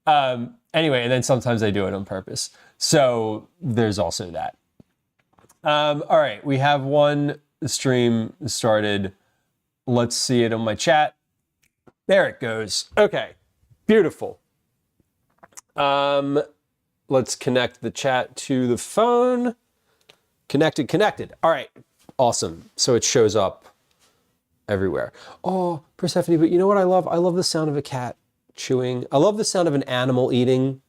Anyway, and then sometimes I do it on purpose. So there's also that. All right, we have one stream started. Let's see it on my chat. There it goes. Okay, beautiful. Let's connect the chat to the phone. Connected. All right, awesome. So it shows up everywhere. Oh, Persephone, but you know what I love? I love the sound of a cat chewing. I love the sound of an animal eating.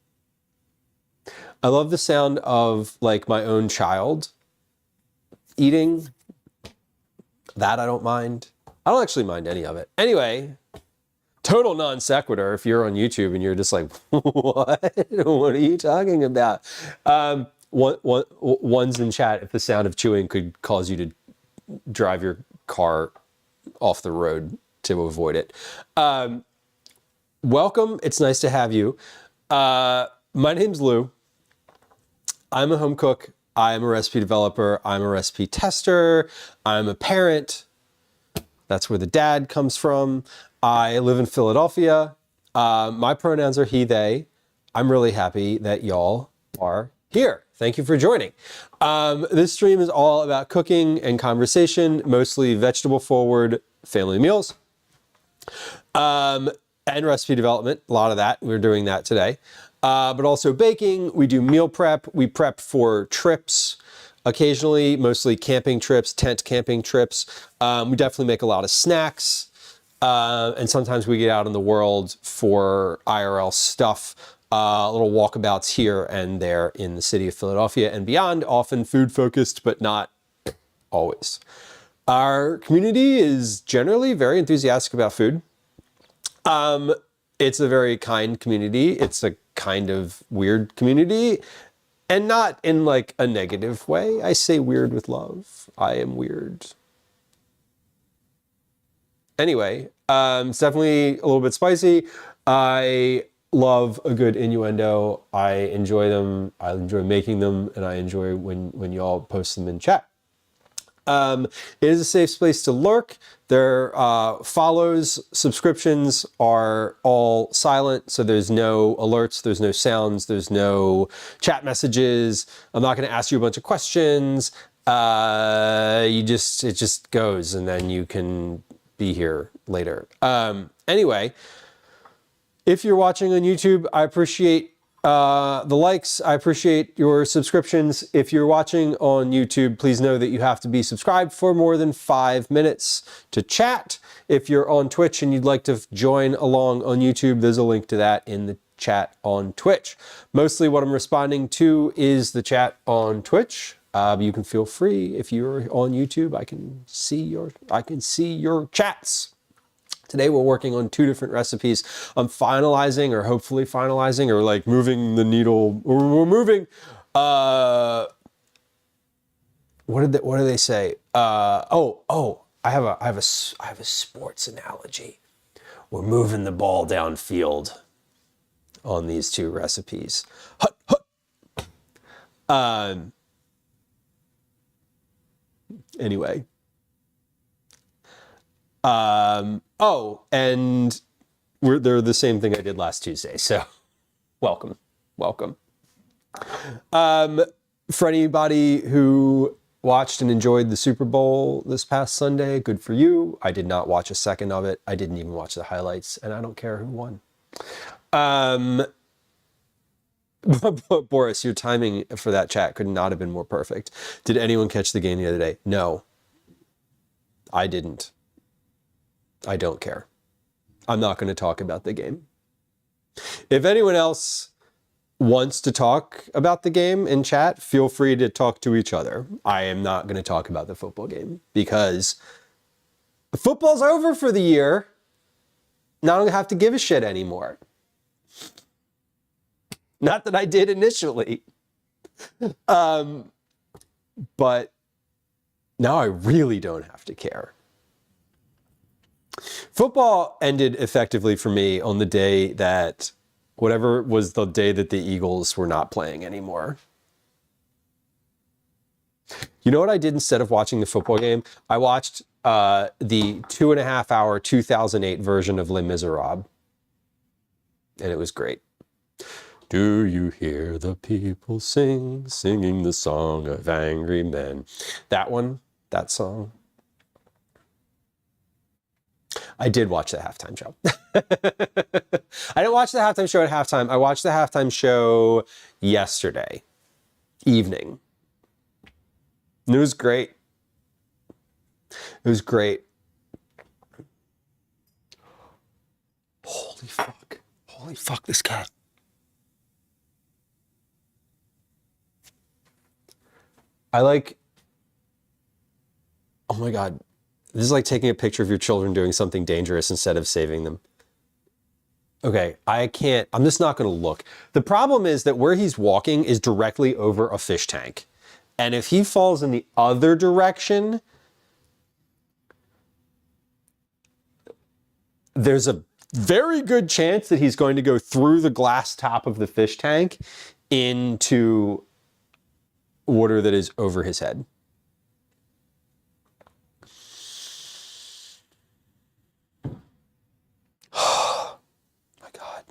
I love the sound of like my own child eating. That I don't mind. I don't actually mind any of it. Anyway, total non sequitur if you're on YouTube and you're just like, what? What are you talking about? One's in chat, if the sound of chewing could cause you to drive your car off the road to avoid it. Welcome. It's nice to have you. My name's Lou. I'm a home cook. I'm a recipe developer. I'm a recipe tester. I'm a parent. That's where the dad comes from. I live in Philadelphia. My pronouns are he, they. I'm really happy that y'all are here. Thank you for joining. This stream is all about cooking and conversation, mostly vegetable forward family meals. And recipe development, a lot of that. We're doing that today. But also baking, we do meal prep. We prep for trips occasionally, mostly camping trips, tent camping trips. We definitely make a lot of snacks. And sometimes we get out in the world for IRL stuff, little walkabouts here and there in the city of Philadelphia and beyond, often food focused, but not always. Our community is generally very enthusiastic about food. It's a very kind community. It's a kind of weird community, and not in like a negative way. I say weird with love. I am weird. Anyway, it's definitely a little bit spicy. I love a good innuendo. I enjoy them. I enjoy making them, and I enjoy when y'all post them in chat. It is a safe space to lurk. Their follows, subscriptions are all silent, so there's no alerts, there's no sounds, there's no chat messages. I'm not going to ask you a bunch of questions. It just goes, and then you can be here later. Anyway, if you're watching on YouTube, I appreciate the likes. I appreciate your subscriptions. If you're watching on YouTube, please know that you have to be subscribed for more than 5 minutes to chat. If you're on Twitch and you'd like to join along on YouTube, there's a link to that in the chat on Twitch. Mostly what I'm responding to is the chat on Twitch. You can feel free, if you're on YouTube, I can see your chats. Today we're working on 2 different recipes. I'm finalizing, or hopefully finalizing, or like moving the needle. We're moving. What do they say? I have a sports analogy. We're moving the ball downfield on these 2 recipes. Hut, hut. Anyway. And they're the same thing I did last Tuesday, so welcome. For anybody who watched and enjoyed the Super Bowl this past Sunday, good for you. I did not watch a second of it. I didn't even watch the highlights, and I don't care who won. Boris, your timing for that chat could not have been more perfect. Did anyone catch the game the other day? No, I didn't. I don't care. I'm not going to talk about the game. If anyone else wants to talk about the game in chat, feel free to talk to each other. I am not going to talk about the football game because the football's over for the year. Now I don't have to give a shit anymore. Not that I did initially. But now I really don't have to care. Football ended effectively for me on the day that, whatever was the day that the Eagles were not playing anymore. You know what I did instead of watching the football game? I watched the 2.5 hour 2008 version of Les Miserables. And it was great. Do you hear the people singing the song of angry men? That one, that song. I did watch the halftime show. I didn't watch the halftime show at halftime. I watched the halftime show yesterday evening. It was great. It was great. Holy fuck. Holy fuck, this cat. I like, oh my God. This is like taking a picture of your children doing something dangerous instead of saving them. Okay, I'm just not going to look. The problem is that where he's walking is directly over a fish tank. And if he falls in the other direction, there's a very good chance that he's going to go through the glass top of the fish tank into water that is over his head. Oh my God.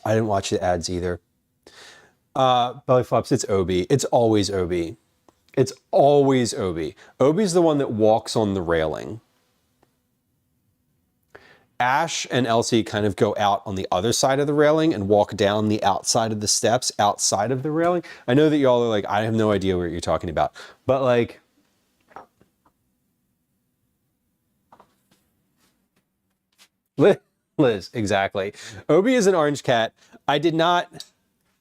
I didn't watch the ads either. Belly flops, it's Obi. It's always Obi. It's always Obi. Obi's the one that walks on the railing. Ash and Elsie kind of go out on the other side of the railing and walk down the outside of the steps outside of the railing. I know that y'all are like, I have no idea what you're talking about. But like, Liz, exactly. Obi is an orange cat. I did not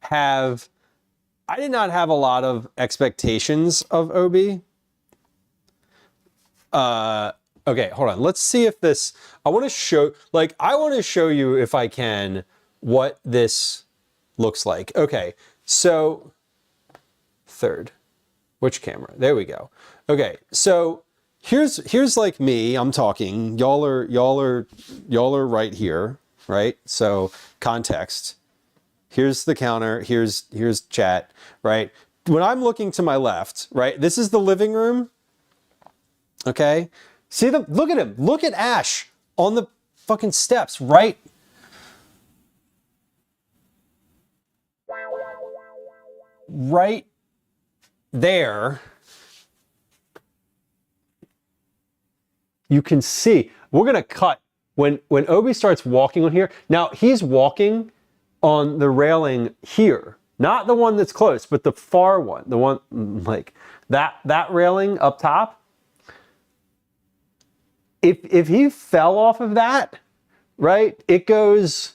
have a lot of expectations of Obi. Okay, hold on. Let's see if this, I want to show you if I can what this looks like. Okay, so third, which camera? There we go. Okay, so here's like me, I'm talking, y'all are right here, right? So context, here's the counter, here's chat, right? When I'm looking to my left, right? This is the living room. Okay? See them? Look at him. Look at Ash on the fucking steps, right? Right there. You can see. We're going to cut when Obi starts walking on here. Now, he's walking on the railing here. Not the one that's close, but the far one. The one like that railing up top. If he fell off of that, right, it goes,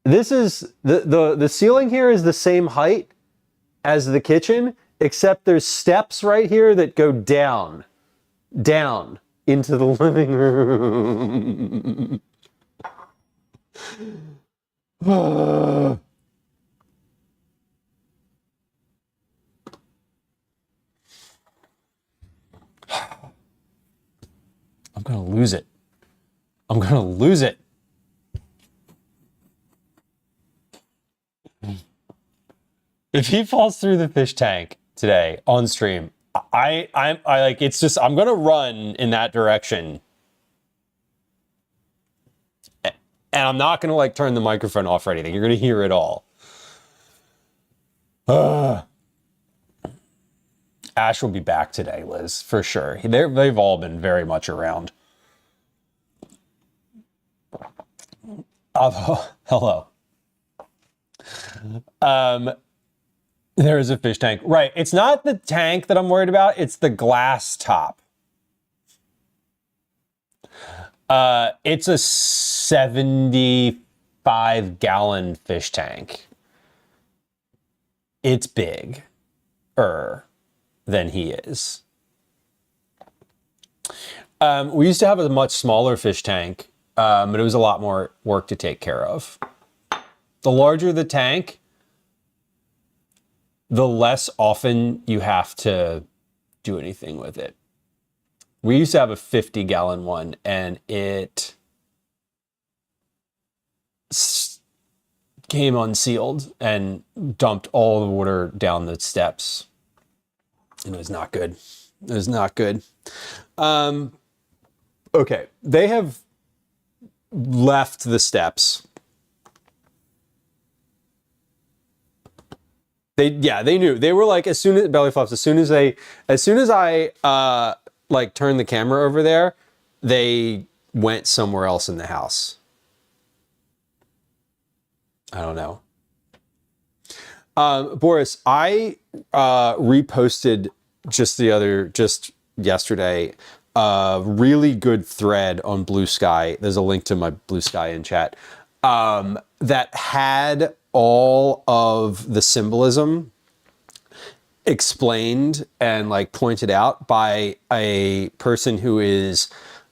this is, the ceiling here is the same height as the kitchen, except there's steps right here that go down into the living room. I'm gonna lose it. I'm gonna lose it. If he falls through the fish tank today on stream, I like, it's just, I'm gonna run in that direction. And I'm not gonna like turn the microphone off or anything. You're gonna hear it all. Ash will be back today, Liz, for sure. They've all been very much around. Hello. There is a fish tank. Right. It's not the tank that I'm worried about. It's the glass top. It's a 75-gallon fish tank. It's bigger than he is. We used to have a much smaller fish tank, but it was a lot more work to take care of. The larger the tank, the less often you have to do anything with it. We used to have a 50-gallon one, and it came unsealed and dumped all the water down the steps. And it was not good. It was not good. Okay, they have left the steps they knew. They were like, as soon as belly flops, as soon as I like turned the camera over there, they went somewhere else in the house. I don't know. Boris, I reposted just yesterday a really good thread on Blue Sky. There's a link to my Blue Sky in chat that had all of the symbolism explained and like pointed out by a person who is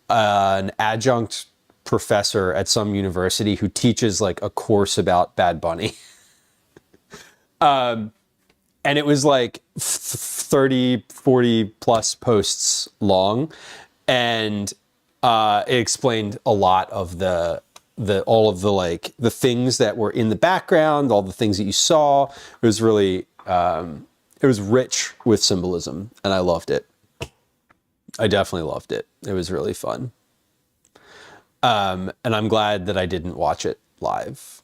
an adjunct professor at some university who teaches like a course about Bad Bunny. And it was like 30, 40 plus posts long. And it explained a lot of all of the like the things that were in the background, all the things that you saw. It was really, it was rich with symbolism and I loved it. I definitely loved it. It was really fun. And I'm glad that I didn't watch it live.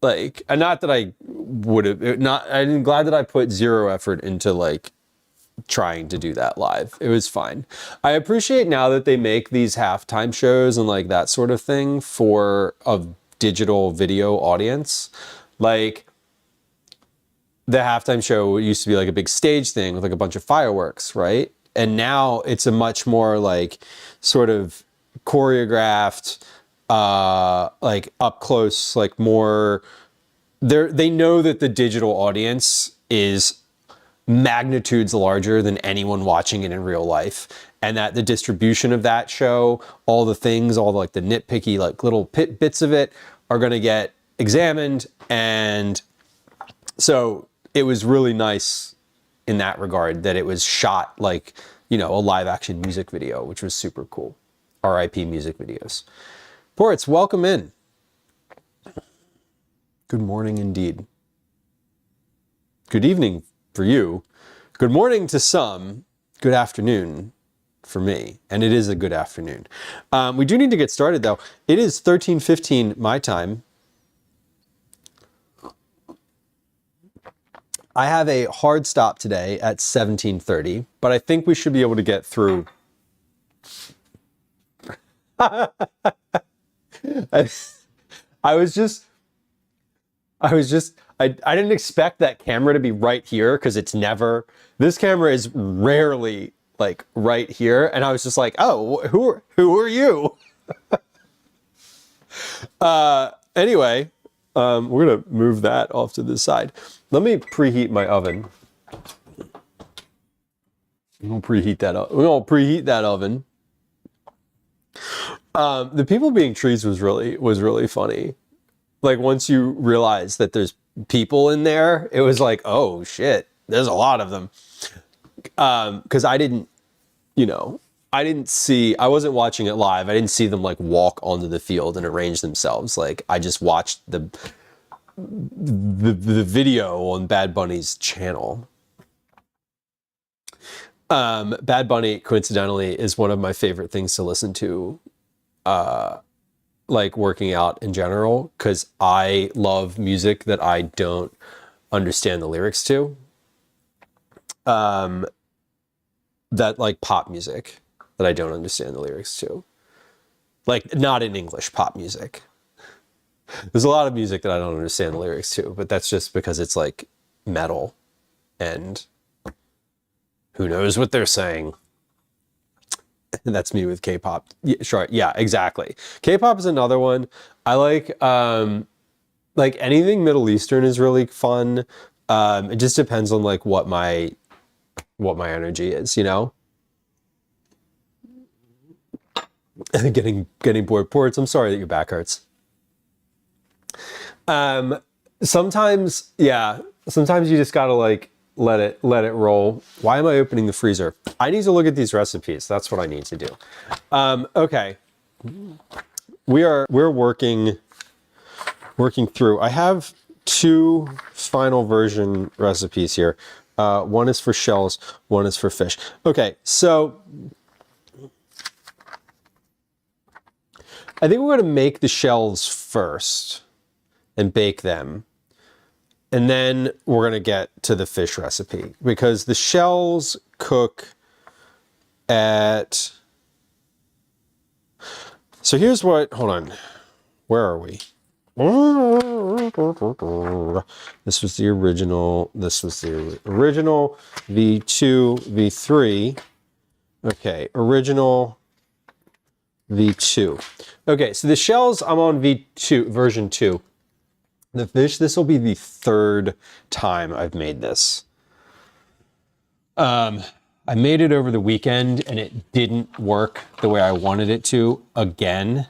Like, and not that I would have, I'm glad that I put zero effort into like trying to do that live. It was fine. I appreciate now that they make these halftime shows and like that sort of thing for a digital video audience. Like the halftime show used to be like a big stage thing with like a bunch of fireworks, right? And now it's a much more like sort of choreographed, like up close, like more, they know that the digital audience is magnitudes larger than anyone watching it in real life, and that the distribution of that show, all the things, all like the nitpicky like little bits of it are going to get examined. And so it was really nice in that regard that it was shot like, you know, a live action music video, which was super cool. RIP music videos. Boris, welcome in. Good morning indeed. Good evening for you. Good morning to some. Good afternoon for me. And it is a good afternoon. We do need to get started though. It is 13:15 my time. I have a hard stop today at 17:30, but I think we should be able to get through. I didn't expect that camera to be right here because it's never, this camera is rarely like right here. And I was just like, oh, who are you? Anyway, we're going to move that off to the side. Let me preheat my oven. We'll preheat that up. We'll preheat that oven. The people being trees was really funny. Like once you realize that there's people in there, it was like, oh shit, there's a lot of them. Because I didn't, you know, I wasn't watching it live. I didn't see them like walk onto the field and arrange themselves. Like I just watched the video on Bad Bunny's channel. Bad Bunny, coincidentally, is one of my favorite things to listen to, like working out in general, because I love music that I don't understand the lyrics to. That like pop music that I don't understand the lyrics to. Like not in English pop music. There's a lot of music that I don't understand the lyrics to, but that's just because it's like metal and who knows what they're saying. That's me with K-pop. Yeah, sure. Yeah, exactly. K-pop is another one. I like anything Middle Eastern is really fun. It just depends on like what my energy is, you know? Getting bored. Ports, I'm sorry that your back hurts. Sometimes you just gotta like let it roll. Why am I opening the freezer? I need to look at these recipes. That's what I need to do. Okay. We're working through. I have two final version recipes here. One is for shells, one is for fish. Okay, so I think we're going to make the shells first and bake them. And then we're going to get to the fish recipe because the shells cook at... So here's what, hold on, where are we? This was the original, V2, V3. Okay, original V2. Okay, so the shells, I'm on V2, version 2. The fish, this will be the third time I've made this. I made it over the weekend and it didn't work the way I wanted it to again.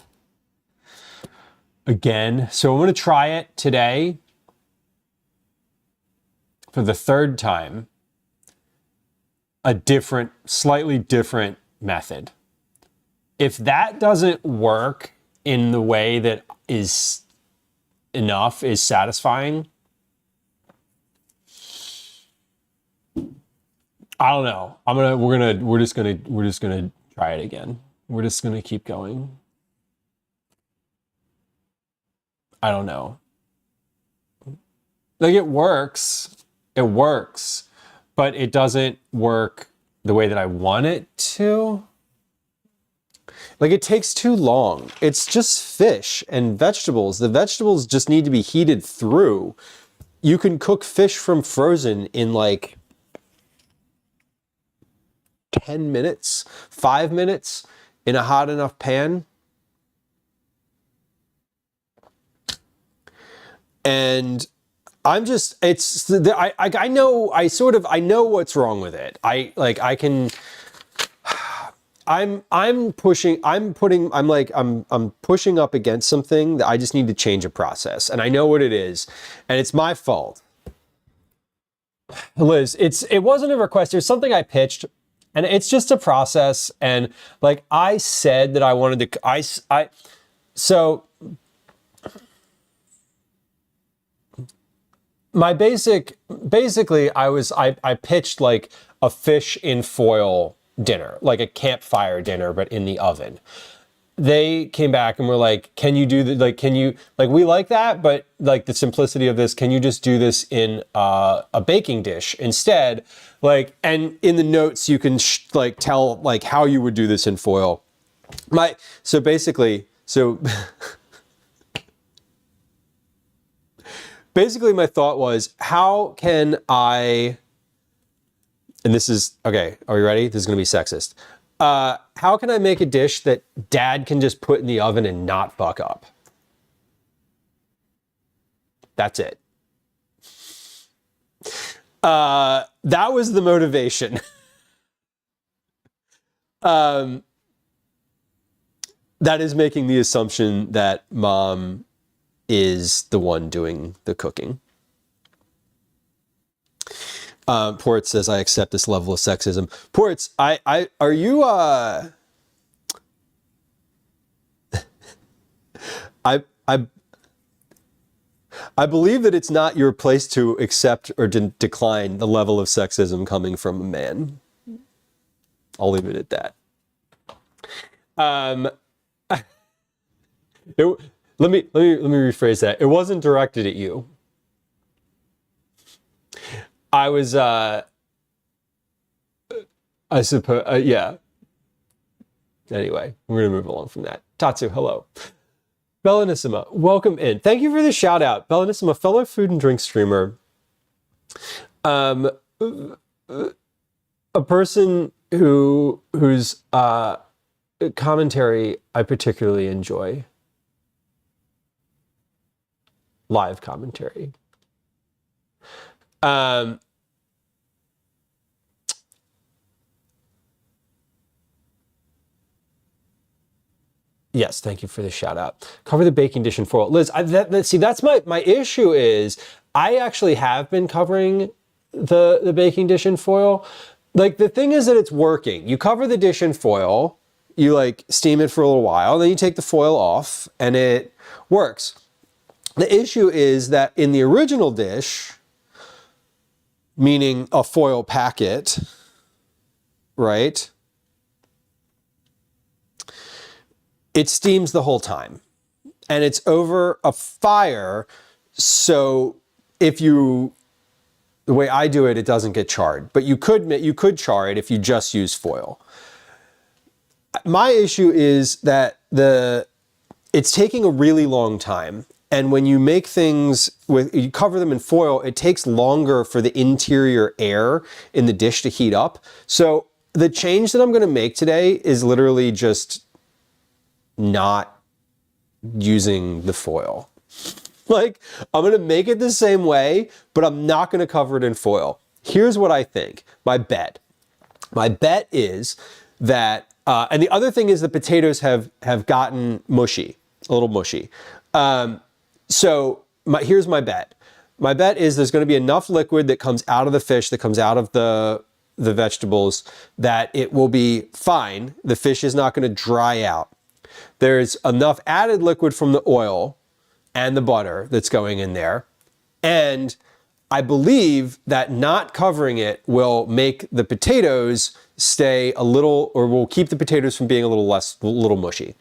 So I'm going to try it today for the third time. A slightly different method. If that doesn't work in the way that is satisfying, I don't know. We're just gonna try it again. We're just gonna keep going. I don't know. Like it works, but it doesn't work the way that I want it to. Like it takes too long. It's just fish and vegetables. The vegetables just need to be heated through. You can cook fish from frozen in like 10 minutes, 5 minutes in a hot enough pan. And I'm just, I know what's wrong with it. I'm pushing up against something that I just need to change a process. And I know what it is. And it's my fault. Liz, it wasn't a request. There's something I pitched and it's just a process. And like I said that I wanted to, basically I pitched like a fish in foil dinner, like a campfire dinner, but in the oven. They came back and were like, can you do we like that, but like the simplicity of this, can you just do this in a baking dish instead? Like, and in the notes, you can tell like how you would do this in foil. Basically my thought was, how can I, and this is, okay, are you ready? This is going to be sexist. How can I make a dish that dad can just put in the oven and not fuck up? That's it. That was the motivation. That is making the assumption that mom is the one doing the cooking. Ports says, I accept this level of sexism. Ports, are you, I believe that it's not your place to accept or decline the level of sexism coming from a man. I'll leave it at that. Let me rephrase that. It wasn't directed at you. I was, I suppose, yeah. Anyway, we're going to move along from that. Tatsu, hello. Bellanissima, welcome in. Thank you for the shout out. Bellanissima, fellow food and drink streamer. A person whose commentary I particularly enjoy. Live commentary. Yes, thank you for the shout out. Cover the baking dish in foil. Liz, see, that's my issue is I actually have been covering the baking dish in foil. Like the thing is that it's working. You cover the dish in foil, you like steam it for a little while, then you take the foil off and it works. The issue is that in the original dish, meaning a foil packet, right? It steams the whole time and it's over a fire. So if you, the way I do it, it doesn't get charred, but you could char it if you just use foil. My issue is that it's taking a really long time. And when you make things you cover them in foil, it takes longer for the interior air in the dish to heat up. So the change that I'm going to make today is literally just not using the foil. Like, I'm going to make it the same way, but I'm not going to cover it in foil. Here's what I think. My bet is that, and the other thing is the potatoes have gotten mushy, a little mushy. So here's my bet. My bet is there's going to be enough liquid that comes out of the fish, that comes out of the vegetables, that it will be fine. The fish is not going to dry out. There's enough added liquid from the oil and the butter that's going in there. And I believe that not covering it will make the potatoes stay a little, or will keep the potatoes from being a little mushy.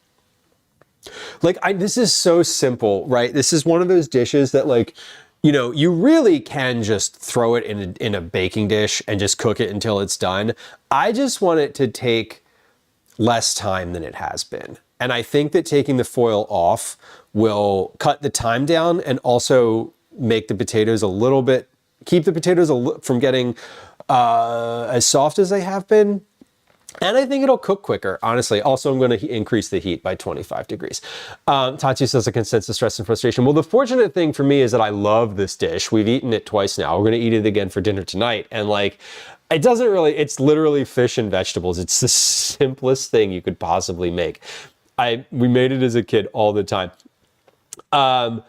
Like, this is so simple, right? This is one of those dishes that, like, you know, you really can just throw it in a baking dish and just cook it until it's done. I just want it to take less time than it has been. And I think that taking the foil off will cut the time down and also make the potatoes keep the potatoes from getting as soft as they have been. And I think it'll cook quicker, honestly. Also, I'm going to increase the heat by 25 degrees. Tatsu says a consensus stress and frustration. Well, the fortunate thing for me is that I love this dish. We've eaten it twice now. We're going to eat it again for dinner tonight. And like, it's literally fish and vegetables. It's the simplest thing you could possibly make. We made it as a kid all the time. I'm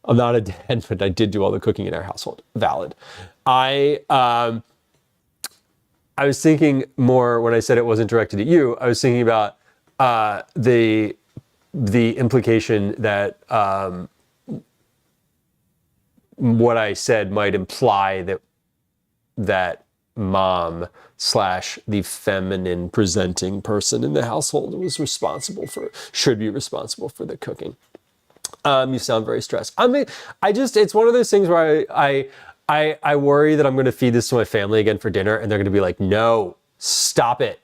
not a dad, but I did do all the cooking in our household. Valid. I was thinking more when I said it wasn't directed at you. I was thinking about the implication that what I said might imply that mom / the feminine presenting person in the household should be responsible for the cooking. You sound very stressed. I mean, it's one of those things where I worry that I'm going to feed this to my family again for dinner and they're going to be like, no, stop it.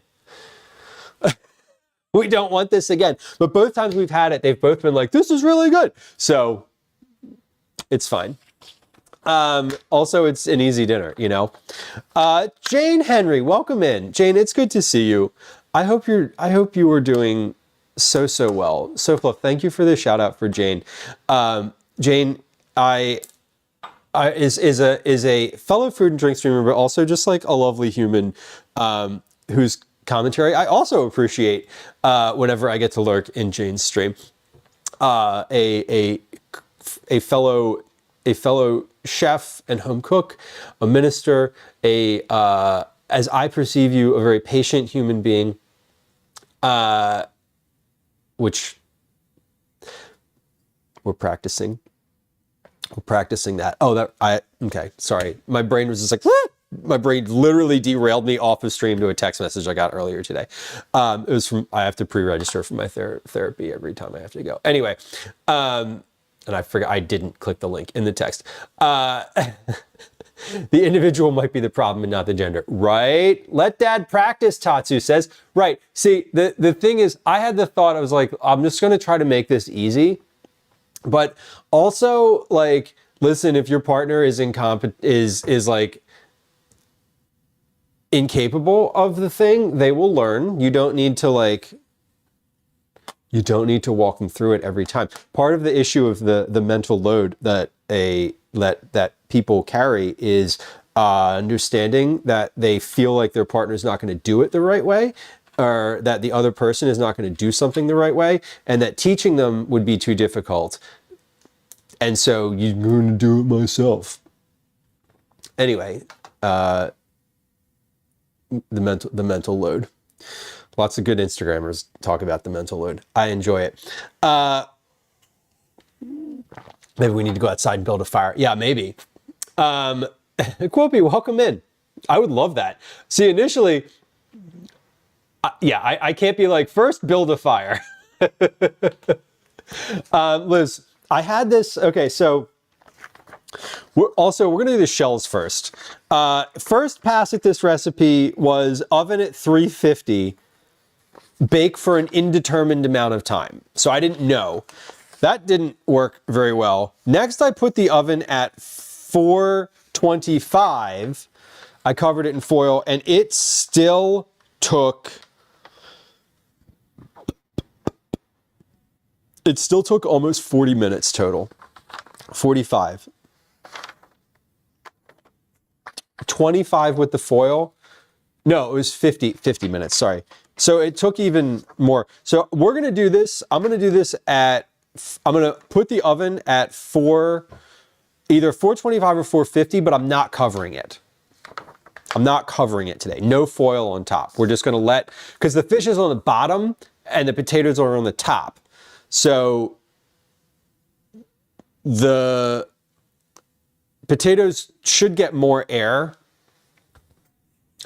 We don't want this again. But both times we've had it, they've both been like, this is really good. So it's fine. Also, it's an easy dinner, you know. Jane Henry, welcome in. Jane, it's good to see you. I hope you were doing so well. So Fluff, thank you for the shout out for Jane. Jane, is a fellow food and drink streamer, but also just like a lovely human whose commentary I also appreciate whenever I get to lurk in Jane's stream. A fellow chef and home cook, a minister, as I perceive you, a very patient human being, which we're practicing. We're practicing that. Okay, sorry. My brain was just like, my brain literally derailed me off of stream to a text message I got earlier today. It was I have to pre-register for my therapy every time I have to go. Anyway, and I forgot, I didn't click the link in the text. The individual might be the problem and not the gender. Right? Let dad practice, Tatsu says. Right. See, the thing is, I had the thought, I was like, I'm just going to try to make this easy. But also, like, listen, if your partner is like incapable of the thing, they will learn. You don't need to walk them through it every time. Part of the issue of the mental load that people carry is understanding that they feel like their partner's not going to do it the right way, or that the other person is not going to do something the right way, and that teaching them would be too difficult. And so you're going to do it myself. Anyway, the mental load. Lots of good Instagrammers talk about the mental load. I enjoy it. Maybe we need to go outside and build a fire. Yeah, maybe. Quopi, welcome in. I would love that. See, initially, I can't be like, first build a fire. Liz, I had this, okay, so We're gonna do the shells first. First pass at this recipe was oven at 350, bake for an indeterminate amount of time. So I didn't know. That didn't work very well. Next, I put the oven at 425. I covered it in foil, and it still took almost 40 minutes total. 45. 25 with the foil. No, it was 50 minutes, sorry. So it took even more. So we're gonna do this. I'm gonna put the oven at either 425 or 450, but I'm not covering it. I'm not covering it today. No foil on top. We're just gonna because the fish is on the bottom and the potatoes are on the top. So the potatoes should get more air.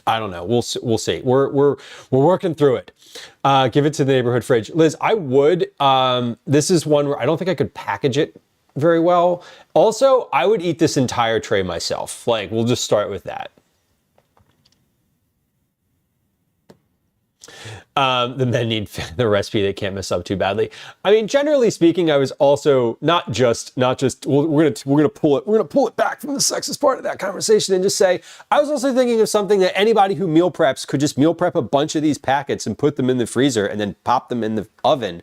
I don't know. We'll see. We're working through it. Give it to the neighborhood fridge. Liz, I would. This is one where I don't think I could package it very well. Also, I would eat this entire tray myself. Like, we'll just start with that. The men need the recipe they can't mess up too badly. I mean, generally speaking, I was also not just we're gonna pull it back from the sexist part of that conversation and just say I was also thinking of something that anybody who meal preps could just meal prep a bunch of these packets and put them in the freezer and then pop them in the oven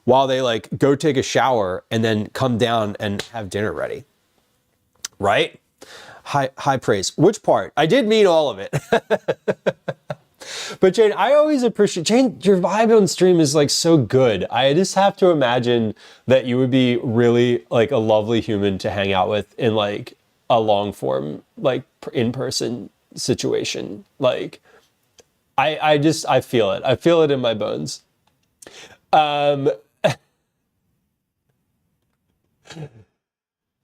while they like go take a shower and then come down and have dinner ready. Right? High praise. Which part? I did mean all of it. But Jane, I always appreciate, Jane, your vibe on stream is like so good. I just have to imagine that you would be really like a lovely human to hang out with in like a long form, like in-person situation. Like, I feel it. I feel it in my bones.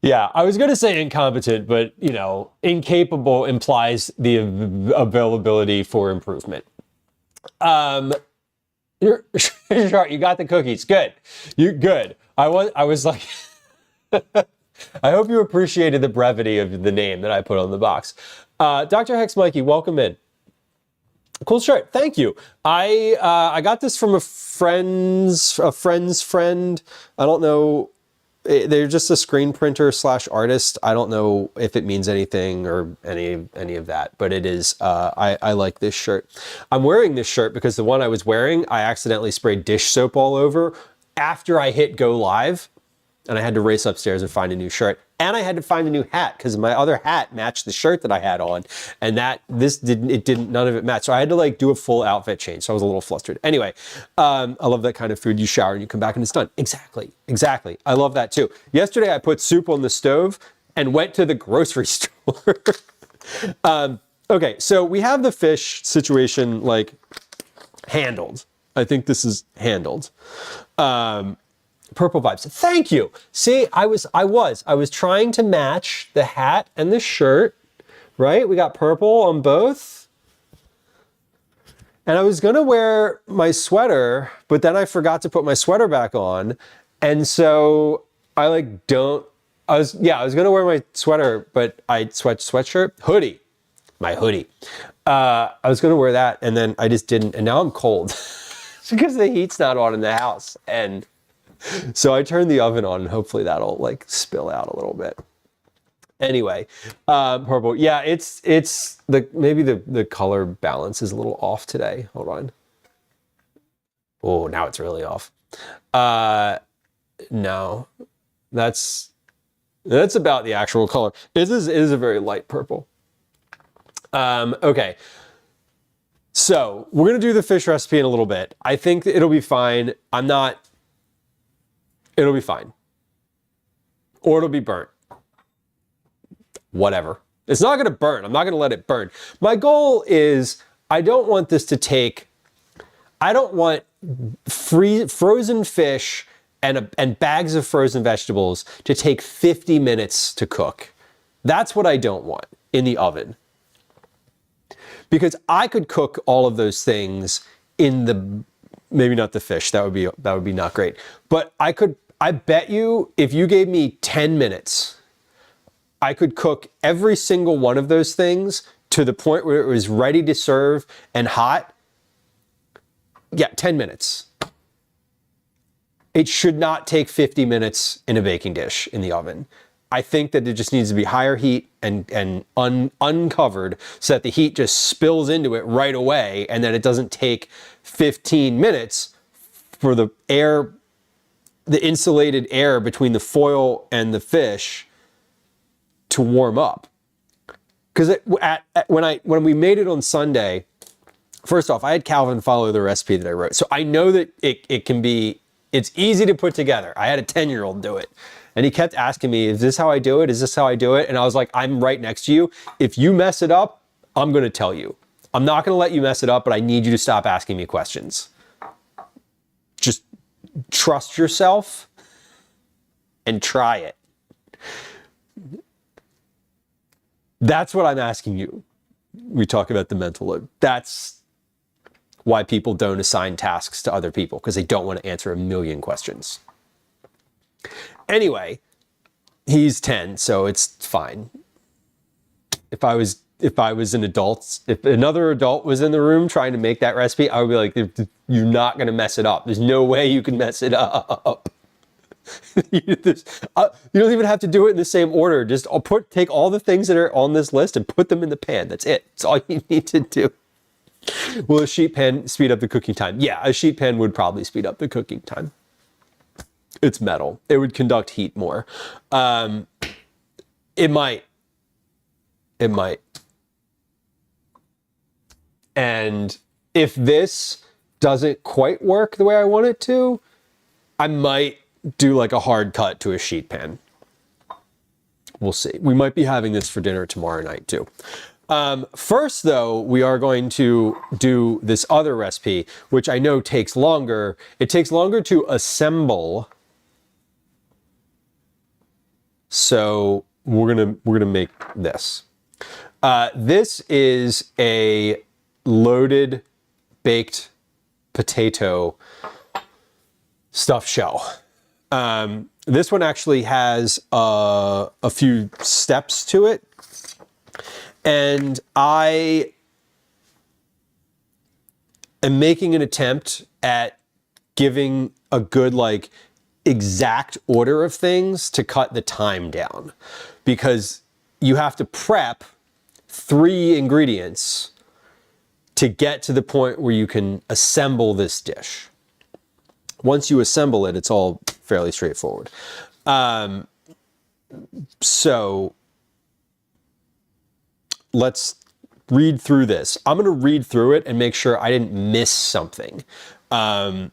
Yeah, I was going to say incompetent, but, you know, incapable implies the availability for improvement. You're sure you got the cookies. Good. You're good. I was like, I hope you appreciated the brevity of the name that I put on the box. Dr. Hex Mikey, welcome in. Cool shirt. Thank you. I got this from a friend's friend. I don't know. They're just a screen printer / artist. I don't know if it means anything or any of that, but it is, I like this shirt. I'm wearing this shirt because the one I was wearing, I accidentally sprayed dish soap all over after I hit go live, and I had to race upstairs and find a new shirt. And I had to find a new hat because my other hat matched the shirt that I had on, and none of it matched. So I had to like do a full outfit change. So I was a little flustered. Anyway, I love that kind of food. You shower and you come back and it's done. Exactly. I love that too. Yesterday I put soup on the stove and went to the grocery store. Okay, so we have the fish situation like handled. I think this is handled. Purple vibes. Thank you. See, I was trying to match the hat and the shirt, right? We got purple on both. And I was gonna wear my sweater, but then I forgot to put my sweater back on. And so I was gonna wear my sweater, but hoodie. I was gonna wear that and then I just didn't, and now I'm cold. It's because the heat's not on in the house. And so I turned the oven on and hopefully that'll like spill out a little bit. Anyway, purple. Yeah, maybe the color balance is a little off today. Hold on. Oh, now it's really off. No, that's about the actual color. It is a very light purple. Okay. So we're going to do the fish recipe in a little bit. I think it'll be fine. It'll be fine. Or it'll be burnt. Whatever. It's not going to burn. I'm not going to let it burn. My goal is I don't want frozen fish and bags of frozen vegetables to take 50 minutes to cook. That's what I don't want in the oven. Because I could cook all of those things maybe not the fish. That would be not great. But I bet you if you gave me 10 minutes I could cook every single one of those things to the point where it was ready to serve and hot. Yeah, 10 minutes. It should not take 50 minutes in a baking dish in the oven. I think that it just needs to be higher heat and uncovered so that the heat just spills into it right away, and then it doesn't take 15 minutes for the air, the insulated air between the foil and the fish to warm up. Because when we made it on Sunday, first off, I had Calvin follow the recipe that I wrote. So I know that it's easy to put together. I had a 10-year-old do it. And he kept asking me, is this how I do it? Is this how I do it? And I was like, I'm right next to you. If you mess it up, I'm going to tell you. I'm not going to let you mess it up, but I need you to stop asking me questions. Just trust yourself and try it. That's what I'm asking you. We talk about the mental load. That's why people don't assign tasks to other people, because they don't want to answer a million questions. Anyway, he's 10, so it's fine. If I was an adult, if another adult was in the room trying to make that recipe, I would be like, you're not going to mess it up. There's no way you can mess it up. You don't even have to do it in the same order. Just take all the things that are on this list and put them in the pan. That's it. That's all you need to do. Will a sheet pan speed up the cooking time? Yeah, a sheet pan would probably speed up the cooking time. It's metal. It would conduct heat more. It might. And if this doesn't quite work the way I want it to, I might do like a hard cut to a sheet pan. We'll see. We might be having this for dinner tomorrow night too. First, though, we are going to do this other recipe, which I know takes longer. It takes longer to assemble. So we're gonna make this. This is a loaded baked potato stuffed shell. This one actually has a few steps to it. And I am making an attempt at giving a good, like, exact order of things to cut the time down. Because you have to prep 3 ingredients to get to the point where you can assemble this dish. Once you assemble it, it's all fairly straightforward. So let's read through this. I'm going to read through it and make sure I didn't miss something. Because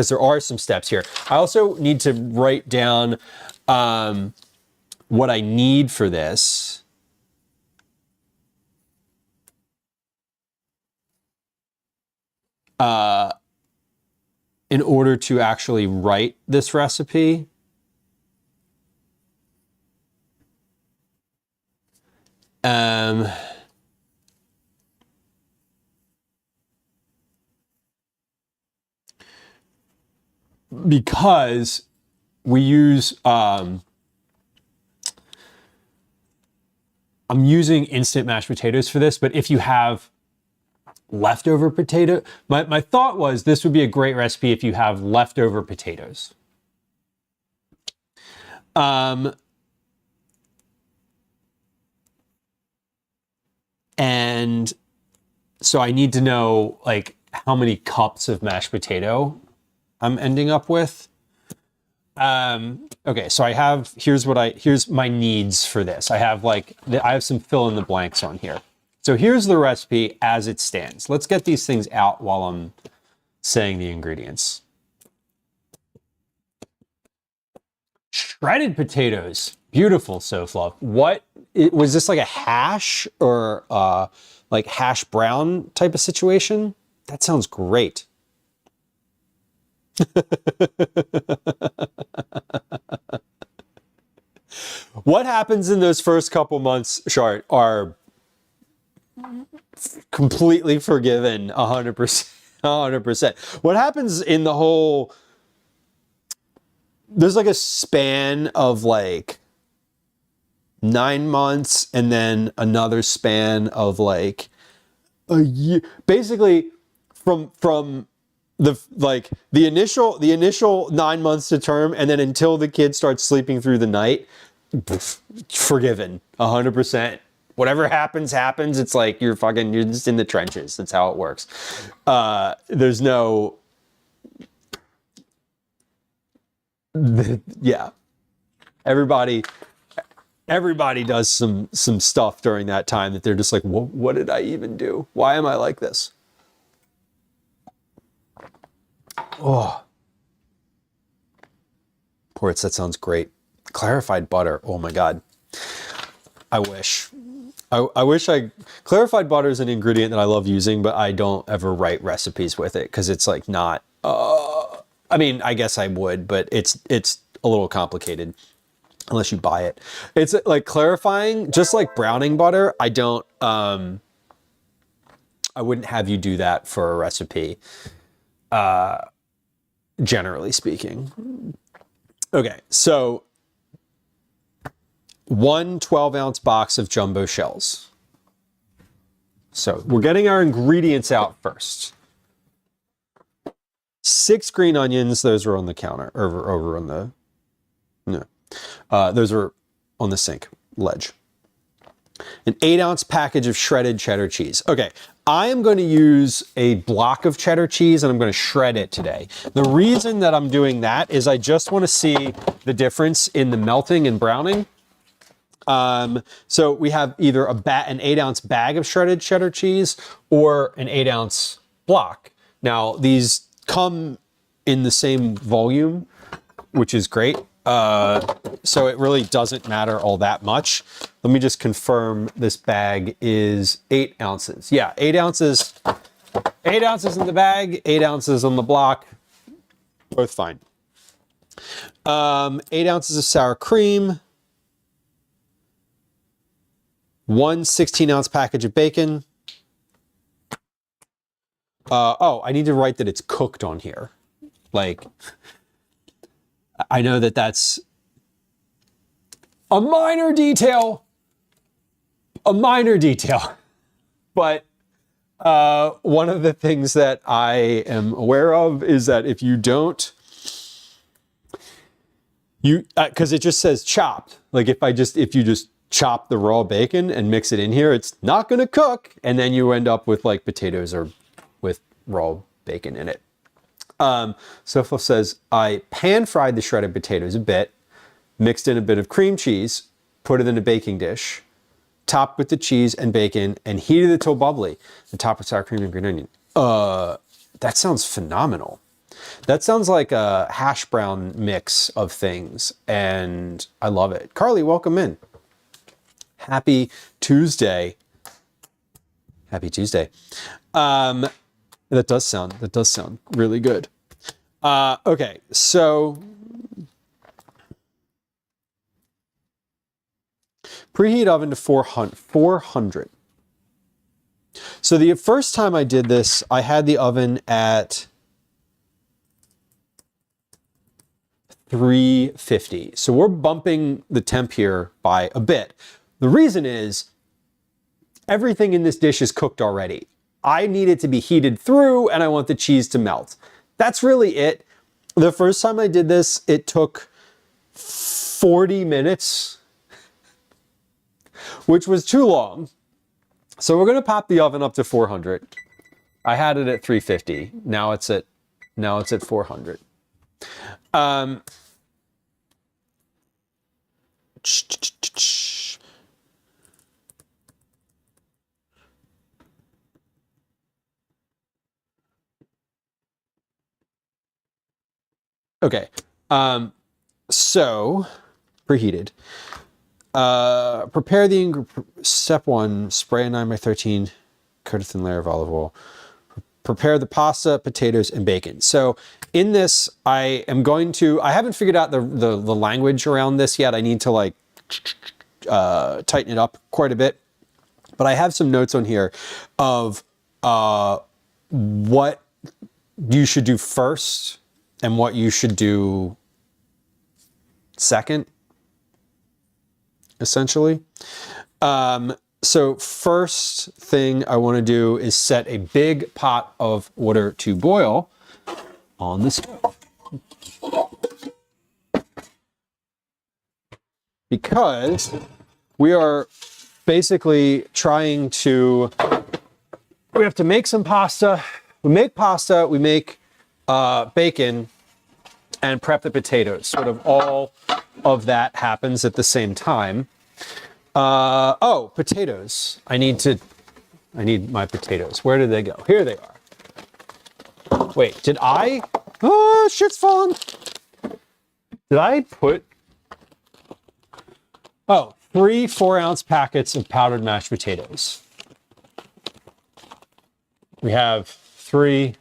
there are some steps here. I also need to write down what I need for this. In order to actually write this recipe. Because we use, I'm using instant mashed potatoes for this, but if you have leftover potato, my thought was this would be a great recipe if you have leftover potatoes. And so I need to know, like, how many cups of mashed potato I'm ending up with. Okay, so here's my needs for this. I have some fill in the blanks on here. So here's the recipe as it stands. Let's get these things out while I'm saying the ingredients. Shredded potatoes. Beautiful, Soflove. What was this, like a hash or like hash brown type of situation? That sounds great. What happens in those first couple months, Shart, are completely forgiven 100%. 100%. What happens in the whole, there's like a span of like 9 months, and then another span of like a year. Basically, from the initial 9 months to term, and then until the kid starts sleeping through the night, forgiven 100%. Whatever happens. It's like you're just in the trenches. That's how it works. There's no, yeah. Everybody does some stuff during that time that they're just like, what did I even do? Why am I like this? Oh, Ports, that sounds great. Clarified butter. Oh my God. I wish. I wish clarified butter is an ingredient that I love using, but I don't ever write recipes with it because it's like not, I mean, I guess I would, but it's a little complicated unless you buy it. It's like clarifying, just like browning butter. I wouldn't have you do that for a recipe, generally speaking. Okay, so 1 12-ounce box of jumbo shells. So we're getting our ingredients out first. 6 green onions, those are on the counter, over on the, no. Those are on the sink ledge. An 8-ounce package of shredded cheddar cheese. Okay, I am going to use a block of cheddar cheese and I'm going to shred it today. The reason that I'm doing that is I just want to see the difference in the melting and browning. So we have either an 8-ounce bag of shredded cheddar cheese or an 8-ounce block. Now these come in the same volume, which is great. So it really doesn't matter all that much. Let me just confirm this bag is 8 ounces. Yeah, 8 ounces. 8 ounces in the bag, 8 ounces on the block. Both fine. 8 ounces of sour cream. 1 16-ounce package of bacon. Oh, I need to write that it's cooked on here. Like, I know that that's a minor detail, but one of the things that I am aware of is that if you don't, because it just says chopped. Like if you just chop the raw bacon and mix it in here, it's not going to cook, and then you end up with like potatoes or with raw bacon in it. Sofo says, I pan-fried the shredded potatoes a bit, mixed in a bit of cream cheese, put it in a baking dish, topped with the cheese and bacon, and heated it till bubbly, and topped with sour cream and green onion. That sounds phenomenal. That sounds like a hash brown mix of things, and I love it. Carly, welcome in. Happy Tuesday. Happy Tuesday. That does sound really good. Okay, so preheat oven to 400. So the first time I did this, I had the oven at 350. So we're bumping the temp here by a bit. The reason is everything in this dish is cooked already. I need it to be heated through and I want the cheese to melt. That's really it. The first time I did this, it took 40 minutes, which was too long. So we're going to pop the oven up to 400. I had it at 350. Now it's at 400. Okay, so preheated. Prepare the step 1. Spray a 9x13 coat a thin layer of olive oil. Prepare the pasta, potatoes, and bacon. So in this, I haven't figured out the language around this yet. I need to like tighten it up quite a bit. But I have some notes on here of what you should do first and what you should do second. essentially. So first thing I want to do is set a big pot of water to boil on the stove. Because we are basically trying to, we have to make some pasta. We make pasta, we make bacon, and prep the potatoes. Sort of all of that happens at the same time. Oh, potatoes. I need my potatoes. Where did they go? Here they are. Wait, did I? Oh, shit's falling. Did I put? Oh, 3 4-ounce packets of powdered mashed potatoes. We have 3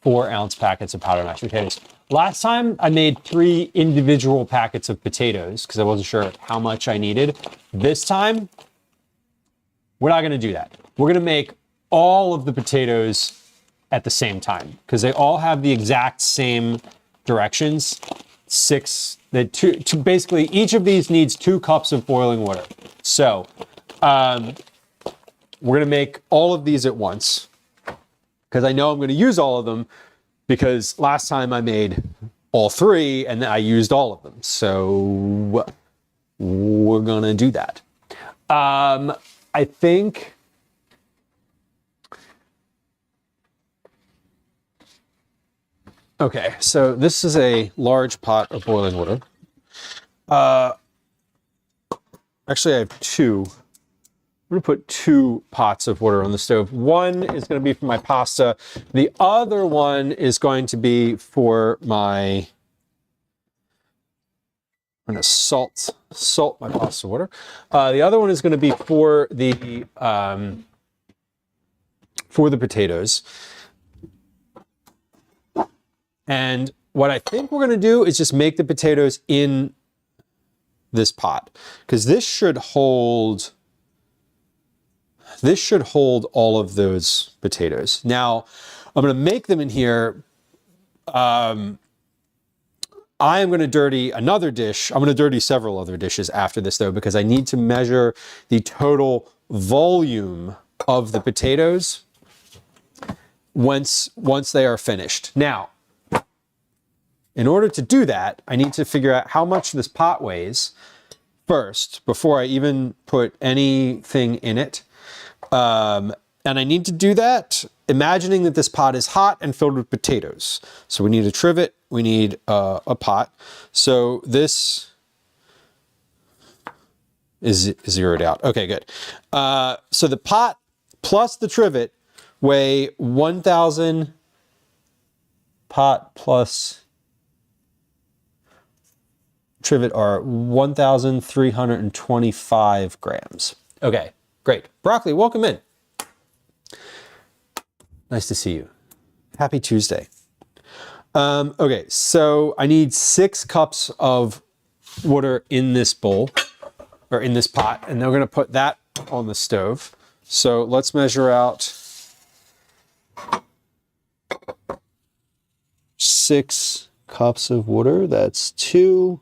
4-ounce packets of powdered mashed potatoes. Last time I made 3 individual packets of potatoes because I wasn't sure how much I needed. This time, we're not going to do that. We're going to make all of the potatoes at the same time because they all have the exact same directions. Basically, each of these needs 2 cups of boiling water. So we're going to make all of these at once because I know I'm going to use all of them because last time I made all 3 and I used all of them. So we're going to do that. I think okay, so this is a large pot of boiling water. Actually, I have 2. I'm going to put 2 pots of water on the stove. One is going to be for my pasta. The other one is going to be for my, I'm going to salt my pasta water. The other one is going to be for the potatoes. And what I think we're going to do is just make the potatoes in this pot because this should hold all of those potatoes. Now, I'm going to make them in here. I am going to dirty another dish. I'm going to dirty several other dishes after this, though, because I need to measure the total volume of the potatoes once they are finished. Now, in order to do that, I need to figure out how much this pot weighs first before I even put anything in it. And I need to do that imagining that this pot is hot and filled with potatoes. So we need a trivet, we need a pot. So this is zeroed out. Okay, good. So the pot plus the trivet weigh 1,000, pot plus trivet are 1,325 grams. Okay, great. Broccoli, welcome in. Nice to see you. Happy Tuesday. Okay, so I need 6 cups of water in this bowl, or in this pot, and then we're going to put that on the stove. So let's measure out 6 cups of water. That's 2.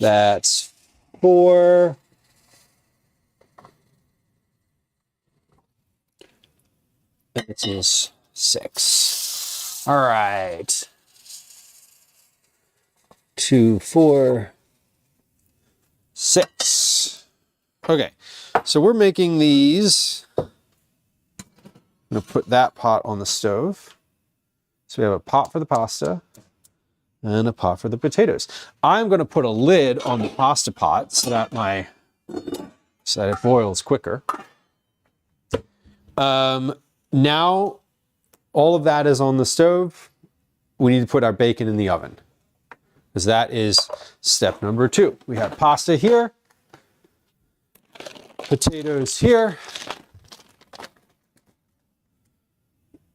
That's 4. It is 6. All right. 2, 4, 6. Okay, so we're making these. I'm going to put that pot on the stove. So we have a pot for the pasta and a pot for the potatoes. I'm going to put a lid on the pasta pot so that it boils quicker. Now all of that is on the stove. We need to put our bacon in the oven because that is step number 2. We have pasta here, potatoes here,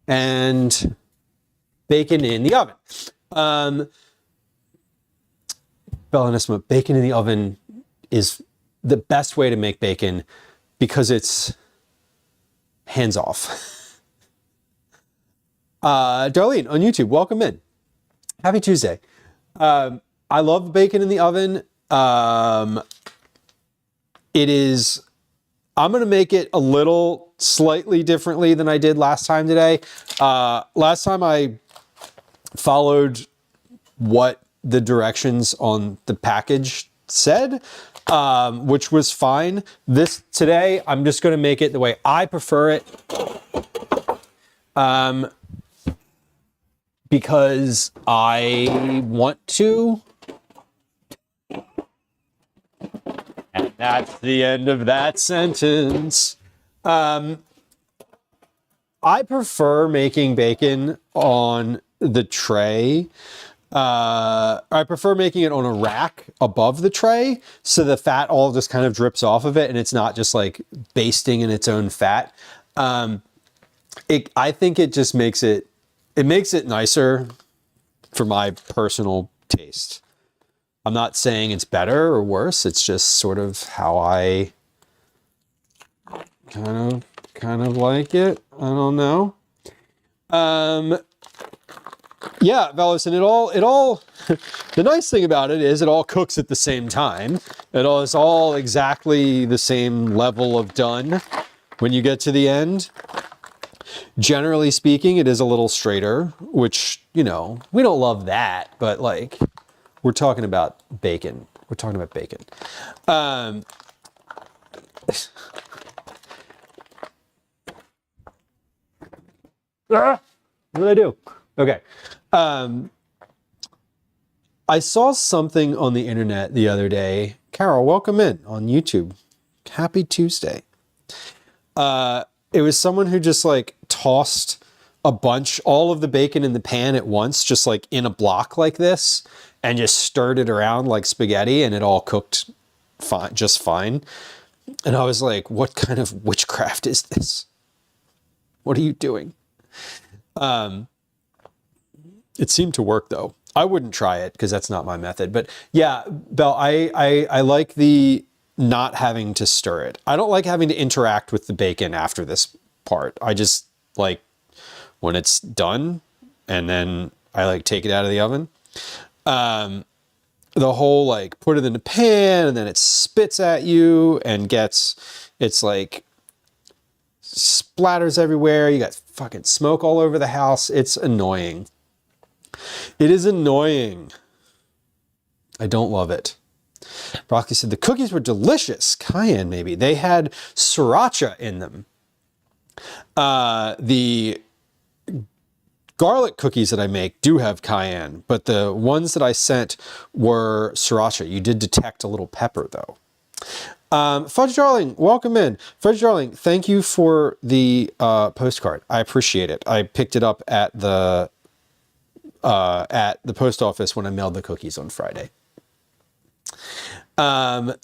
and bacon in the oven. Bellanissima, bacon in the oven is the best way to make bacon because it's hands off. Darlene on YouTube, welcome in. Happy Tuesday. I love bacon in the oven. I'm going to make it a little slightly differently than I did last time today. Last time I followed what the directions on the package said, which was fine. Today, I'm just going to make it the way I prefer it. Because I want to. And that's the end of that sentence. I prefer making bacon on the tray. I prefer making it on a rack above the tray, so the fat all just kind of drips off of it and it's not just like basting in its own fat. I think it just makes it nicer for my personal taste. I'm not saying it's better or worse. It's just sort of how I kind of like it. I don't know. Yeah, Velos, and it all the nice thing about it is it all cooks at the same time. It's all exactly the same level of done when you get to the end. Generally speaking, it is a little straighter, which, we don't love that, but like, we're talking about bacon. We're talking about bacon. What did I do? Okay. I saw something on the internet the other day. Carol, welcome in on YouTube. Happy Tuesday. It was someone who just like tossed all of the bacon in the pan at once, just like in a block like this, and just stirred it around like spaghetti, and it all cooked fine, just fine. And I was like, what kind of witchcraft is this? What are you doing? It seemed to work though. I wouldn't try it because that's not my method. But yeah, Belle, I like the not having to stir it. I don't like having to interact with the bacon after this part. I just like when it's done and then I like take it out of the oven. The whole like put it in the pan and then it spits at you and it's like splatters everywhere. You got fucking smoke all over the house. It's annoying. It is annoying. I don't love it. Broccoli said the cookies were delicious. Cayenne, maybe. They had sriracha in them. The garlic cookies that I make do have cayenne, but the ones that I sent were sriracha. You did detect a little pepper, though. Fudge Darling, welcome in. Fudge Darling, thank you for the postcard. I appreciate it. I picked it up at the post office when I mailed the cookies on Friday. Gotta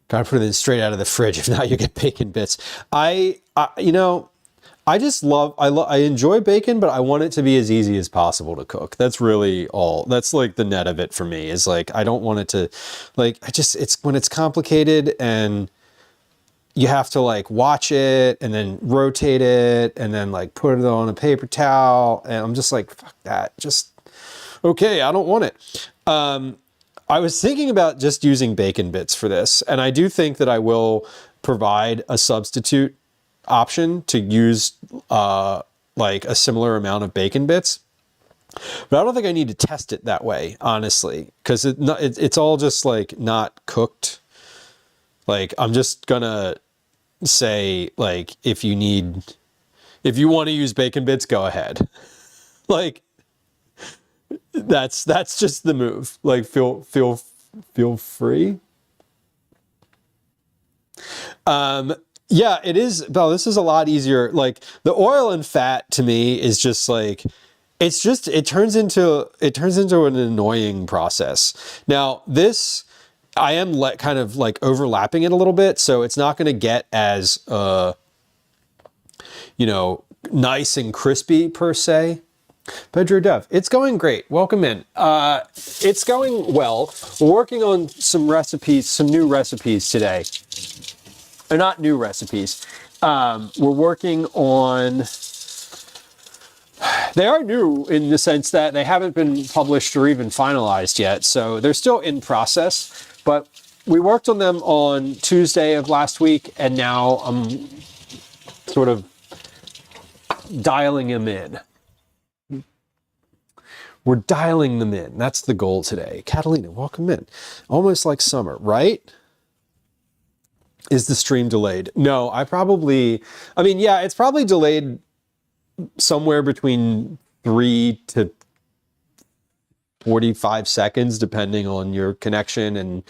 put it in straight out of the fridge. If not, you get bacon bits. I enjoy bacon, but I want it to be as easy as possible to cook. That's really all. That's like the net of it for me, is like, I don't want it to, like, it's when it's complicated and you have to like watch it and then rotate it and then like put it on a paper towel. And I'm just like, fuck that. Just, okay, I don't want it. I was thinking about just using bacon bits for this. And I do think that I will provide a substitute option to use like a similar amount of bacon bits. But I don't think I need to test it that way, honestly, because it's all just like not cooked. Like, I'm just gonna say, like, if you want to use bacon bits, go ahead. Like, that's just the move. Like, feel free. Yeah, it is. Belle, this is a lot easier. Like, the oil and fat to me is just like, it turns into an annoying process. Now, this, I am kind of like overlapping it a little bit, so it's not going to get as, nice and crispy per se. Pedro Dove, it's going great. Welcome in. It's going well. We're working on some new recipes today. They're not new recipes. We're working on They are new in the sense that they haven't been published or even finalized yet, so they're still in process. But we worked on them on Tuesday of last week, and now I'm sort of dialing them in. We're dialing them in. That's the goal today. Catalina, welcome in. Almost like summer, right? Is the stream delayed? No, yeah, it's probably delayed somewhere between 3 to 45 seconds, depending on your connection and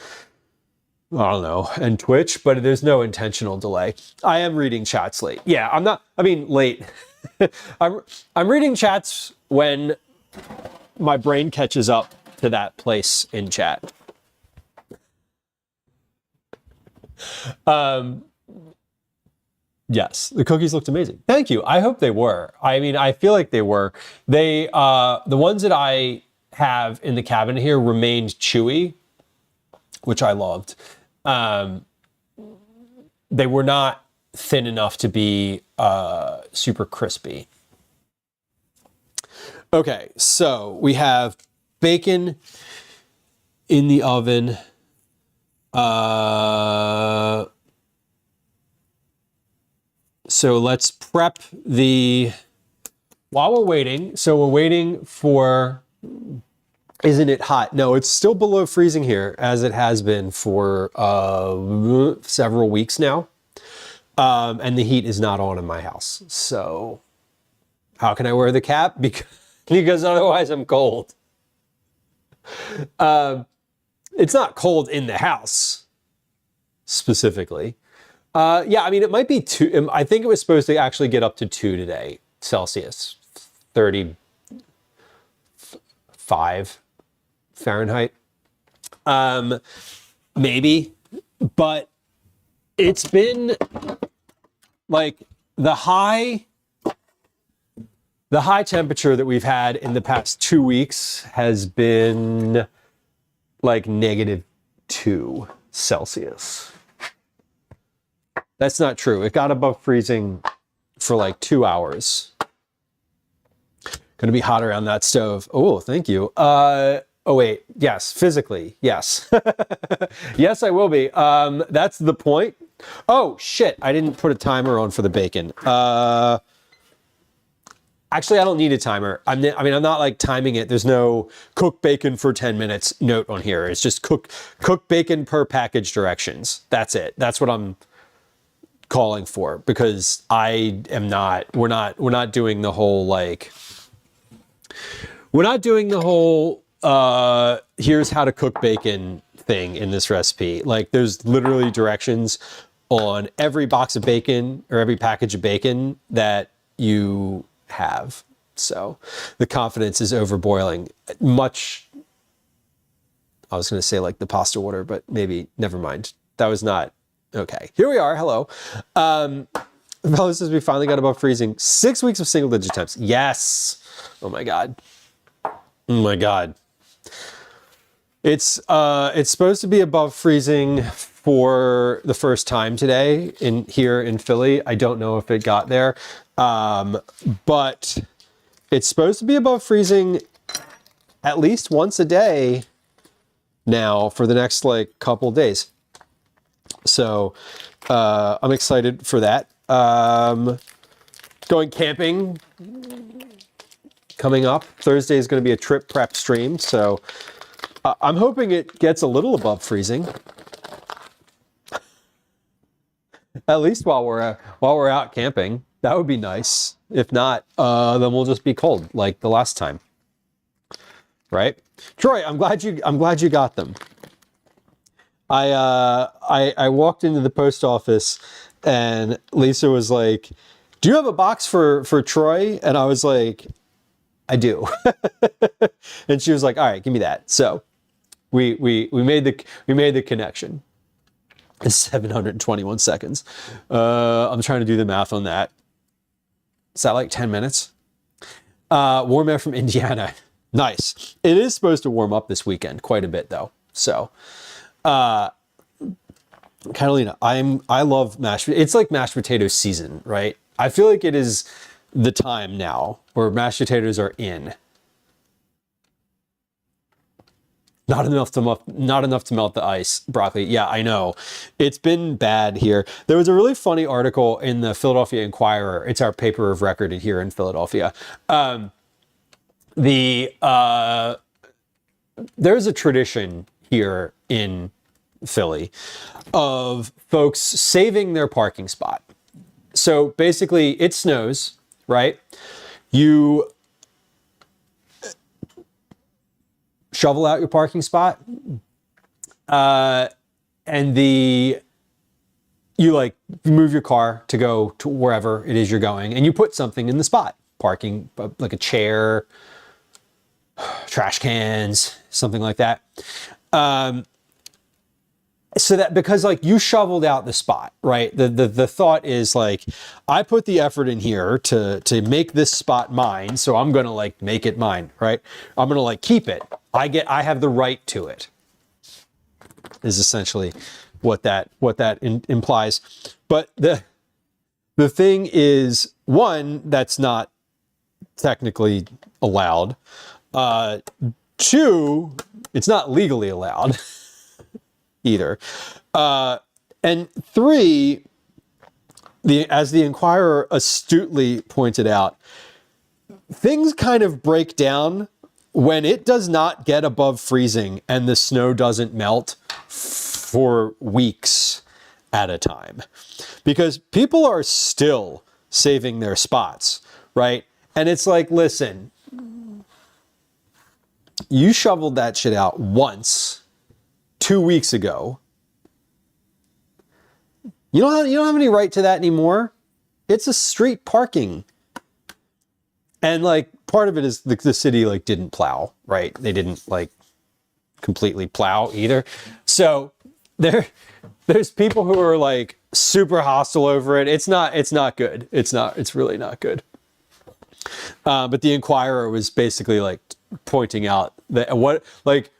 I don't know, and Twitch, but there's no intentional delay. I am reading chats late. Yeah, late. I'm reading chats when my brain catches up to that place in chat. Yes, the cookies looked amazing. Thank you. I hope they were. I mean, I feel like they were. They, the ones that I have in the cabinet here remained chewy, which I loved. They were not thin enough to be super crispy. Okay, so we have bacon in the oven. So let's prep while we're waiting. So we're waiting for, isn't it hot? No, it's still below freezing here, as it has been for several weeks now. And the heat is not on in my house. So how can I wear the cap? Because otherwise I'm cold. It's not cold in the house specifically. Yeah, I mean, it might be 2. I think it was supposed to actually get up to 2 today, Celsius, 35 Fahrenheit. Maybe, but it's been like the high temperature that we've had in the past 2 weeks has been like -2 Celsius. That's not true. It got above freezing for like 2 hours. Going to be hot around that stove. Oh, thank you. Oh wait, yes, physically, yes. Yes, I will be. That's the point. Oh shit, I didn't put a timer on for the bacon. Actually, I don't need a timer. I'm not like timing it. There's no cook bacon for 10 minutes note on here. It's just cook bacon per package directions. That's it. That's what I'm calling for, because we're not doing the whole here's how to cook bacon thing in this recipe. Like, there's literally directions on every box of bacon or every package of bacon that you have. So the confidence is overboiling. I was going to say like the pasta water, but maybe never mind. That was not okay. Here we are. Hello. Fellow says we finally got above freezing. 6 weeks of single digit temps. Yes. Oh my God. Oh my God. It's supposed to be above freezing for the first time today here in Philly. I don't know if it got there. But it's supposed to be above freezing at least once a day now for the next like couple days. So I'm excited for that. Going camping coming up. Thursday is going to be a trip prep stream, so I'm hoping it gets a little above freezing. At least while we're out camping. That would be nice. If not, then we'll just be cold like the last time. Right? Troy, I'm glad you got them. I walked into the post office and Lisa was like, "Do you have a box for Troy?" And I was like, "I do." And she was like, "All right, give me that." So we made the connection. It's 721 seconds. I'm trying to do the math on that. Is that like 10 minutes? Warm air from Indiana. Nice. It is supposed to warm up this weekend quite a bit though. So, Catalina, I love mashed. It's like mashed potato season, right? I feel like it is the time now where mashed potatoes are in. Not enough to melt the ice, broccoli. Yeah, I know. It's been bad here. There was a really funny article in the Philadelphia Inquirer. It's our paper of record here in Philadelphia. There's a tradition here in Philly of folks saving their parking spot. So basically, it snows, right? You shovel out your parking spot, and you move your car to go to wherever it is you're going, and you put something in the spot, parking, like a chair, trash cans, something like that. So that, because like you shoveled out the spot, right? The thought is like, I put the effort in here to make this spot mine, so I'm gonna like make it mine, right? I'm gonna like keep it. I have the right to it. Is essentially what that implies. But the thing is, one, that's not technically allowed. Two, it's not legally allowed either. And three, as the Inquirer astutely pointed out, things kind of break down when it does not get above freezing and the snow doesn't melt for weeks at a time. Because people are still saving their spots, right? And it's like, listen, you shoveled that shit out once 2 weeks ago. You don't have any right to that anymore. It's a street parking. And like part of it is the city like didn't plow, right? They didn't like completely plow either. So there's people who are like super hostile over it. It's not good. It's really not good. But the Inquirer was basically like pointing out that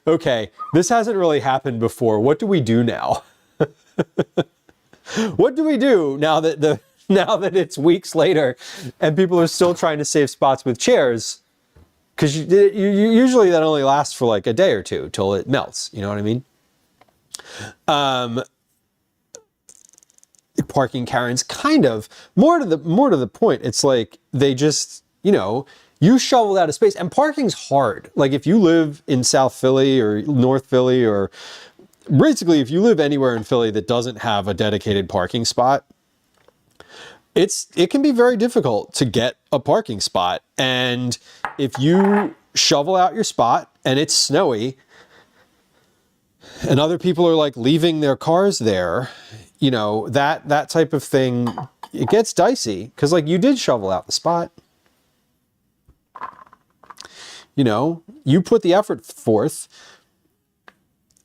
okay, this hasn't really happened before. What do we do now? What do we do now that it's weeks later and people are still trying to save spots with chairs? Because you usually that only lasts for like a day or two till it melts. You know what I mean? Parking Karens, kind of more to the point. It's like they just, you shoveled out of space, and parking's hard. Like if you live in South Philly or North Philly, or basically if you live anywhere in Philly that doesn't have a dedicated parking spot, it can be very difficult to get a parking spot. And if you shovel out your spot and it's snowy and other people are like leaving their cars there, that type of thing, it gets dicey because like you did shovel out the spot. You put the effort forth.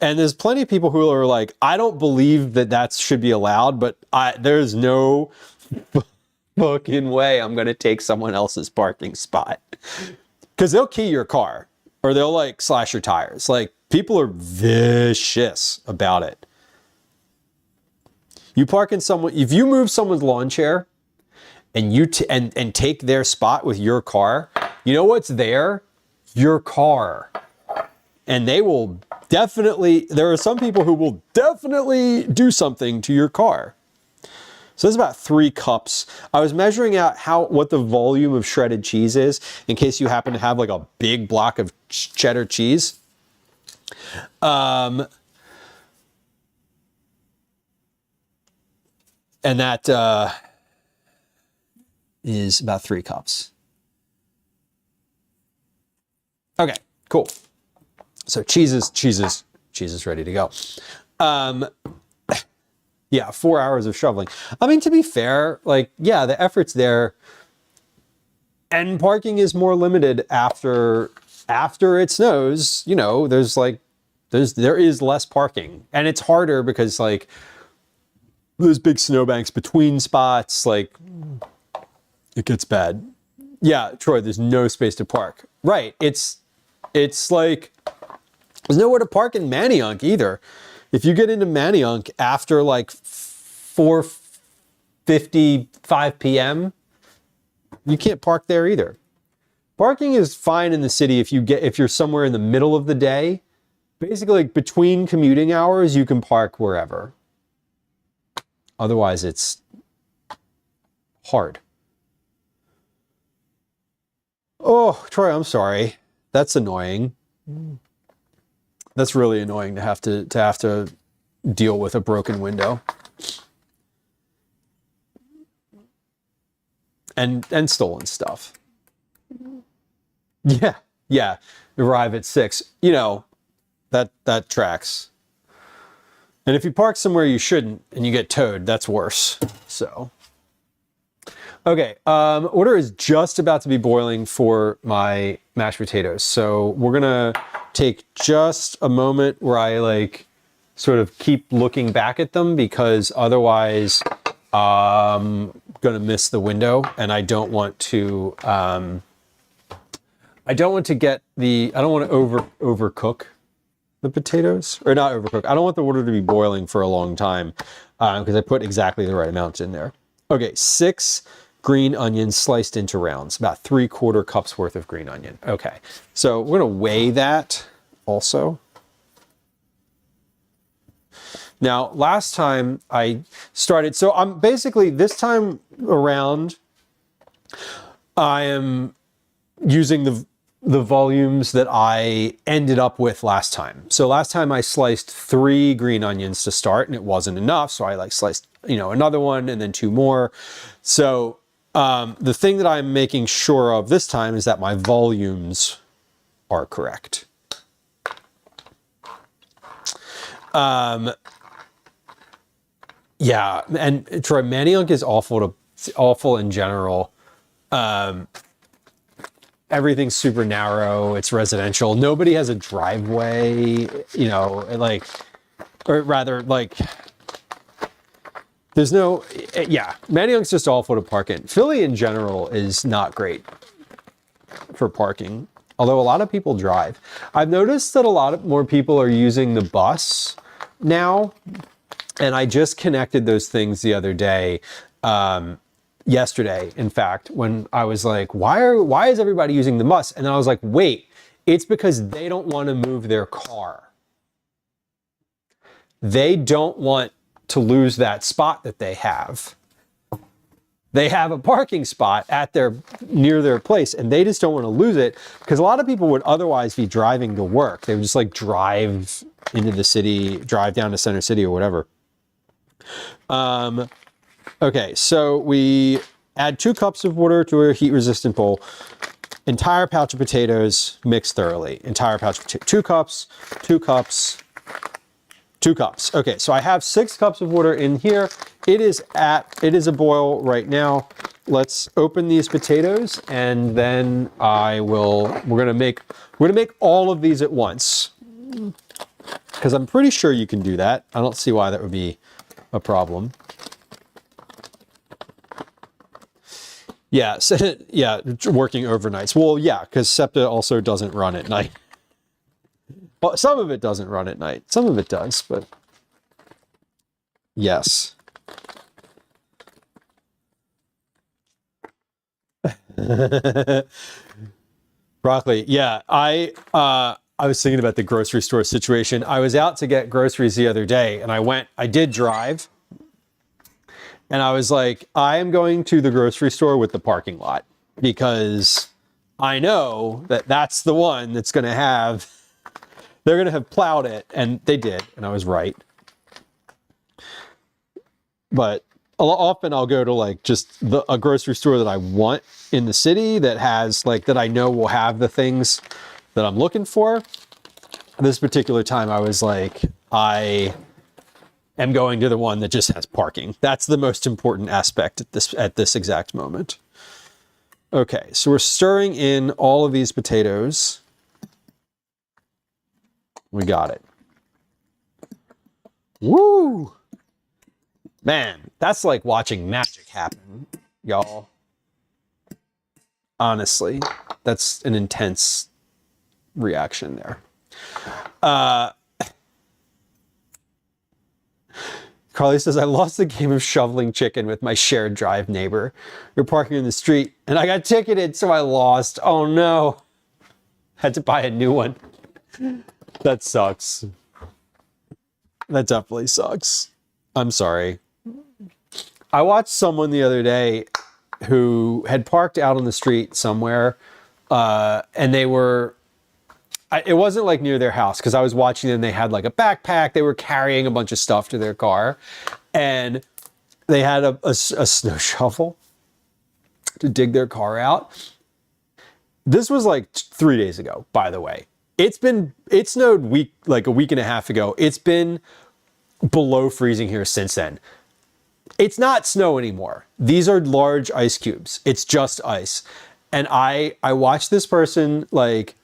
And there's plenty of people who are like, I don't believe that should be allowed, but there's no fucking way I'm going to take someone else's parking spot. Because they'll key your car or they'll like slash your tires. Like people are vicious about it. You park in if you move someone's lawn chair and you and take their spot with your car, you know what's there? Your car. And they will definitely, there are some people who will definitely do something to your car. So there's about 3 cups. I was measuring out what the volume of shredded cheese is in case you happen to have like a big block of cheddar cheese. And that is about 3 cups. Okay, cool. So cheese is ready to go. Yeah, 4 hours of shoveling. I mean, to be fair, like, yeah, the effort's there. And parking is more limited after it snows. There is less parking. And it's harder because like there's big snowbanks between spots, like it gets bad. Yeah, Troy, there's no space to park. Right. It's like there's nowhere to park in Manayunk either. If you get into Manayunk after like 4:55 p.m., You can't park there either. Parking is fine in the city if you're somewhere in the middle of the day. Basically, like between commuting hours, you can park wherever. Otherwise, it's hard. Oh, Troy, I'm sorry. That's annoying. That's really annoying to have to deal with a broken window. And stolen stuff. Yeah. Arrive at 6. You know, that tracks. And if you park somewhere you shouldn't and you get towed, that's worse. So, okay, water is just about to be boiling for my mashed potatoes. So we're gonna take just a moment where I like sort of keep looking back at them, because otherwise I'm gonna miss the window, and I don't want to overcook the potatoes, or not overcook. I don't want the water to be boiling for a long time, because I put exactly the right amount in there. Okay, 6 green onions sliced into rounds, about 3/4 cups worth of green onion. Okay, so we're gonna weigh that also. Now, last time I started, so I'm basically, this time around, I am using the volumes that I ended up with last time. So last time I sliced 3 green onions to start, and it wasn't enough. So I like sliced, another one and then 2 more. So the thing that I'm making sure of this time is that my volumes are correct. Yeah, and Troy, Manioc is awful in general. Everything's super narrow. It's residential. Nobody has a driveway, or rather, there's no, Manioc's just awful to park in. Philly in general is not great for parking, although a lot of people drive. I've noticed that a lot more people are using the bus now, and I just connected those things the other day. Yesterday, in fact, when I was like, why is everybody using the bus? And then I was like, wait, it's because they don't want to move their car. They don't want to lose that spot that they have. They have a parking spot near their place, and they just don't want to lose it, because a lot of people would otherwise be driving to work. They would just like drive into the city, drive down to Center City or whatever. Okay, so we add 2 cups of water to a heat-resistant bowl. Entire pouch of potatoes, mix thoroughly. Entire pouch of 2 cups, 2 cups, 2 cups. Okay, so I have 6 cups of water in here. It is a boil right now. Let's open these potatoes, and then we're gonna make all of these at once, because I'm pretty sure you can do that. I don't see why that would be a problem. Yeah, working overnights. Well, yeah, because SEPTA also doesn't run at night. Well, some of it doesn't run at night. Some of it does, but yes. Broccoli. Yeah, I was thinking about the grocery store situation. I was out to get groceries the other day, and I did drive. And I was like, I am going to the grocery store with the parking lot, because I know that that's the one that's going to have, they're going to have plowed it. And they did. And I was right. But often I'll go to like just a grocery store that I want in the city, that has that I know will have the things that I'm looking for. This particular time I was like, I am going to the one that just has parking. That's the most important aspect at this exact moment. Okay, so we're stirring in all of these potatoes. We got it. Woo! Man, that's like watching magic happen, y'all. Honestly, that's an intense reaction there. Carly says, I lost the game of shoveling chicken with my shared drive neighbor. We were parking in the street and I got ticketed, so I lost. Oh no. Had to buy a new one. That sucks. That definitely sucks. I'm sorry. I watched someone the other day who had parked out on the street somewhere, and they were, it wasn't like near their house, because I was watching them. They had like a backpack. They were carrying a bunch of stuff to their car, and they had a snow shovel to dig their car out. This was like 3 days ago, by the way. It snowed like a week and a half ago. It's been below freezing here since then. It's not snow anymore. These are large ice cubes. It's just ice. And I watched this person, like,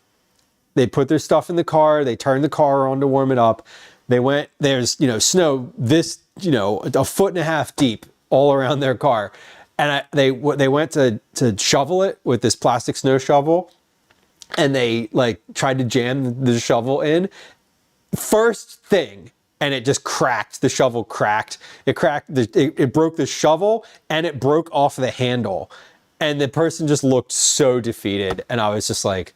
they put their stuff in the car. They turned the car on to warm it up. There's, snow this, a foot and a half deep all around their car. And they went to shovel it with this plastic snow shovel. And they like tried to jam the shovel in. First thing, and it just cracked. The shovel cracked. It broke the shovel and it broke off the handle. And the person just looked so defeated. And I was just like,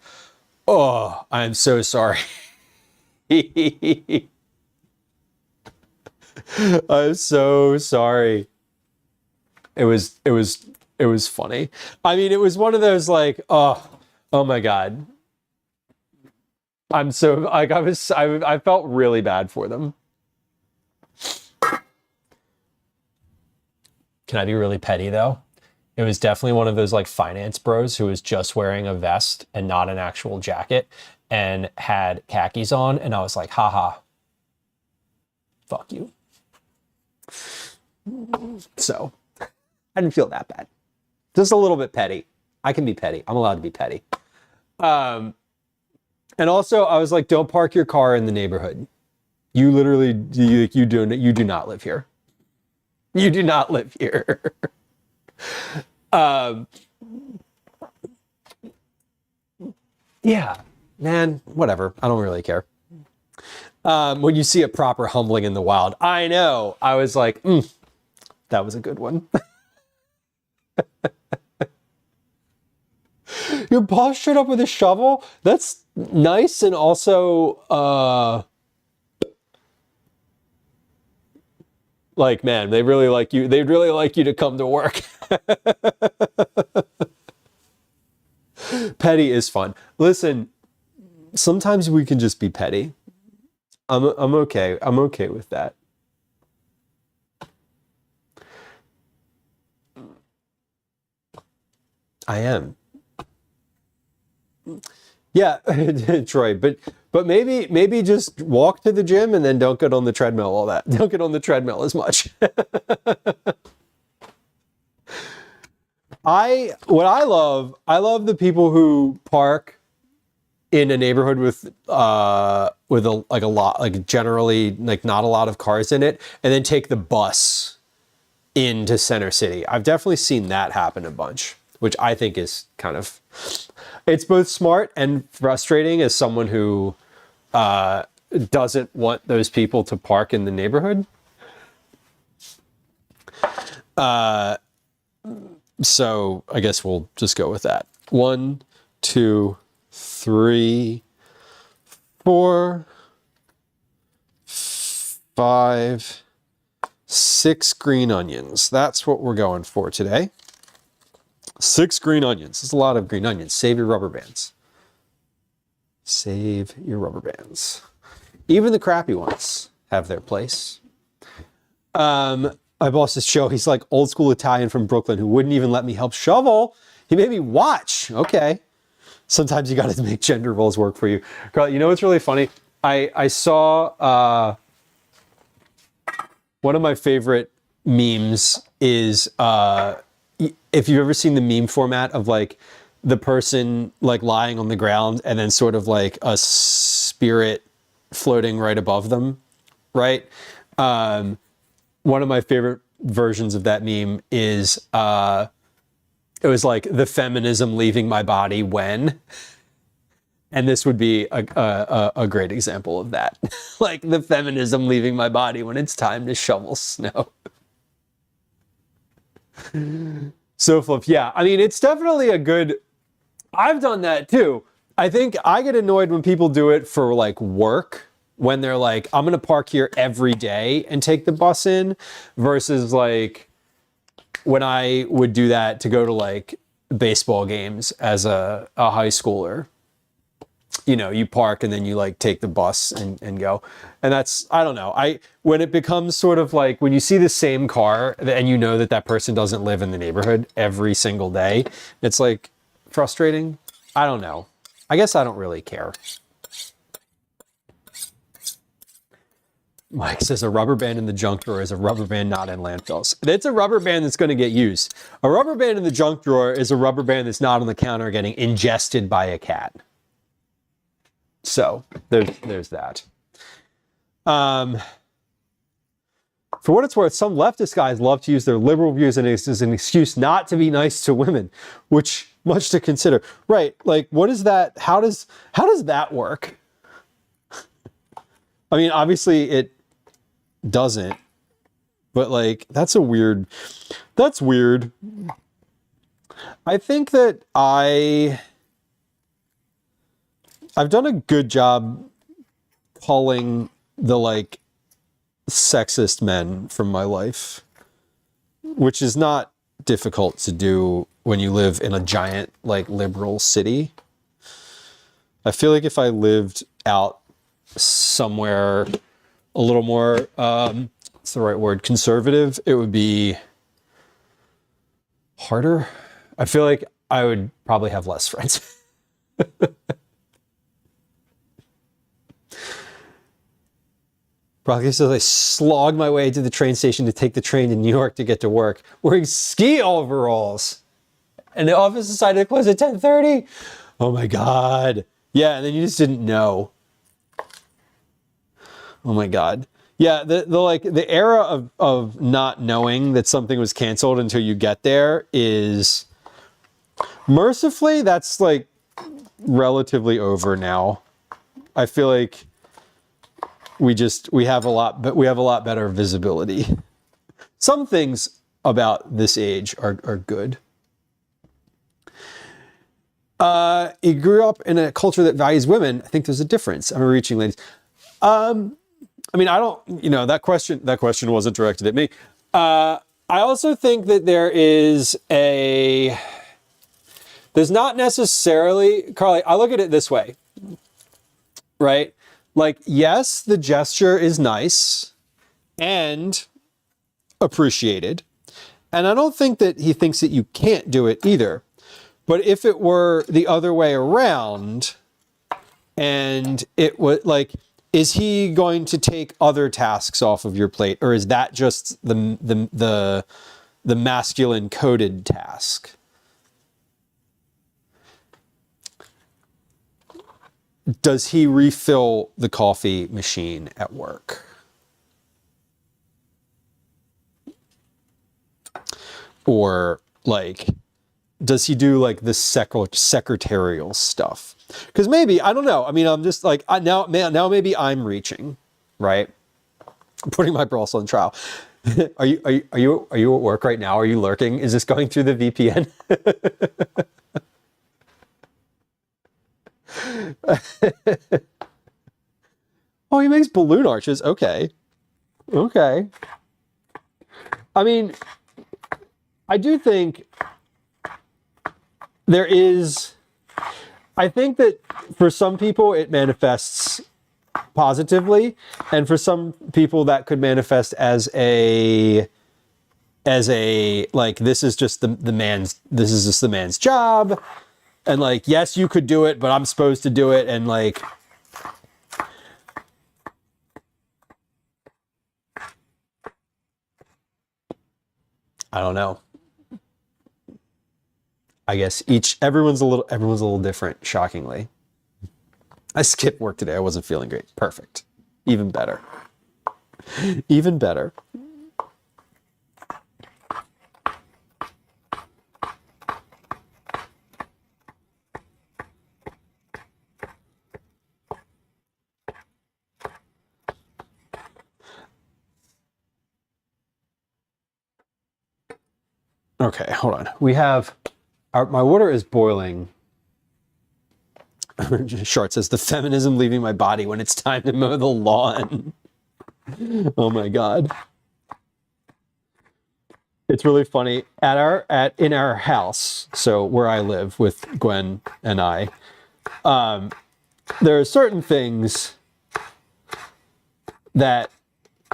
oh, I'm so sorry. I'm so sorry. It was funny. I mean, it was one of those like, oh my God. I'm so like, I felt really bad for them. Can I be really petty though? It was definitely one of those like finance bros who was just wearing a vest and not an actual jacket and had khakis on. And I was like, haha, fuck you. So I didn't feel that bad. Just a little bit petty. I can be petty. I'm allowed to be petty. And also I was like, don't park your car in the neighborhood. You literally, you do not live here. You do not live here. Yeah, man, whatever. I don't really care. When you see a proper humbling in the wild, I know. I was like, that was a good one. Your boss showed up with a shovel? That's nice, and also, like, man, they really like you. They'd really like you to come to work. Petty is fun. Listen, sometimes we can just be petty. I'm okay. I'm okay with that. I am. Yeah, Troy, but maybe just walk to the gym and then don't get on the treadmill all that. Don't get on the treadmill as much. I love the people who park in a neighborhood with a lot, like generally like not a lot of cars in it, and then take the bus into Center City. I've definitely seen that happen a bunch, which I think is kind of, it's both smart and frustrating as someone who doesn't want those people to park in the neighborhood. So I guess we'll just go with that. 1, 2, 3, 4, 5, 6 green onions. That's what we're going for today. 6 green onions. That's a lot of green onions. Save your rubber bands. Save your rubber bands. Even the crappy ones have their place. My boss's show, he's like old school Italian from Brooklyn who wouldn't even let me help shovel. He made me watch. Okay. Sometimes you got to make gender roles work for you. Carl, you know what's really funny? I saw one of my favorite memes is if you've ever seen the meme format of like the person like lying on the ground and then sort of like a spirit floating right above them, right? One of my favorite versions of that meme is it was like the feminism leaving my body when, And this would be a great example of that. Like the feminism leaving my body when it's time to shovel snow. So flip, yeah. I mean, it's definitely a good... I've done that too. I think I get annoyed when people do it for like work, when they're like, I'm going to park here every day and take the bus in, versus like when I would do that to go to like baseball games as a high schooler. You know, you park and then you like take the bus and go. And that's, I don't know. When it becomes sort of like when you see the same car and you know that that person doesn't live in the neighborhood every single day, it's like frustrating. I don't know. I guess I don't really care. Mike says a rubber band in the junk drawer is a rubber band not in landfills. It's a rubber band that's going to get used. A rubber band in the junk drawer is a rubber band that's not on the counter getting ingested by a cat. So there's that. For what it's worth, some leftist guys love to use their liberal views as an excuse not to be nice to women, which much to consider. Right? Like, what is that? How does that work? I mean, obviously it doesn't, but like that's weird. I think that I've done a good job culling the like sexist men from my life, which is not difficult to do when you live in a giant like liberal city. I feel like if I lived out somewhere a little more, what's the right word, conservative, it would be harder. I feel like I would probably have less friends. Broccoli says, I slogged my way to the train station to take the train to New York to get to work, wearing ski overalls. And the office decided to close at 10:30. Oh my God. Yeah, and then you just didn't know. Oh my God. Yeah, the era of not knowing that something was canceled until you get there is, mercifully, that's like relatively over now. I feel like we have a lot better visibility. Some things about this age are good. He grew up in a culture that values women. I think there's a difference. I'm reaching, ladies. I mean, I don't, that question wasn't directed at me. I also think that there's not necessarily, Carly, I look at it this way, right? Like, yes, the gesture is nice and appreciated. And I don't think that he thinks that you can't do it either. But if it were the other way around, and it was like, is he going to take other tasks off of your plate, or is that just the masculine coded task? Does he refill the coffee machine at work? Or like, does he do like the secretarial stuff? Because maybe, I don't know. I mean, I'm just like, now maybe I'm reaching, right? I'm putting my bros on trial. Are you at work right now? Are you lurking? Is this going through the VPN? Oh, he makes balloon arches. Okay. I mean, I do think I think that for some people it manifests positively, and for some people that could manifest as a like, this is just the man's job, and like, yes, you could do it, but I'm supposed to do it, and like, I don't know. I guess everyone's a little different, shockingly. I skipped work today. I wasn't feeling great. Perfect. Even better. Even better. Okay, hold on. We have my water is boiling. Short says the feminism leaving my body when it's time to mow the lawn. Oh my god. It's really funny in our house, so where I live with Gwen and I, there are certain things that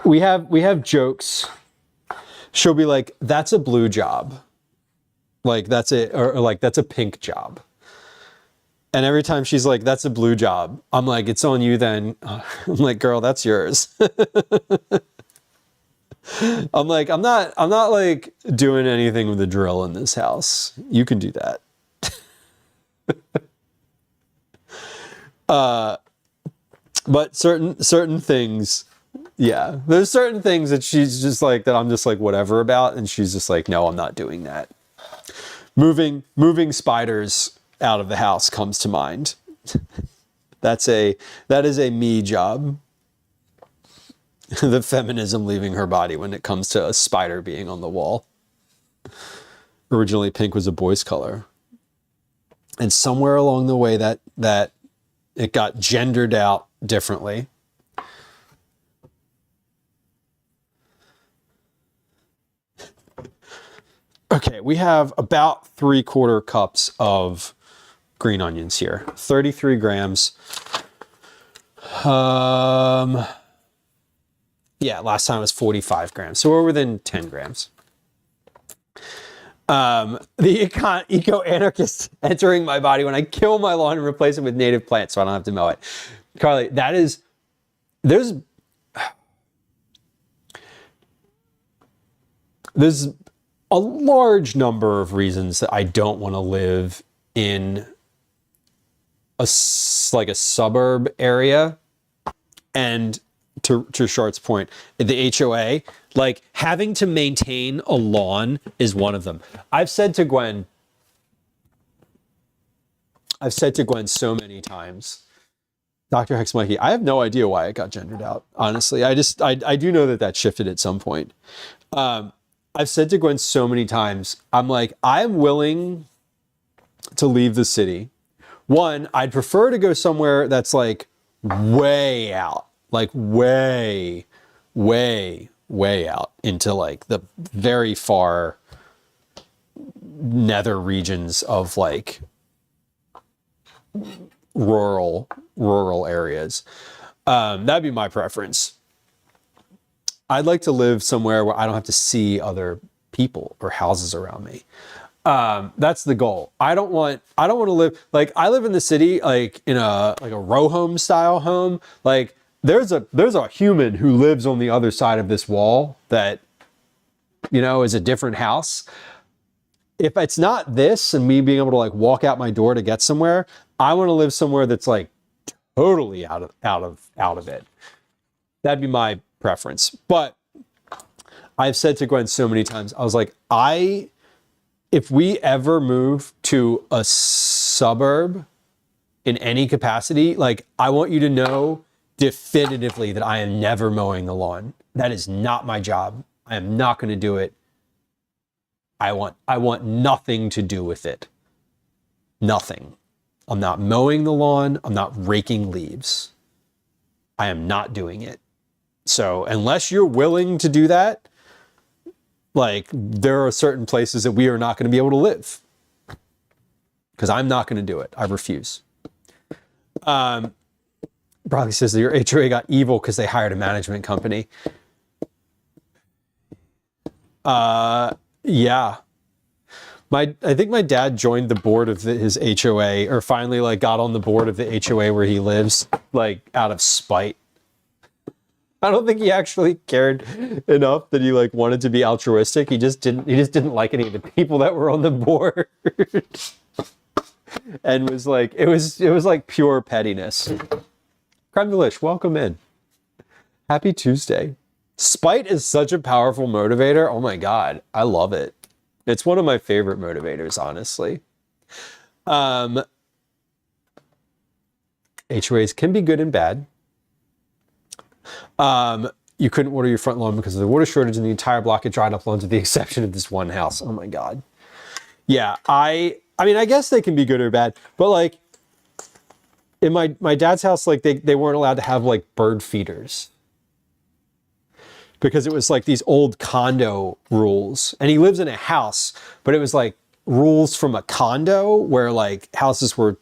we have jokes. She'll be like, that's a blue job. Like that's or like that's a pink job. And every time she's like, that's a blue job, I'm like, it's on you then. I'm like, girl, that's yours. I'm like, I'm not like doing anything with a drill in this house. You can do that. But certain things, yeah, there's certain things that she's just like, that I'm just like, whatever about. And she's just like, no, I'm not doing that. Moving spiders out of the house comes to mind. That is a me job. The feminism leaving her body when it comes to a spider being on the wall. Originally, pink was a boy's color. And somewhere along the way that it got gendered out differently. Okay, we have about 3/4 cups of green onions here. 33 grams. Yeah, last time it was 45 grams. So we're within 10 grams. The eco-anarchist entering my body when I kill my lawn and replace it with native plants so I don't have to mow it. Carly, there's a large number of reasons that I don't want to live in a suburb area. And to Shart's point, the HOA, like having to maintain a lawn is one of them. I've said to Gwen so many times, Dr. Hex Mikey, I have no idea why it got gendered out. Honestly, I do know that shifted at some point. I've said to Gwen so many times, I'm like, I'm willing to leave the city. One, I'd prefer to go somewhere that's like way out, like way out into like the very far nether regions of like rural areas. That'd be my preference. I'd like to live somewhere where I don't have to see other people or houses around me. That's the goal. I don't want to live like I live in the city, like in a row home style home. Like there's a human who lives on the other side of this wall that, you know, is a different house. If it's not this and me being able to like walk out my door to get somewhere, I want to live somewhere that's like totally out of it. That'd be my preference. But I've said to Gwen so many times, I was like, if we ever move to a suburb in any capacity, like I want you to know definitively that I am never mowing the lawn. That is not my job. I am not going to do it. I want nothing to do with it. Nothing. I'm not mowing the lawn. I'm not raking leaves. I am not doing it. So unless you're willing to do that, like there are certain places that we are not going to be able to live because I'm not going to do it. I refuse. Bradley says that your HOA got evil because they hired a management company. Yeah. I think my dad joined the board of his HOA, or finally like got on the board of the HOA where he lives, like out of spite. I don't think he actually cared enough that he like wanted to be altruistic. He just didn't like any of the people that were on the board. And was like, it was like pure pettiness. Creme Delish, welcome in. Happy Tuesday. Spite is such a powerful motivator. Oh my God. I love it. It's one of my favorite motivators, honestly. HOAs can be good and bad. you couldn't water your front lawn because of the water shortage and the entire block had dried up lawns with the exception of this one house. Oh my God. Yeah, I mean, I guess they can be good or bad, but like in my dad's house, like they weren't allowed to have like bird feeders because it was like these old condo rules. And he lives in a house, but it was like rules from a condo where like houses were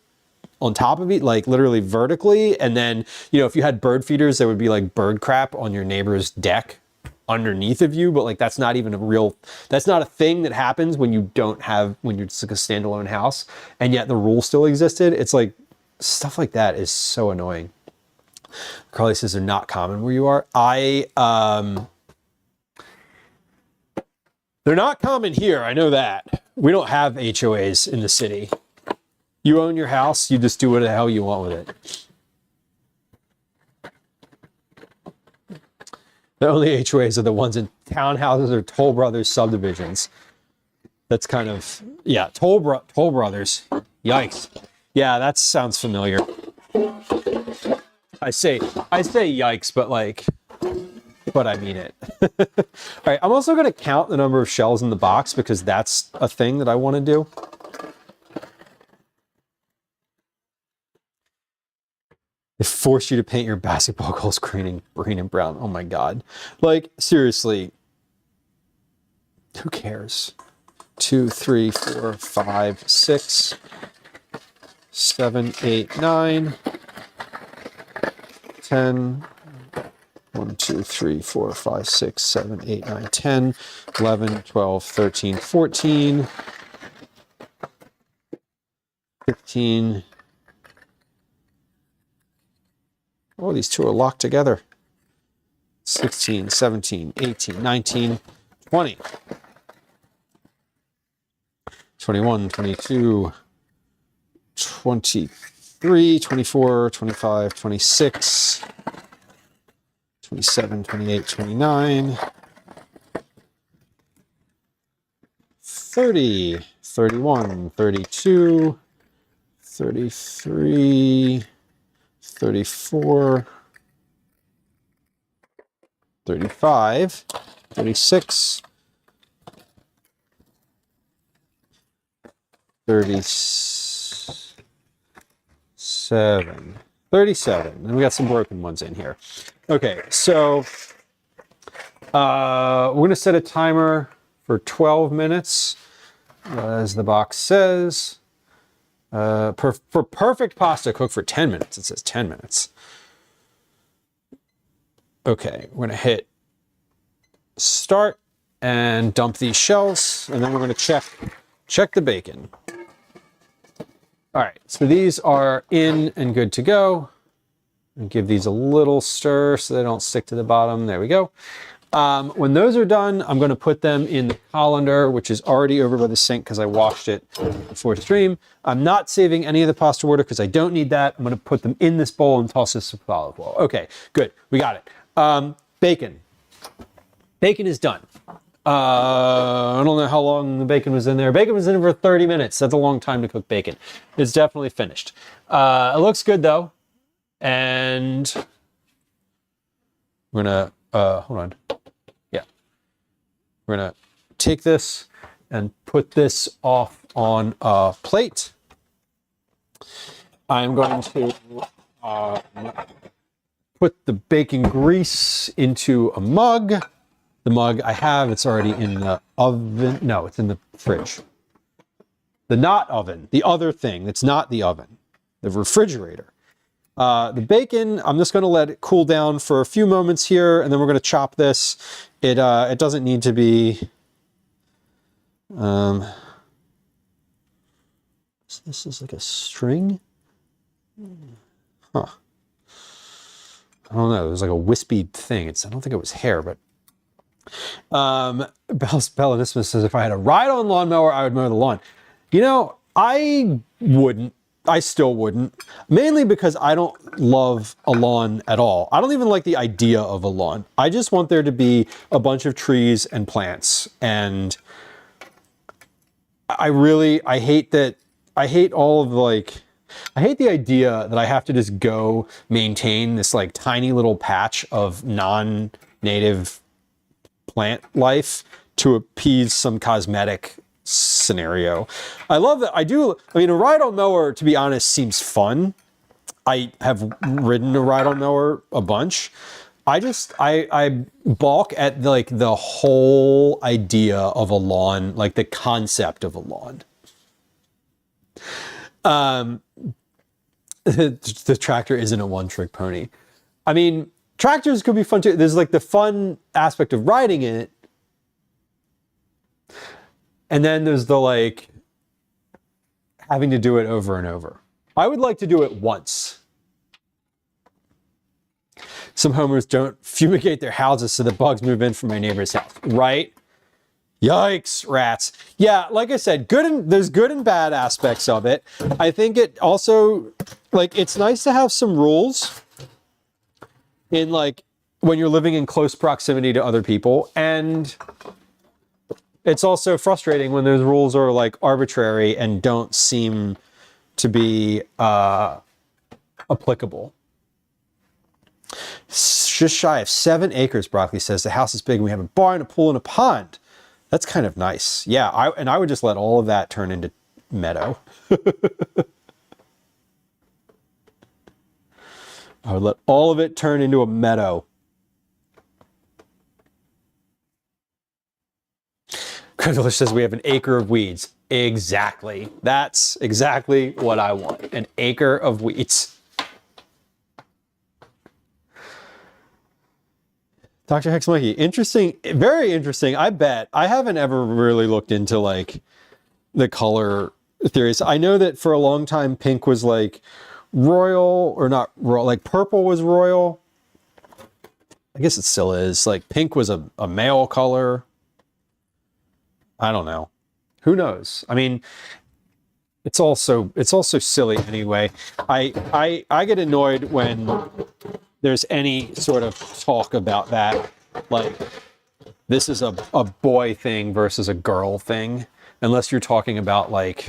on top of it, like literally vertically. And then, you know, if you had bird feeders, there would be like bird crap on your neighbor's deck underneath of you. But like, that's not even a real, that's not a thing that happens when you don't have, when you're just like a standalone house. And yet the rule still existed. It's like, stuff like that is so annoying. Carly says they're not common where you are. They're not common here. I know that. We don't have HOAs in the city. You own your house, you just do what the hell you want with it. The only HOAs are the ones in townhouses or Toll Brothers subdivisions. That's kind of, yeah, Toll Brothers. Yikes. Yeah, that sounds familiar. I say yikes, but I mean it. All right, I'm also going to count the number of shells in the box because that's a thing that I want to do. They force you to paint your basketball goals green and brown. Oh my God. Like, seriously, who cares? 2, 3, 4, 5, 6, 7, 8, 9, 10, 1, 2, 3, 4, 5, 6, 7, 8, 9, 10, 11, 12, 13, 14, 15. Oh, these two are locked together. 16, 17, 18, 19, 20, 21, 22, 23, 24, 25, 26, 27, 28, 29, 30, 31, 32, 33, 34, 35, 36, 37, 37. And we got some broken ones in here. Okay, so we're going to set a timer for 12 minutes, as the box says. For perfect pasta, cook for 10 minutes. It says 10 minutes. Okay, we're going to hit start and dump these shells, and then we're going to check the bacon. All right, so these are in and good to go. And give these a little stir so they don't stick to the bottom. There we go. When those are done, I'm going to put them in the colander, which is already over by the sink because I washed it before stream. I'm not saving any of the pasta water because I don't need that. I'm going to put them in this bowl and toss this with olive oil. Okay, good. We got it. Bacon. Bacon is done. I don't know how long the bacon was in there. Bacon was in there for 30 minutes. That's a long time to cook bacon. It's definitely finished. It looks good though. And we're going to, hold on. Yeah. We're going to take this and put this off on a plate. I'm going to put the bacon grease into a mug. The mug I have, it's already in the oven. No, it's in the fridge. The not oven, the other thing that's not the oven, the refrigerator. The bacon, I'm just going to let it cool down for a few moments here, and then we're going to chop this. It doesn't need to be... this is like a string? Huh. I don't know. It was like a wispy thing. I don't think it was hair, but... Bellinismus says, if I had a ride-on lawnmower, I would mow the lawn. You know, I wouldn't. I still wouldn't. Mainly because I don't love a lawn at all. I don't even like the idea of a lawn. I just want there to be a bunch of trees and plants. And I hate that. I hate all of I hate the idea that I have to just go maintain this like tiny little patch of native plant life to appease some cosmetic scenario. I love that. I mean, a ride on mower, to be honest, seems fun. I have ridden a ride on mower a bunch. I balk at like the whole idea of a lawn, like the concept of a lawn. The tractor isn't a one-trick pony. I mean, tractors could be fun too. There's like the fun aspect of riding in it. And then there's the like having to do it over and over. I would like to do it once. Some homeowners don't fumigate their houses so the bugs move in from my neighbor's house, right? Yikes, rats. Yeah, like I said, there's good and bad aspects of it. I think it also, like, it's nice to have some rules in, like, when you're living in close proximity to other people. And it's also frustrating when those rules are, like, arbitrary and don't seem to be applicable. Just shy of 7 acres, Broccoli says. The house is big and we have a barn, a pool, and a pond. That's kind of nice. Yeah, I would just let all of that turn into meadow. I would let all of it turn into a meadow. Credulous says we have an acre of weeds. Exactly. That's exactly what I want. An acre of weeds. Dr. Hex Monkey, interesting, very interesting. I bet. I haven't ever really looked into like the color theories. I know that for a long time, pink was like royal, or not royal, like purple was royal. I guess it still is. Like pink was a male color. I don't know. Who knows? I mean, it's also silly anyway. I get annoyed when there's any sort of talk about that, like this is a boy thing versus a girl thing, unless you're talking about like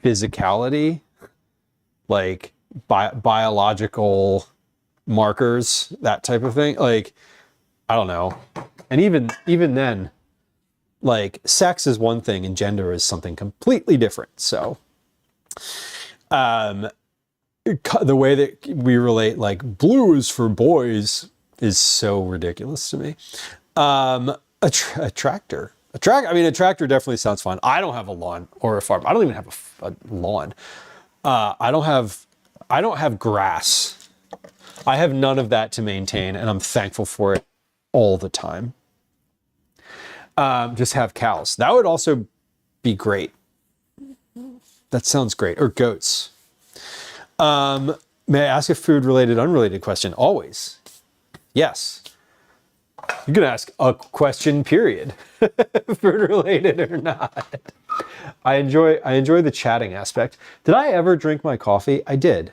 physicality, like biological markers, that type of thing. Like, I don't know. And even then, like sex is one thing and gender is something completely different. So, the way that we relate like blue is for boys is so ridiculous to me. A tractor. I mean, a tractor definitely sounds fun. I don't have a lawn or a farm. I don't even have a lawn. I don't have grass. I have none of that to maintain, and I'm thankful for it all the time. Just have cows. That would also be great. That sounds great. Or goats. May I ask a food-related, unrelated question? Always. Yes. You can ask a question, period. Food-related or not. I enjoy the chatting aspect. Did I ever drink my coffee? I did.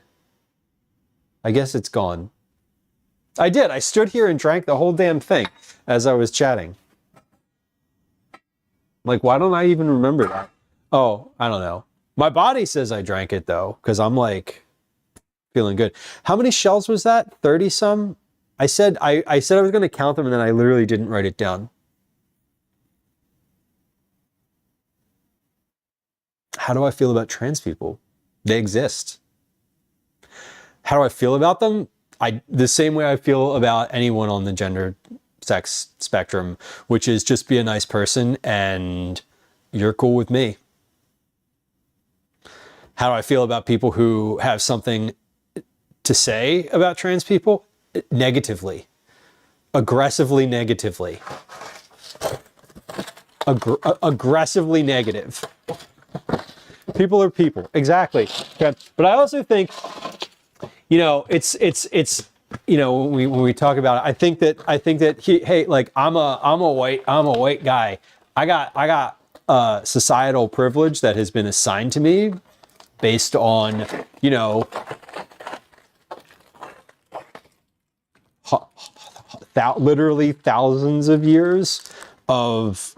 I guess it's gone. I did. I stood here and drank the whole damn thing as I was chatting. Like, why don't I even remember that? Oh, I don't know. My body says I drank it, though, because I'm like feeling good. How many shells was that? 30 some? I said I was going to count them, and then I literally didn't write it down. How do I feel about trans people? They exist. How do I feel about them? The same way I feel about anyone on the gender sex spectrum, which is just be a nice person and you're cool with me. How do I feel about people who have something to say about trans people? Negatively. Aggressively negatively. Aggressively negative. People are people. Exactly. Okay. But I also think, you know, it's you know, when we talk about it, I think that hey, like I'm a white guy. I got societal privilege that has been assigned to me based on, you know, literally thousands of years of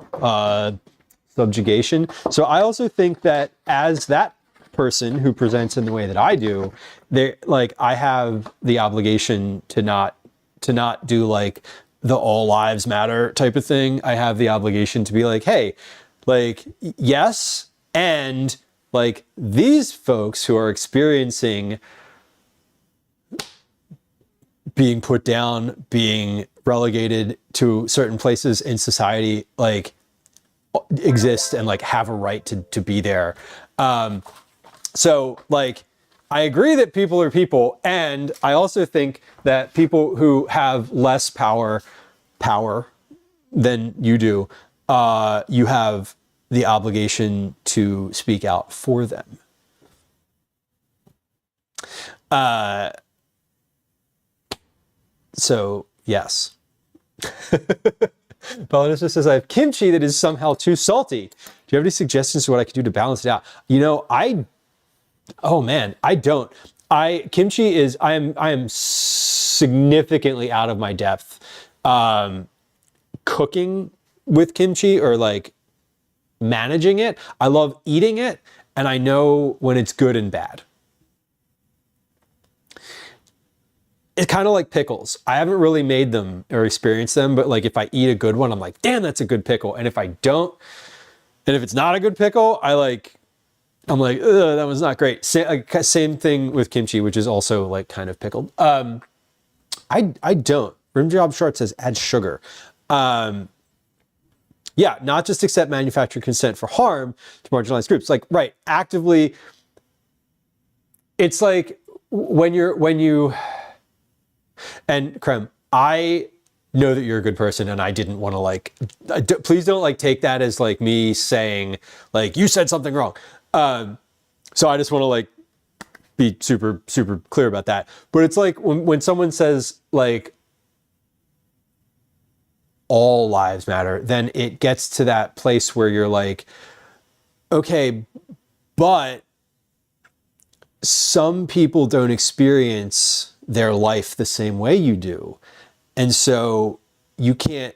subjugation. So I also think that as that person who presents in the way that I do, I have the obligation to not to not do like the all lives matter type of thing. I have the obligation to be like, hey, like, yes, and like these folks who are experiencing being put down, being relegated to certain places in society, like exist and like have a right to be there. So like, I agree that people are people. And I also think that people who have less power than you do, you have the obligation to speak out for them. So yes. Paulina says, I have kimchi that is somehow too salty. Do you have any suggestions to what I can do to balance it out? You know, oh man, I don't. Kimchi is, I am significantly out of my depth cooking with kimchi or like managing it. I love eating it and I know when it's good and bad. It's kind of like pickles. I haven't really made them or experienced them, but like if I eat a good one, I'm like, damn, that's a good pickle. And if I don't, and if it's not a good pickle, I'm like, ugh, that was not great. Same thing with kimchi, which is also like kind of pickled. I don't. Rim Job Short says add sugar. Yeah, not just accept manufacturer consent for harm to marginalized groups. Like, right, actively. It's like when you. And Krem, I know that you're a good person and I didn't want to like, please don't like take that as like me saying like, you said something wrong. So I just want to like be super, super clear about that. But it's like when someone says like, all lives matter, then it gets to that place where you're like, okay, but some people don't experience their life the same way you do. And so you can't,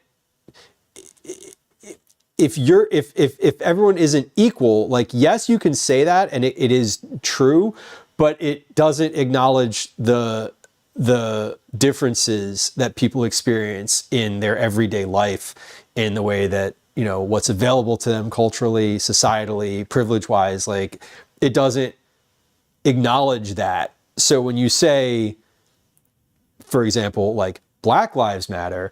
if everyone isn't equal, like, yes, you can say that and it is true, but it doesn't acknowledge the differences that people experience in their everyday life in the way that, you know, what's available to them culturally, societally, privilege-wise, like it doesn't acknowledge that. So when you say, for example, like Black Lives Matter,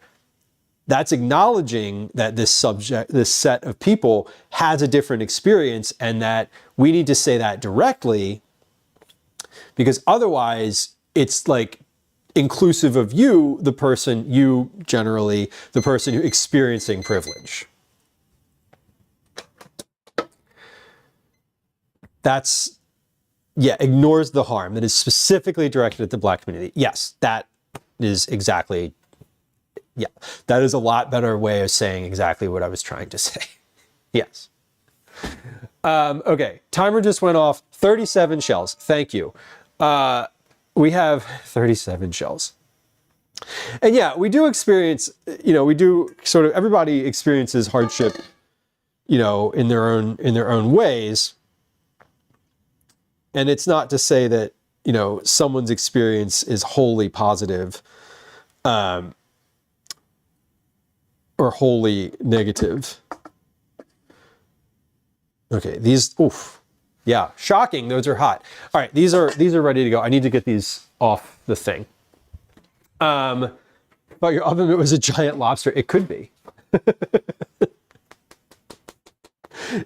that's acknowledging that this set of people has a different experience and that we need to say that directly, because otherwise it's like inclusive of you, the person who experiencing privilege. That's, yeah, ignores the harm that is specifically directed at the Black community. Yes, that is exactly, yeah, that is a lot better way of saying exactly what I was trying to say. Yes. Okay, timer just went off. 37 shells. Thank you. We have 37 shells. And yeah, we do experience, you know, we do sort of, everybody experiences hardship, you know, in their own ways. And it's not to say that, you know, someone's experience is wholly positive, or wholly negative. Okay, these, oof. Yeah, shocking, those are hot. All right, these are ready to go. I need to get these off the thing. But your oven mitt was a giant lobster. It could be.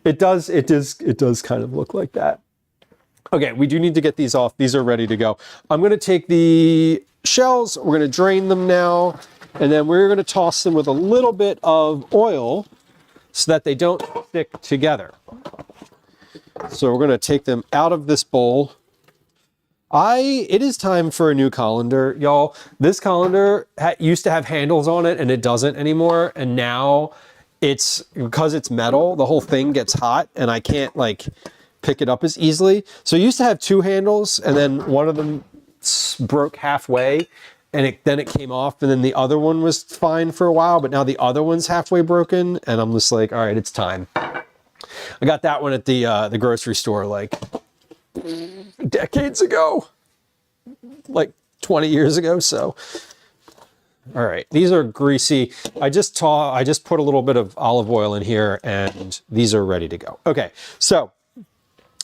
It does kind of look like that. Okay, we do need to get these off. These are ready to go. I'm gonna take the shells, we're gonna drain them now, and then we're gonna toss them with a little bit of oil so that they don't stick together. So we're gonna take them out of this bowl. It is time for a new colander, y'all. This colander used to have handles on it and it doesn't anymore. And now it's, because it's metal, the whole thing gets hot and I can't like pick it up as easily. So it used to have two handles and then one of them broke halfway and then it came off and then the other one was fine for a while, but now the other one's halfway broken and I'm just like, all right, it's time. I got that one at the grocery store like decades ago, like 20 years ago. So All right, these are greasy. I just put a little bit of olive oil in here and these are ready to go. Okay, so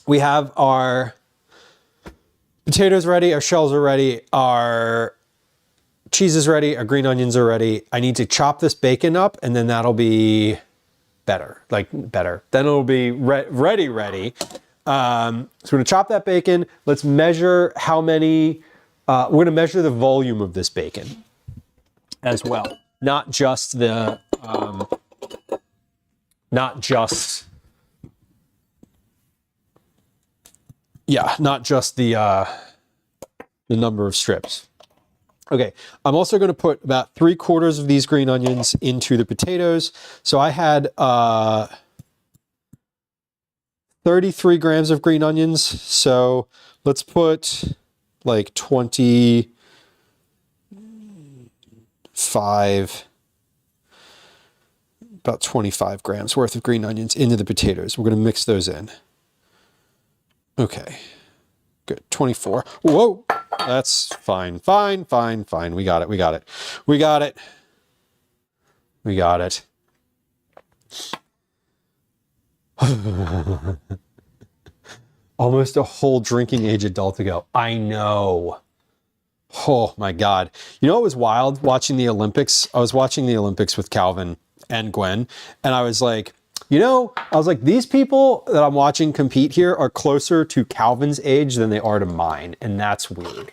we have our potatoes ready, our shells are ready, our cheese is ready, our green onions are ready. I need to chop this bacon up and then that'll be better. Then it'll be ready. So we're gonna chop that bacon. Let's measure how many, we're gonna measure the volume of this bacon as well. Not just the, not just the number of strips. Okay, I'm also going to put about 3/4 of these green onions into the potatoes. So I had 33 grams of green onions. So let's put like about 25 grams worth of green onions into the potatoes. We're going to mix those in. Okay, good, 24. Whoa, that's fine. We got it. Almost a whole drinking age adult ago. I know. Oh my God. You know, it was wild watching the Olympics. I was watching the Olympics with Calvin and Gwen, and I was like, these people that I'm watching compete here are closer to Calvin's age than they are to mine. And that's weird.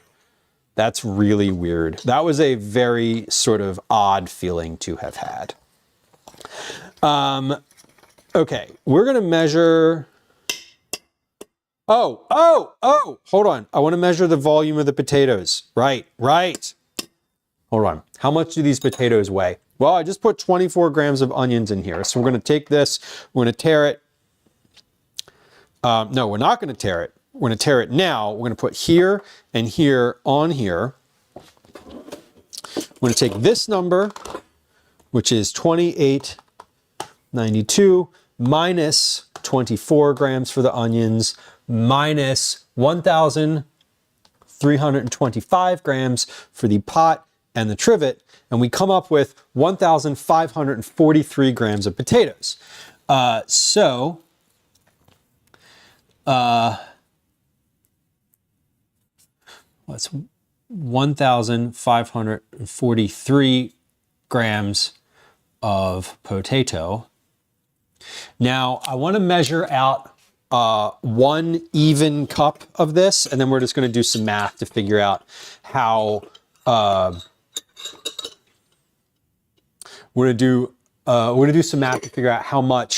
That's really weird. That was a very sort of odd feeling to have had. Okay, we're going to measure. Oh, hold on. I want to measure the volume of the potatoes. Right. Hold on. How much do these potatoes weigh? Well, I just put 24 grams of onions in here. So we're going to take this, we're going to tear it. No, we're not going to tear it. We're going to tear it now. We're going to put here and here on here. We're going to take this number, which is 28.92, minus 24 grams for the onions, minus 1,325 grams for the pot and the trivet, and we come up with 1,543 grams of potatoes. So that's 1,543 grams of potato. Now I want to measure out 1 even cup of this, and then we're just going to do some math to figure out how we're going to do some math to figure out how many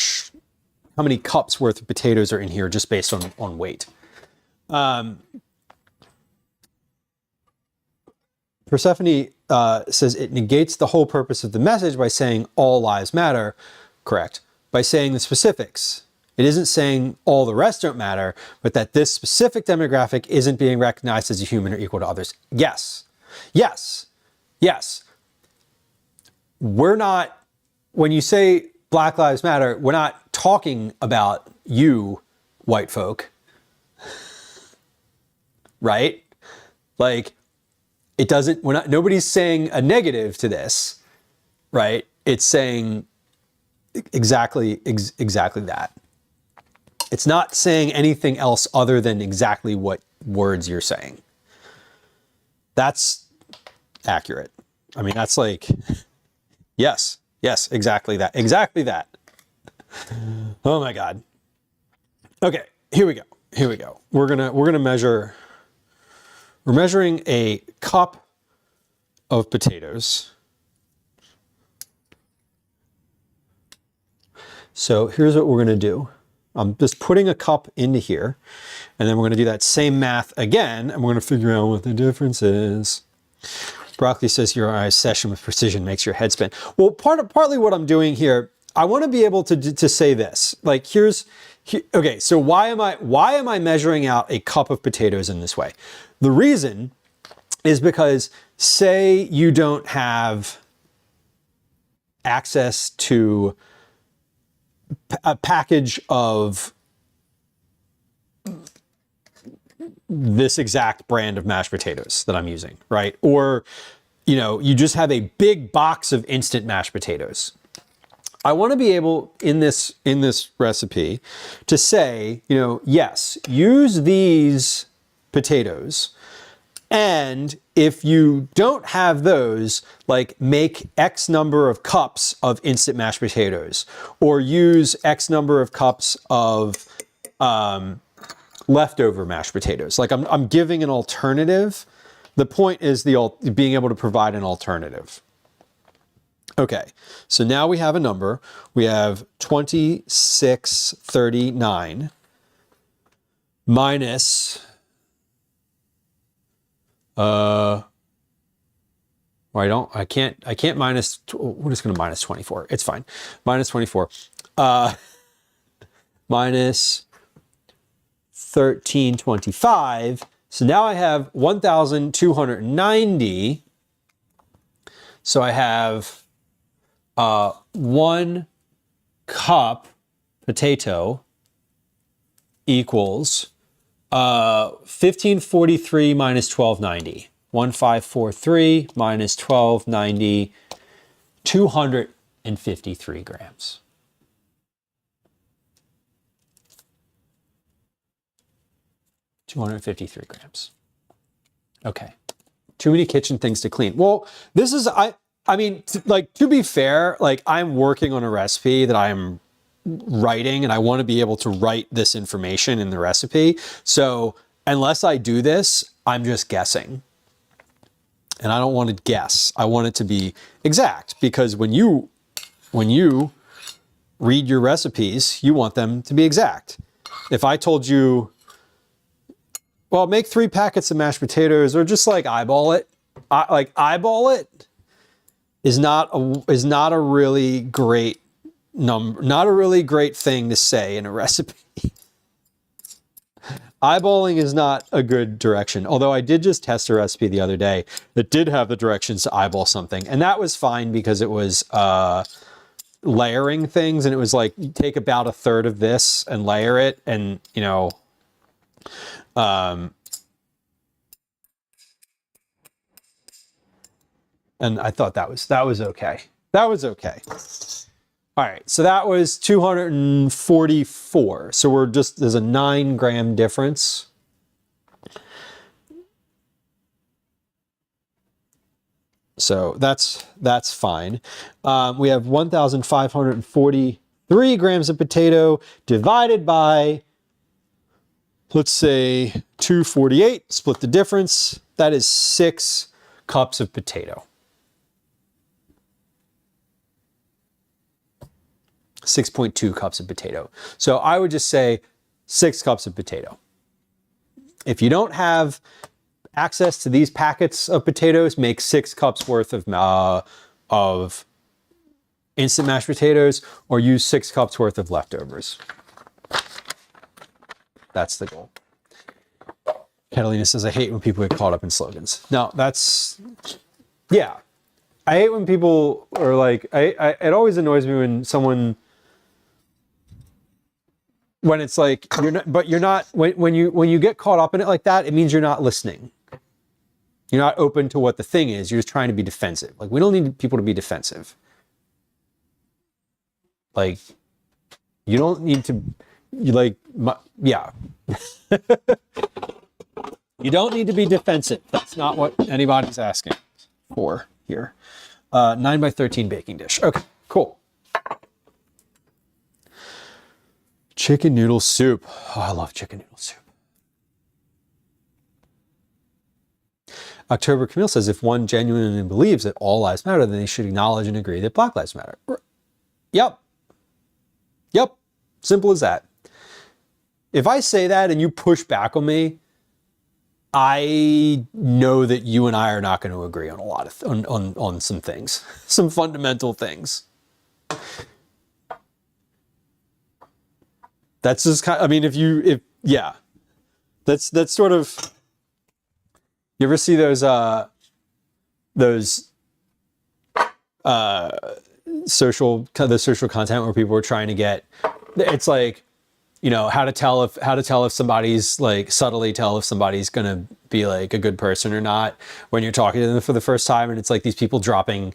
cups worth of potatoes are in here just based on weight. Persephone says it negates the whole purpose of the message by saying all lives matter. Correct. By saying the specifics. It isn't saying all the rest don't matter, but that this specific demographic isn't being recognized as a human or equal to others. Yes. We're not, when you say Black Lives Matter, we're not talking about you, white folk. Right? Like, it doesn't, nobody's saying a negative to this, right? It's saying exactly that. It's not saying anything else other than exactly what words you're saying. That's accurate. I mean, that's like, yes, exactly that. Oh my God. Okay, here we go. We're measuring a cup of potatoes. So here's what we're going to do. I'm just putting a cup into here, and then we're going to do that same math again, and we're going to figure out what the difference is. Broccoli says your session with precision makes your head spin. Well, partly what I'm doing here, I want to be able to say this. Like, okay, so why am I measuring out a cup of potatoes in this way? The reason is because, say you don't have access to a package of this exact brand of mashed potatoes that I'm using, right? Or you know, you just have a big box of instant mashed potatoes. I want to be able in this recipe to say, you know, yes, use these potatoes. And if you don't have those, like make X number of cups of instant mashed potatoes, or use X number of cups of leftover mashed potatoes. Like I'm giving an alternative. The point is being able to provide an alternative. Okay, so now we have a number. We have 2639 minus, I can't minus, we're just going to minus 24. It's fine. Minus 24. Minus 1325. So now I have 1,290. So I have 1 cup potato equals 1543 minus 1290. 1543 minus 1290, 253 grams. Okay. Too many kitchen things to clean. Well, this is, I mean, to be fair, like I'm working on a recipe that I'm writing and I want to be able to write this information in the recipe. So unless I do this, I'm just guessing. And I don't want to guess. I want it to be exact, because when you read your recipes, you want them to be exact. If I told you, well, make 3 packets of mashed potatoes, or just like eyeball it, eyeball it is not a really great number, not a really great thing to say in a recipe. Eyeballing is not a good direction. Although I did just test a recipe the other day that did have the directions to eyeball something. And that was fine because it was layering things. And it was like, you take about 1/3 of this and layer it. And, you know, and I thought that was okay. That was okay. All right, so that was 244. So there's a 9 gram difference. So that's fine. We have 1,543 grams of potato divided by, let's say, 248. Split the difference. That is 6 cups of potato. 6.2 cups of potato. So I would just say 6 cups of potato. If you don't have access to these packets of potatoes, make 6 cups worth of instant mashed potatoes, or use 6 cups worth of leftovers. That's the goal. Catalina says, I hate when people get caught up in slogans. No, yeah. I hate when people are like, it always annoys me when it's like, when you get caught up in it like that, it means you're not listening. You're not open to what the thing is. You're just trying to be defensive. Like, we don't need people to be defensive. Like, you don't need to, yeah. You don't need to be defensive. That's not what anybody's asking for here. 9x13 baking dish. Okay, cool. Chicken noodle soup. Oh, I love chicken noodle soup. October Camille says, if one genuinely believes that all lives matter, then they should acknowledge and agree that Black lives matter. Yep. Yep. Simple as that. If I say that and you push back on me, I know that you and I are not going to agree on a lot of on some things, some fundamental things. That's just kind of, I mean, yeah, that's sort of, you ever see those social content where people are trying to get, it's like, you know, how to tell if somebody's like subtly tell if somebody's gonna be like a good person or not when you're talking to them for the first time, and it's like these people dropping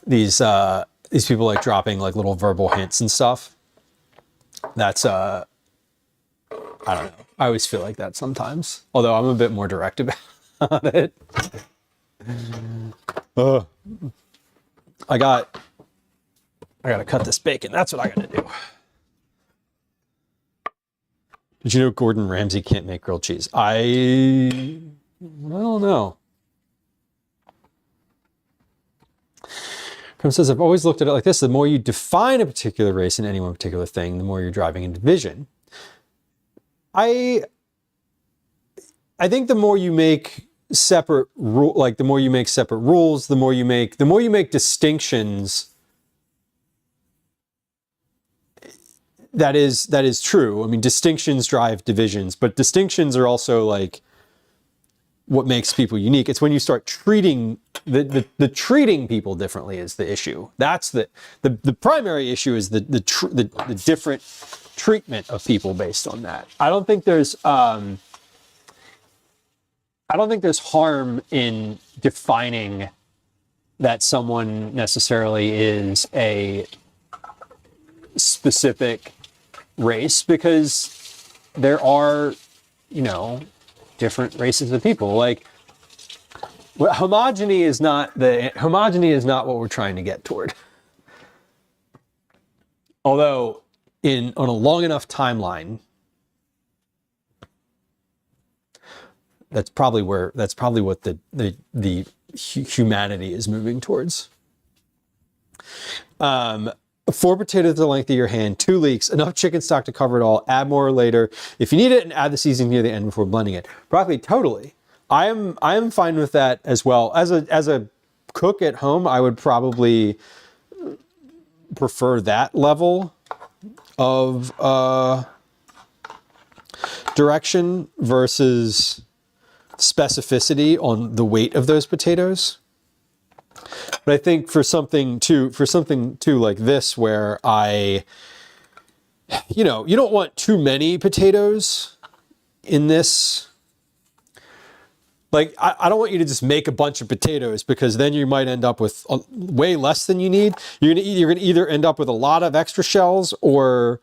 these people like dropping like little verbal hints and stuff. That's I don't know. I always feel like that sometimes, although I'm a bit more direct about it. I gotta cut this bacon. That's what I gotta do. Did you know Gordon Ramsay can't make grilled cheese? I don't know. Prim says, I've always looked at it like this. The more you define a particular race in any one particular thing, the more you're driving a division. I think the more you make separate the more you make separate rules, the more you make distinctions. That is true. I mean, distinctions drive divisions, but distinctions are also like what makes people unique. It's when you start treating the treating people differently is the issue. That's the primary issue is the different treatment of people based on that. I don't think there's harm in defining that someone necessarily is a specific race, because there are, you know, different races of people. Like, homogeny is not what we're trying to get toward. Although on a long enough timeline, that's probably what the humanity is moving towards. 4 potatoes the length of your hand, 2 leeks, enough chicken stock to cover it all. Add more later if you need it, and add the seasoning near the end before blending it. Broccoli, totally. I am fine with that as well. As a cook at home, I would probably prefer that level of direction versus specificity on the weight of those potatoes. But I think for something too like this, where you don't want too many potatoes in this. Like, I don't want you to just make a bunch of potatoes, because then you might end up with way less than you need. You're gonna either end up with a lot of extra shells or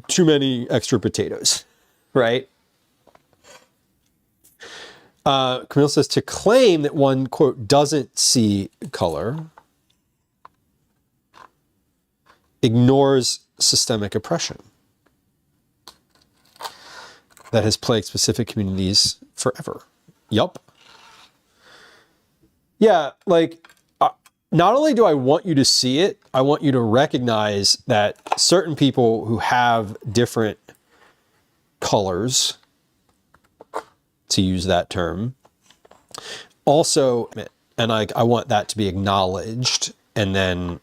too many extra potatoes, right? Camille says, to claim that one, quote, doesn't see color ignores systemic oppression that has plagued specific communities forever. Yup. Yeah, like, not only do I want you to see it, I want you to recognize that certain people who have different colors, to use that term, also, and I want that to be acknowledged and then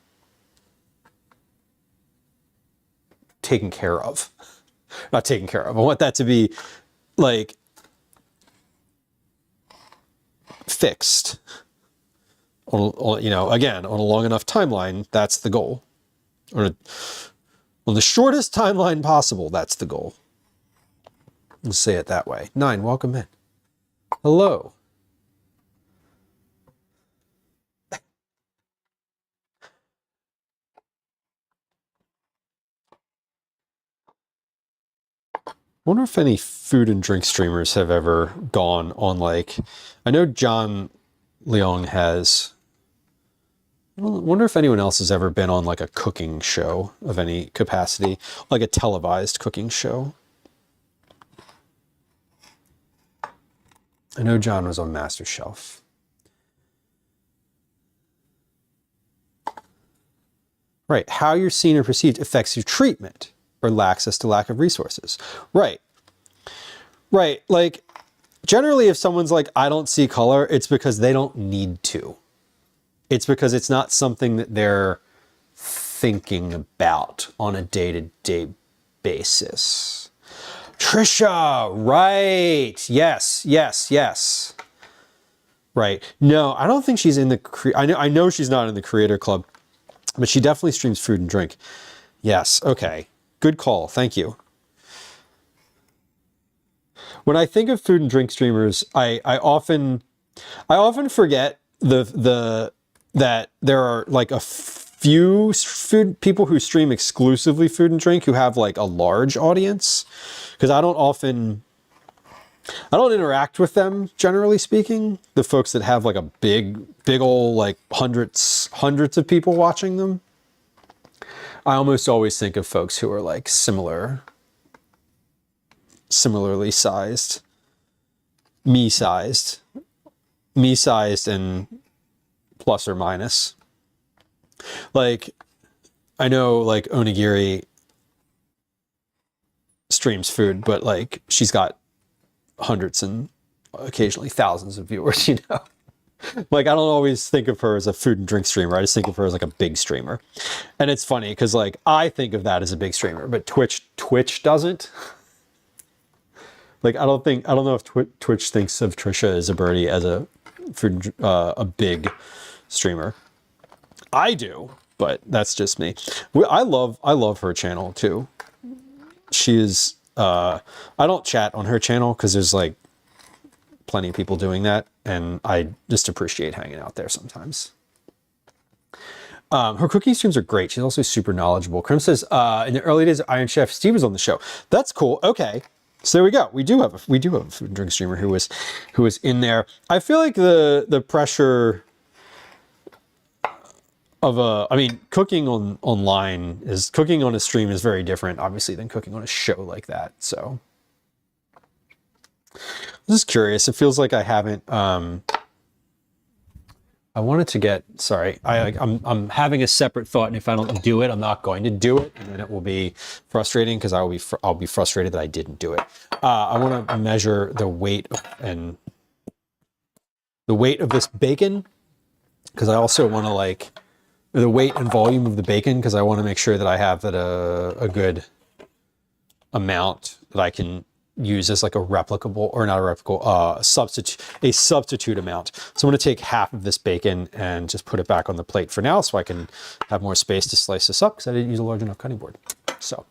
taken care of. Not taken care of. I want that to be like fixed. Again, on a long enough timeline, that's the goal. On the shortest timeline possible, that's the goal. Let's say it that way. 9, welcome in. Hello. Wonder if any food and drink streamers have ever gone on, like, I know John Leong has. I wonder if anyone else has ever been on like a cooking show of any capacity, like a televised cooking show. I know John was on MasterChef. Right. How you're seen or perceived affects your treatment or access to lack of resources. Right. Right. Like, generally, if someone's like, I don't see color, it's because they don't need to. It's because it's not something that they're thinking about on a day-to-day basis. Trisha, right. Yes. Right. No, I don't think she's in the, I know she's not in the Creator Club, but she definitely streams food and drink. Yes. Okay. Good call. Thank you. when I think of food and drink streamers, I often forget that there are like a few food people who stream exclusively food and drink who have like a large audience, because I don't interact with them, generally speaking. The folks that have like a big old like hundreds of people watching them. I almost always think of folks who are like similarly sized, me-sized and plus or minus. Like, I know like Onigiri streams food, but like she's got hundreds and occasionally thousands of viewers, you know? Like, I don't always think of her as a food and drink streamer. I just think of her as like a big streamer. And it's funny because like I think of that as a big streamer, but Twitch doesn't. Like, I don't know if Twitch thinks of Trisha as a birdie as a big streamer. I do, but that's just me. I love her channel too. She is, I don't chat on her channel because there's like plenty of people doing that, and I just appreciate hanging out there sometimes. Her cooking streams are great. She's also super knowledgeable. Krim says, in the early days of Iron Chef, Steve was on the show. That's cool. Okay. So there we go. We do have a food and drink streamer who was in there. I feel like the pressure of cooking online is cooking on a stream is very different, obviously, than cooking on a show like that. So I'm just curious. It feels like I haven't. I wanted to get. Sorry, I'm having a separate thought, and if I don't do it, I'm not going to do it, and then it will be frustrating because I'll be frustrated that I didn't do it. I want to measure the weight of this bacon, because I also want to like the weight and volume of the bacon, because I want to make sure that I have that a good amount that I can use as like a replicable, or not a replicable, substitute amount. So I'm going to take half of this bacon and just put it back on the plate for now, so I can have more space to slice this up, because I didn't use a large enough cutting board. So,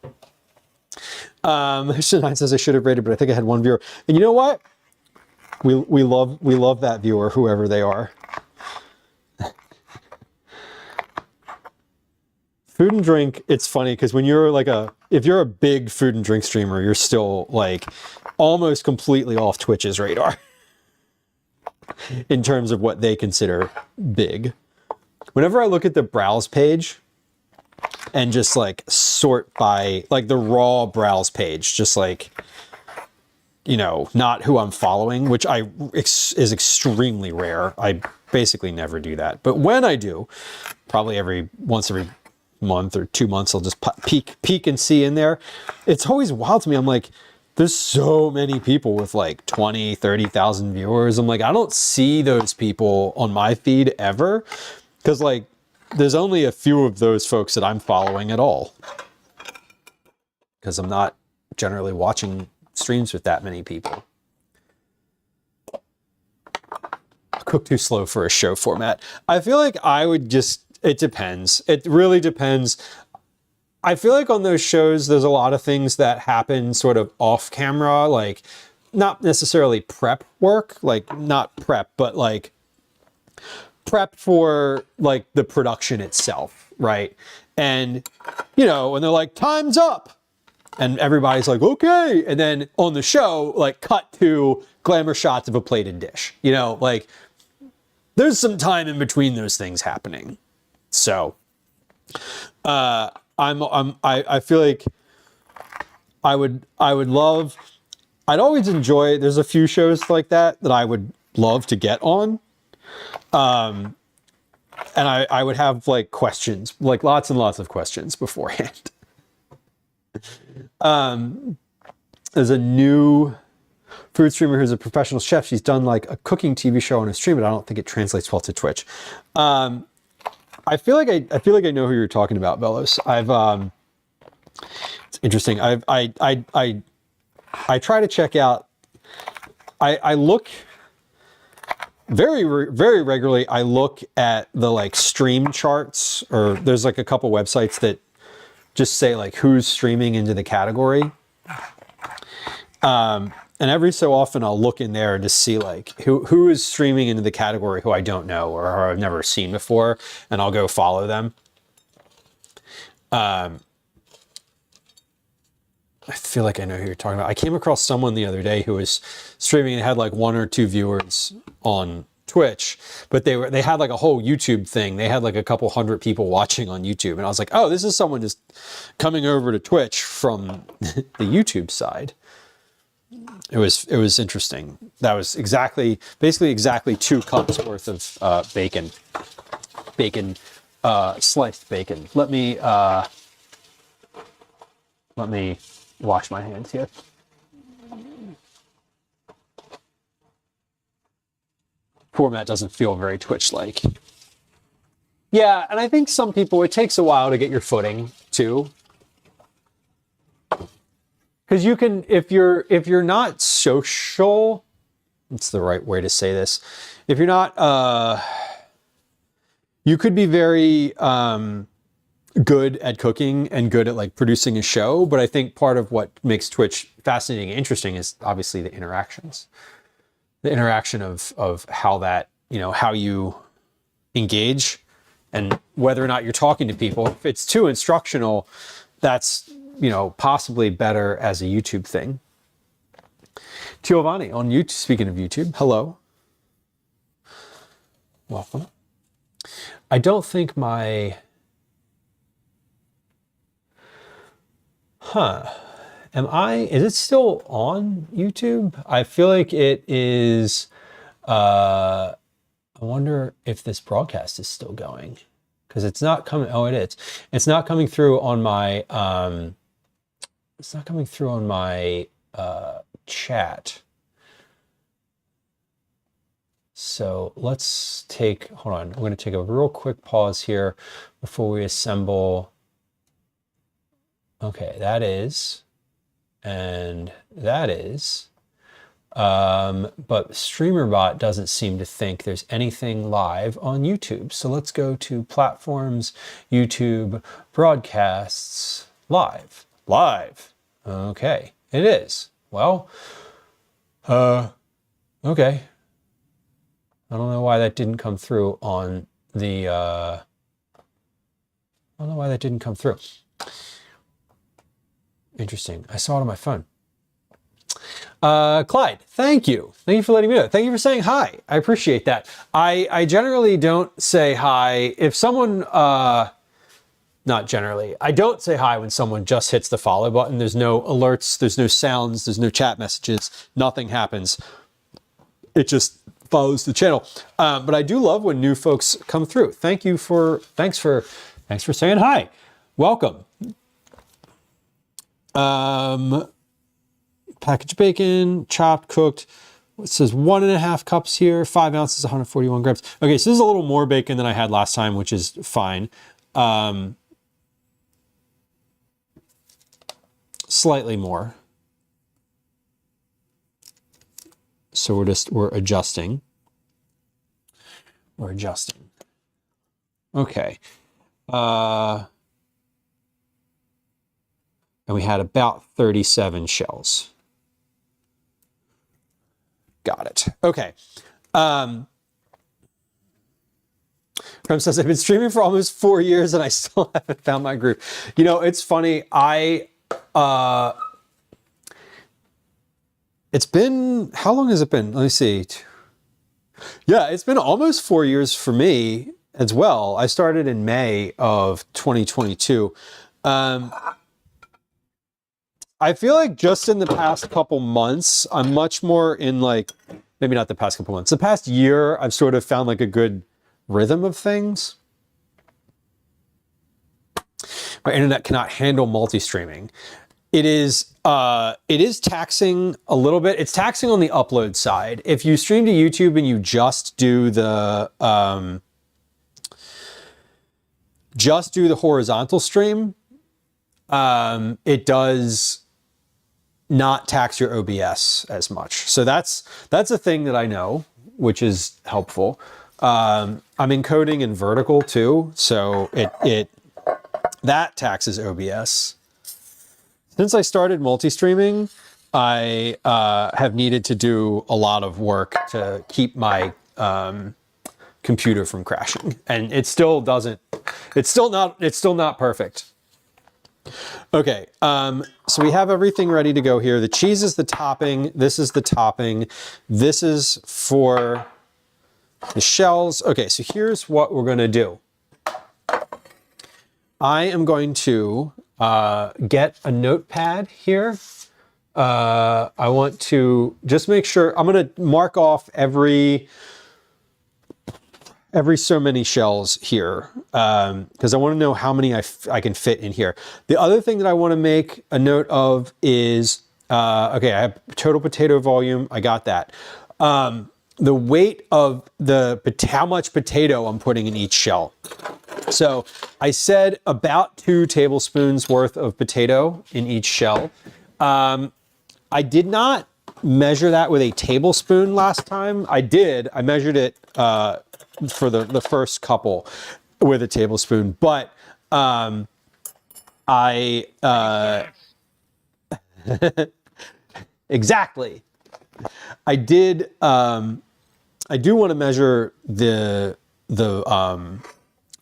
Shania says I should have rated, but I think I had one viewer. And you know what? We love that viewer, whoever they are. Food and drink, it's funny because when you're like if you're a big food and drink streamer, you're still like almost completely off Twitch's radar in terms of what they consider big. Whenever I look at the browse page and just like sort by like the raw browse page, just like, you know, not who I'm following, which is extremely rare. I basically never do that. But when I do, probably once every month or 2 months, I'll just peek and see in there. It's always wild to me. I'm like, there's so many people with like 20, 30,000 viewers. I'm like, I don't see those people on my feed ever, because like there's only a few of those folks that I'm following at all, because I'm not generally watching streams with that many people. Cook too slow for a show format. I feel like I would just, it depends. It really depends. I feel like on those shows, there's a lot of things that happen sort of off camera, like not necessarily prep work, like not prep, but like prep for like the production itself, right? And, you know, when they're like, time's up, and everybody's like, okay. And then on the show, like cut to glamour shots of a plated dish, you know, like there's some time in between those things happening. So, I feel like I'd always enjoy, there's a few shows like that I would love to get on. And I would have like questions, like lots and lots of questions beforehand. There's a new food streamer who's a professional chef. She's done like a cooking TV show on a stream, but I don't think it translates well to Twitch. I feel like I know who you're talking about, Velos. It's interesting. I try to check out. I look very regularly. I look at the like stream charts, or there's like a couple websites that just say like who's streaming into the category. And every so often I'll look in there to see like who is streaming into the category who I don't know or who I've never seen before, and I'll go follow them. I feel like I know who you're talking about. I came across someone the other day who was streaming and had like 1 or 2 viewers on Twitch, but they had like a whole YouTube thing. They had like a couple hundred people watching on YouTube, and I was like, oh, this is someone just coming over to Twitch from the YouTube side. It was interesting. That was basically exactly 2 cups worth of bacon, sliced bacon. Let me wash my hands here. Format doesn't feel very Twitch-like. Yeah, and I think some people, it takes a while to get your footing too. Because you can, if you're not social, what's the right way to say this? If you're not, you could be very good at cooking and good at like producing a show. But I think part of what makes Twitch fascinating and interesting is obviously the interactions. The interaction of how that, how you engage and whether or not you're talking to people. If it's too instructional, that's, possibly better as a YouTube thing. Giovanni on YouTube, speaking of YouTube, hello. Welcome. I don't think is it still on YouTube? I feel like it is, I wonder if this broadcast is still going because it's not coming. Oh, it is. It's not coming through on my, chat. So let's hold on. I'm going to take a real quick pause here before we assemble. Okay, that is, and that is, but StreamerBot doesn't seem to think there's anything live on YouTube. So let's go to platforms, YouTube, broadcasts, live. Okay, it is. Well, okay. I don't know why that didn't come through on the, I don't know why that didn't come through. Interesting. I saw it on my phone. Clyde, thank you. Thank you for letting me know. Thank you for saying hi. I appreciate that. I generally don't say hi. If someone, not generally, I don't say hi when someone just hits the follow button. There's no alerts, there's no sounds, there's no chat messages, nothing happens. It just follows the channel. But I do love when new folks come through. Thanks for saying hi. Welcome. Packaged bacon, chopped, cooked. It says 1.5 cups here, 5 ounces, 141 grams. Okay, so this is a little more bacon than I had last time, which is fine. Slightly more. So we're adjusting. We're adjusting. Okay. And we had about 37 shells. Got it. Okay. Prem says, I've been streaming for almost 4 years and I still haven't found my groove. It's funny. It's been, how long has it been? Let me see. Yeah, it's been almost 4 years for me as well. I started in May of 2022. I feel like just in the past couple months, I'm much more in like, maybe not the past couple months, the past year, I've sort of found like a good rhythm of things. My internet cannot handle multi-streaming. It is taxing a little bit. It's taxing on the upload side. If you stream to YouTube and you just do the horizontal stream, it does not tax your OBS as much. So that's a thing that I know, which is helpful. I'm encoding in vertical too, so that taxes OBS. Since I started multi-streaming, I have needed to do a lot of work to keep my computer from crashing, and it still doesn't. It's still not perfect. Okay, so we have everything ready to go here. The cheese is the topping. This is the topping. This is for the shells. Okay, so here's what we're going to do. I am going to get a notepad here. I want to just make sure, I'm going to mark off every so many shells here, because I want to know how many I can fit in here. The other thing that I want to make a note of is, okay, I have total potato volume. I got that. The weight of how much potato I'm putting in each shell. So I said about 2 tablespoons worth of potato in each shell. I did not measure that with a tablespoon last time. I did. I measured it for the first couple with a tablespoon, but exactly. I did. I do want to measure the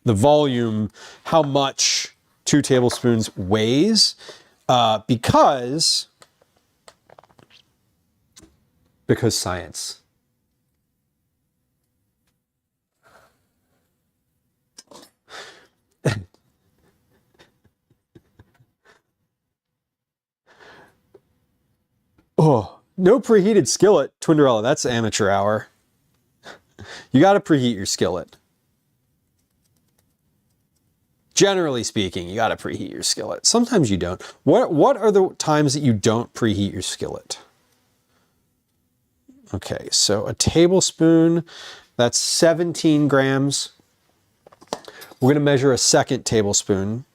volume, how much 2 tablespoons weighs, because science. Oh, no preheated skillet, Twinderella. That's amateur hour. You got to preheat your skillet. Generally speaking, you got to preheat your skillet. Sometimes you don't. What are the times that you don't preheat your skillet? Okay, so a tablespoon, that's 17 grams. We're going to measure a second tablespoon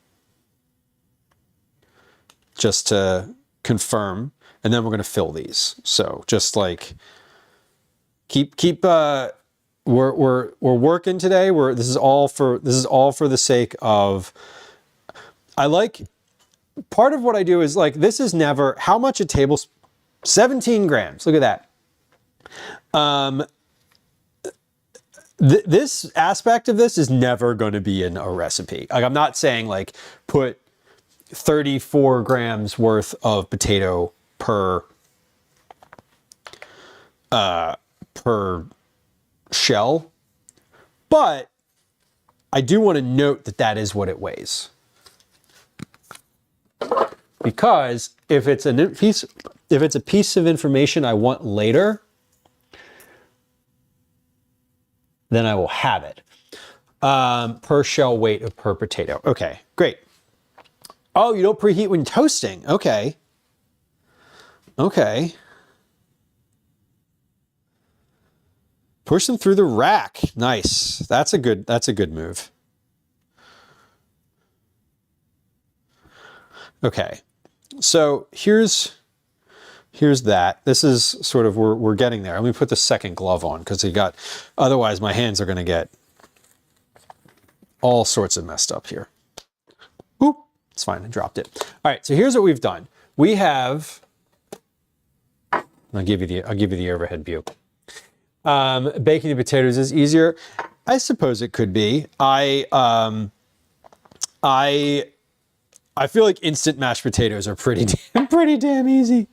just to confirm, and then we're going to fill these. So just like keep we're working today. This is all for the sake of, I like, part of what I do is like, this is never, how much a tablespoon, 17 grams. Look at that. This aspect of this is never going to be in a recipe. Like, I'm not saying like put 34 grams worth of potato per shell, but I do want to note that that is what it weighs, because if it's a piece of information I want later, then I will have it. Per shell weight of per potato. Okay, great. Oh, you don't preheat when toasting. Okay. Okay. Push them through the rack. Nice. That's a good move. Okay. So here's that. This is sort of, we're getting there. Let me put the second glove on, because otherwise my hands are going to get all sorts of messed up here. Oop, it's fine. I dropped it. All right. So here's what we've done. We have, I'll give you the overhead view. Baking the potatoes is easier. I suppose it could be. I feel like instant mashed potatoes are pretty damn easy.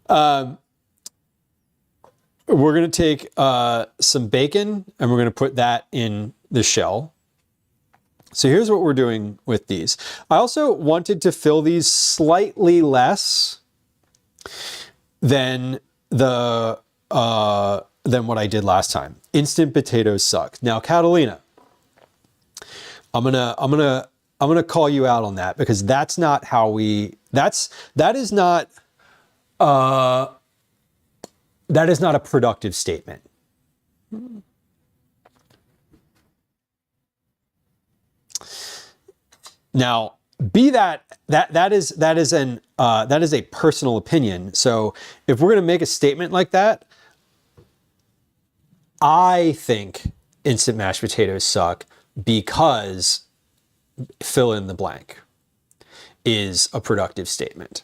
We're going to take some bacon and we're going to put that in the shell. So here's what we're doing with these. I also wanted to fill these slightly less than what I did last time. Instant potatoes suck. Now, Catalina, I'm gonna call you out on that, because that's not how that is not a productive statement. Now, that is a personal opinion. So if we're going to make a statement like that, I think instant mashed potatoes suck because fill in the blank is a productive statement.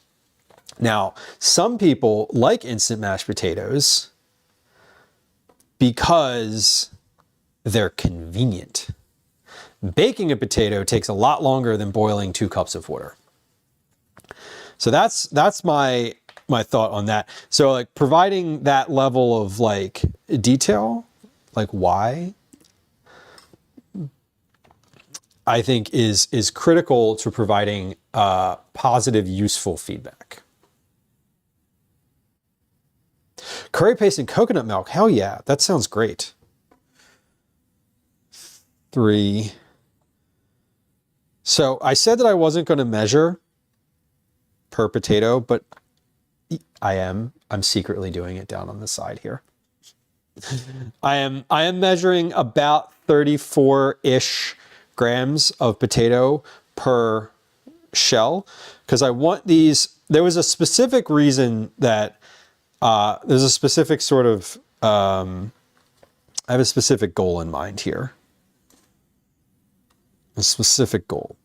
Now, some people like instant mashed potatoes because they're convenient. Baking a potato takes a lot longer than boiling 2 cups of water. So that's my thought on that. So like providing that level of like detail, like why, I think is critical to providing positive, useful feedback. Curry paste and coconut milk. Hell yeah, that sounds great. 3. So I said that I wasn't going to measure per potato, but I am. I'm secretly doing it down on the side here. I am measuring about 34-ish grams of potato per shell because I want these. There was a specific reason that there's a specific sort of I have a specific goal in mind here. A specific goal.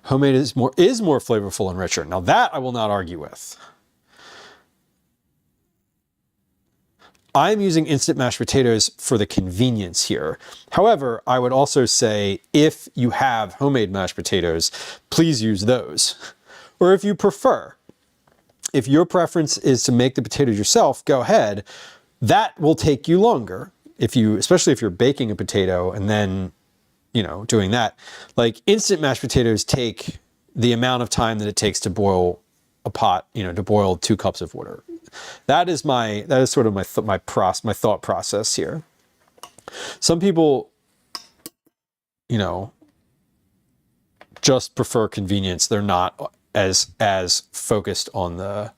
Homemade is more flavorful and richer. Now that I will not argue with. I'm using instant mashed potatoes for the convenience here. However, I would also say if you have homemade mashed potatoes, please use those. Or if you prefer, if your preference is to make the potatoes yourself, go ahead. That will take you longer. Especially if you're baking a potato and then, doing that. Like instant mashed potatoes take the amount of time that it takes to boil a pot, to boil 2 cups of water. That is sort of my thought process here. Some people, just prefer convenience. They're not as focused on the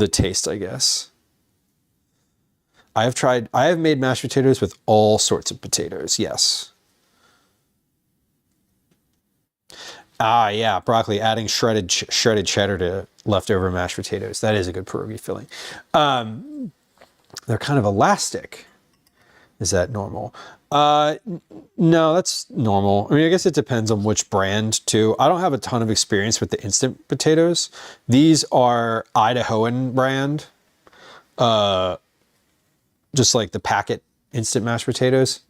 taste, I guess. I have made mashed potatoes with all sorts of potatoes. Yes. Ah, yeah, broccoli, adding shredded cheddar to leftover mashed potatoes. That is a good pierogi filling. They're kind of elastic. Is that normal? No, that's normal. I mean, I guess it depends on which brand too. I don't have a ton of experience with the instant potatoes. These are Idahoan brand. Just like the packet instant mashed potatoes.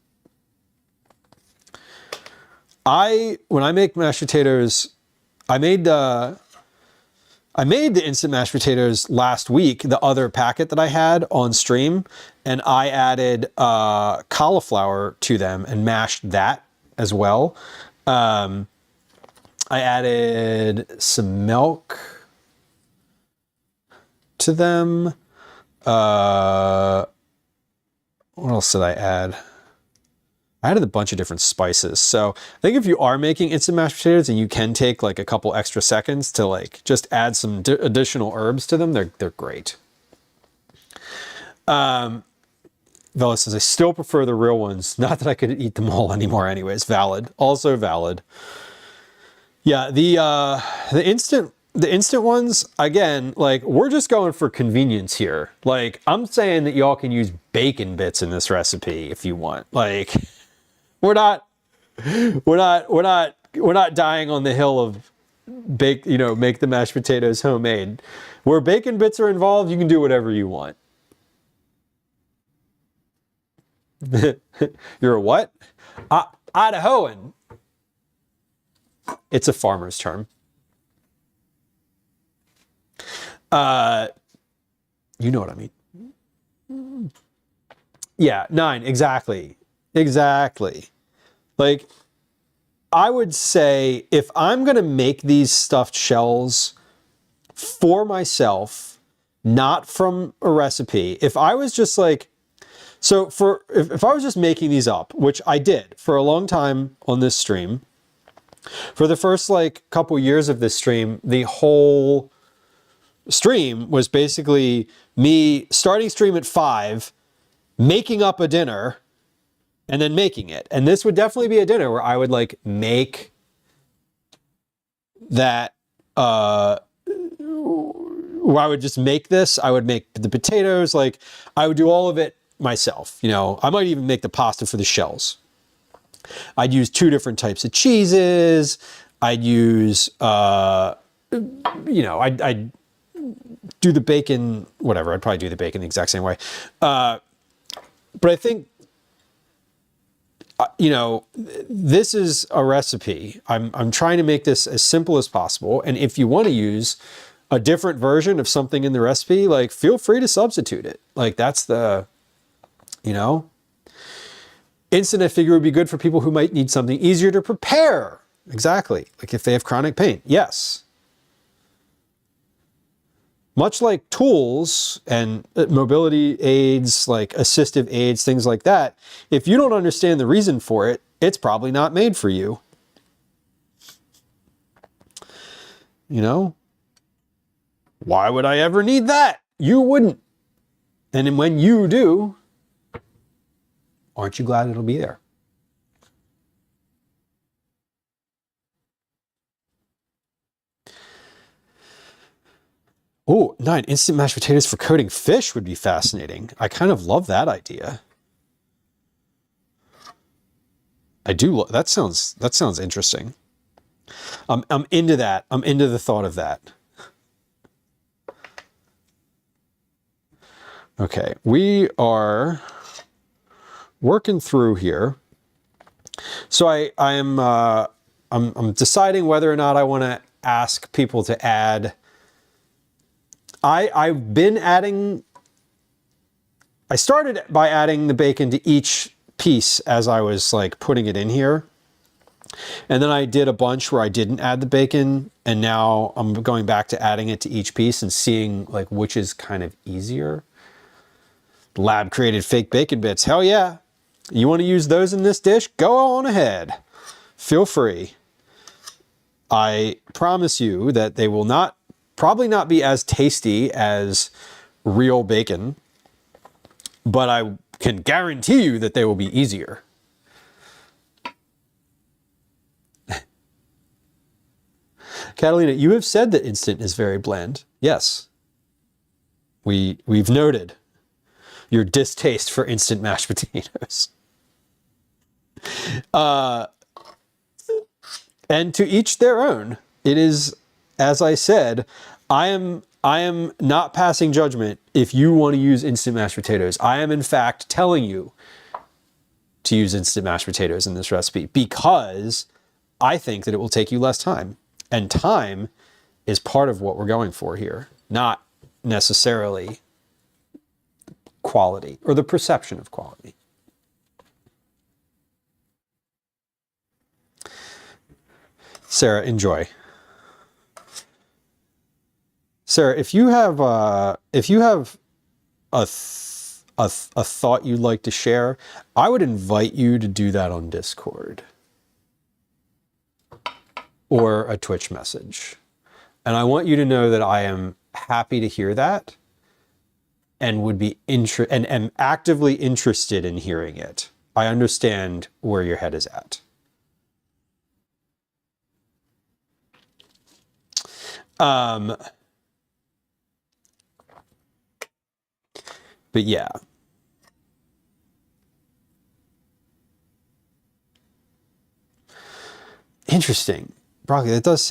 When I make mashed potatoes, I made the instant mashed potatoes last week, the other packet that I had on stream, and I added cauliflower to them and mashed that as well. I added some milk to them. What else did I add? I added a bunch of different spices. So I think if you are making instant mashed potatoes and you can take like a couple extra seconds to like just add some additional herbs to them, they're great. Vela says, I still prefer the real ones. Not that I could eat them all anymore anyways. Valid. Also valid. Yeah, the instant ones, again, like we're just going for convenience here. Like I'm saying that y'all can use bacon bits in this recipe if you want. Like we're not dying on the hill of make the mashed potatoes homemade. Where bacon bits are involved, you can do whatever you want. You're a what? Idahoan. It's a farmer's term. You know what I mean. Yeah, 9, exactly. Like, I would say if I'm going to make these stuffed shells for myself, not from a recipe, if I was just like, so if I was just making these up, which I did for a long time on this stream, for the first like couple years of this stream, the whole stream was basically me starting stream at 5, making up a dinner, and then making it. And this would definitely be a dinner where I would like make that, where I would just make this. I would make the potatoes, like I would do all of it myself. I might even make the pasta for the shells. I'd use 2 different types of cheeses. I'd use, you know, I'd do the bacon, whatever. I'd probably do the bacon the exact same way. But I think, you know, this is a recipe. I'm trying to make this as simple as possible. And if you want to use a different version of something in the recipe, like feel free to substitute it. Like that's the, you know, instant I figure would be good for people who might need something easier to prepare. Exactly. Like if they have chronic pain. Yes. Much like tools and mobility aids, like assistive aids, things like that, if you don't understand the reason for it, it's probably not made for you. You know? Why would I ever need that? You wouldn't. And then when you do, aren't you glad it'll be there? Oh, 9. Instant mashed potatoes for coating fish would be fascinating. I kind of love that idea. I do. That sounds interesting. I'm into that. I'm into the thought of that. Okay, we are working through here. So I'm deciding whether or not I want to ask people to add. I've been adding. I started by adding the bacon to each piece as I was like putting it in here. And then I did a bunch where I didn't add the bacon, and now I'm going back to adding it to each piece and seeing like which is kind of easier. Lab created fake bacon bits. Hell yeah. You want to use those in this dish? Go on ahead. Feel free. I promise you that they will probably not be as tasty as real bacon, but I can guarantee you that they will be easier. Catalina, you have said that instant is very bland. Yes. We've noted your distaste for instant mashed potatoes. And to each their own. It is, as I said, I am not passing judgment if you want to use instant mashed potatoes. I am in fact telling you to use instant mashed potatoes in this recipe because I think that it will take you less time. And time is part of what we're going for here, not necessarily quality or the perception of quality. Sarah, enjoy. Sarah, if you have a thought you'd like to share, I would invite you to do that on Discord or a Twitch message. And I want you to know that I am happy to hear that and would be and am actively interested in hearing it. I understand where your head is at. But yeah. Interesting. Broccoli, that does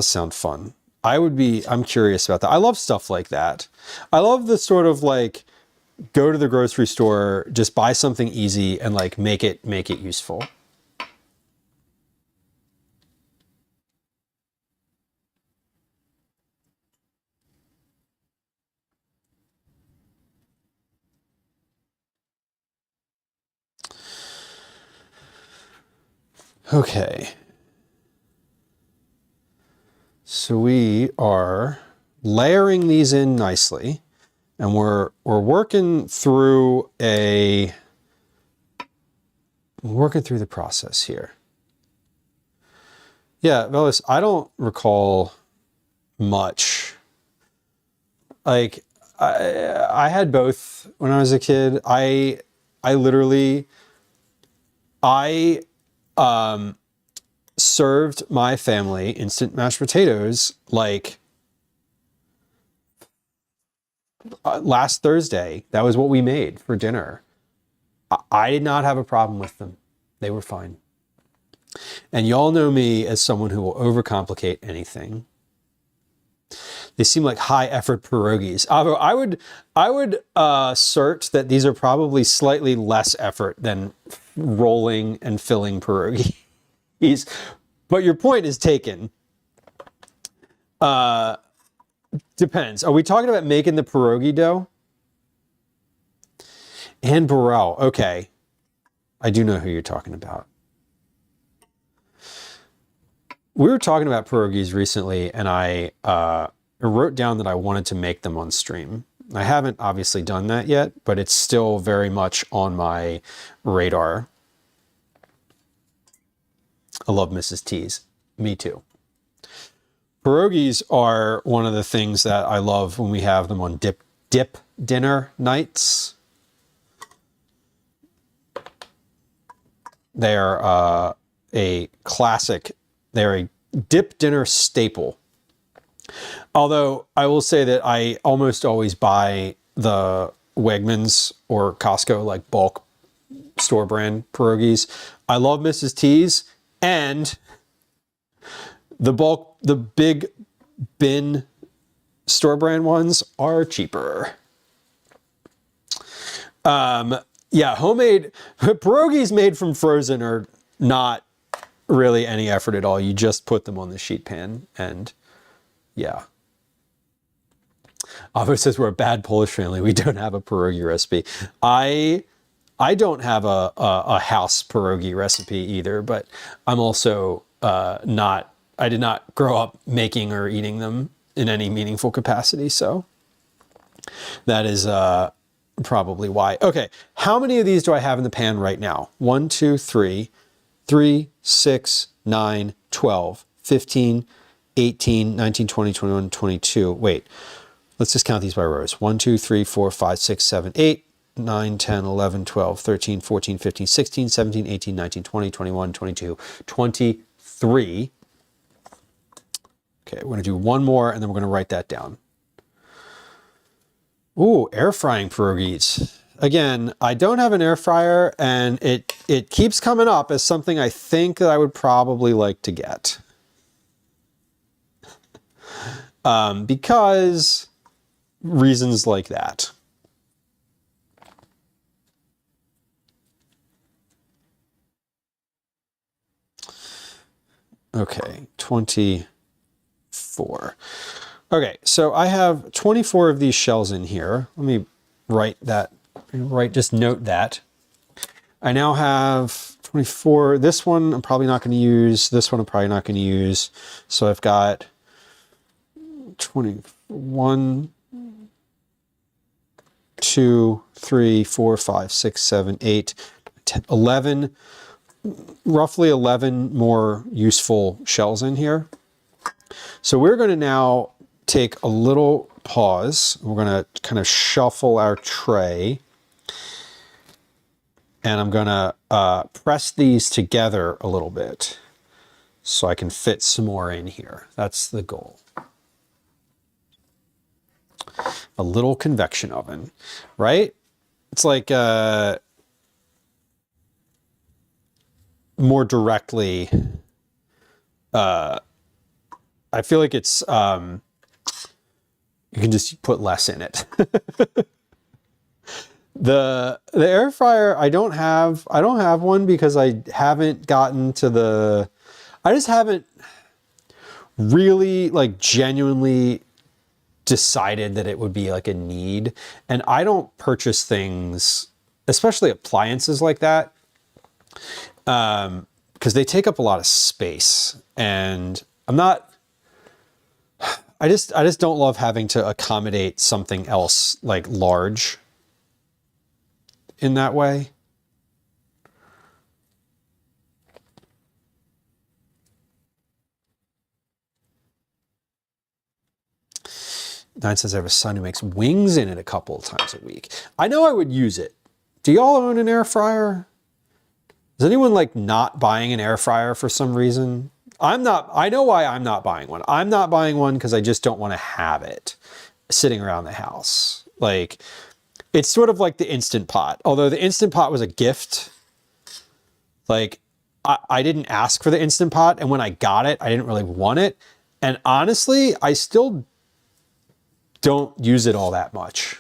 sound fun. I'm curious about that. I love stuff like that. I love the sort of like go to the grocery store, just buy something easy and like make it useful. Okay. So we are layering these in nicely, and we're working through the process here. Yeah, Velis, I don't recall much. Like I had both when I was a kid. I literally served my family instant mashed potatoes like last Thursday. That was what we made for dinner. I did not have a problem with them. They were fine. And y'all know me as someone who will overcomplicate anything. They seem like high effort pierogies. Although I would assert that these are probably slightly less effort than rolling and filling pierogies. But your point is taken. Depends. Are we talking about making the pierogi dough? Anne Burrell. Okay. I do know who you're talking about. We were talking about pierogies recently, and I wrote down that I wanted to make them on stream. I haven't obviously done that yet, but it's still very much on my radar. I love Mrs. T's. Me too. Pierogies are one of the things that I love when we have them on dip dinner nights. They're a classic. They're a dip dinner staple. Although I will say that I almost always buy the Wegmans or Costco like bulk store brand pierogies. I love Mrs. T's, and the big bin store brand ones are cheaper. Yeah, homemade pierogies made from frozen are not really any effort at all. You just put them on the sheet pan, and yeah. Avo says we're a bad Polish family. We don't have a pierogi recipe. I don't have a house pierogi recipe either, but I'm also not. I did not grow up making or eating them in any meaningful capacity, so that is probably why. Okay, how many of these do I have in the pan right now? 1, 2, 3, 6, 9, 12, 15, 18, 19, 20, 21, 22. Wait, let's just count these by rows. 1, 2, 3, 4, 5, 6, 7, 8, 9, 10, 11, 12, 13, 14, 15, 16, 17, 18, 19, 20, 21, 22, 23. Okay, we're going to do one more, and then we're going to write that down. Ooh, air frying pierogies. Again, I don't have an air fryer, and it keeps coming up as something I think that I would probably like to get. Because reasons like that. Okay, 24. Okay, so I have 24 of these shells in here. Let me write that, just note that. I now have 24. This one I'm probably not going to use. This one I'm probably not going to use. So I've got 21, 2, 3, 4, 5, 6, 7, 8, 10, 11, roughly 11 more useful shells in here. So we're going to now take a little pause. We're going to kind of shuffle our tray. And I'm going to press these together a little bit so I can fit some more in here. That's the goal. A little convection oven, right? It's like more directly, I feel like it's, you can just put less in it. The air fryer, I don't have one because I haven't gotten to I just haven't really like genuinely decided that it would be like a need. And I don't purchase things, especially appliances like that, because they take up a lot of space, and I just don't love having to accommodate something else like large in that way. Nine says I have a son who makes wings in it a couple of times a week. I know I would use it. Do y'all own an air fryer? Is anyone like not buying an air fryer for some reason? I know why I'm not buying one. I'm not buying one because I just don't want to have it sitting around the house. Like, it's sort of like the Instant Pot. Although the Instant Pot was a gift. Like, I didn't ask for the Instant Pot, and when I got it, I didn't really want it. And honestly, I still don't use it all that much.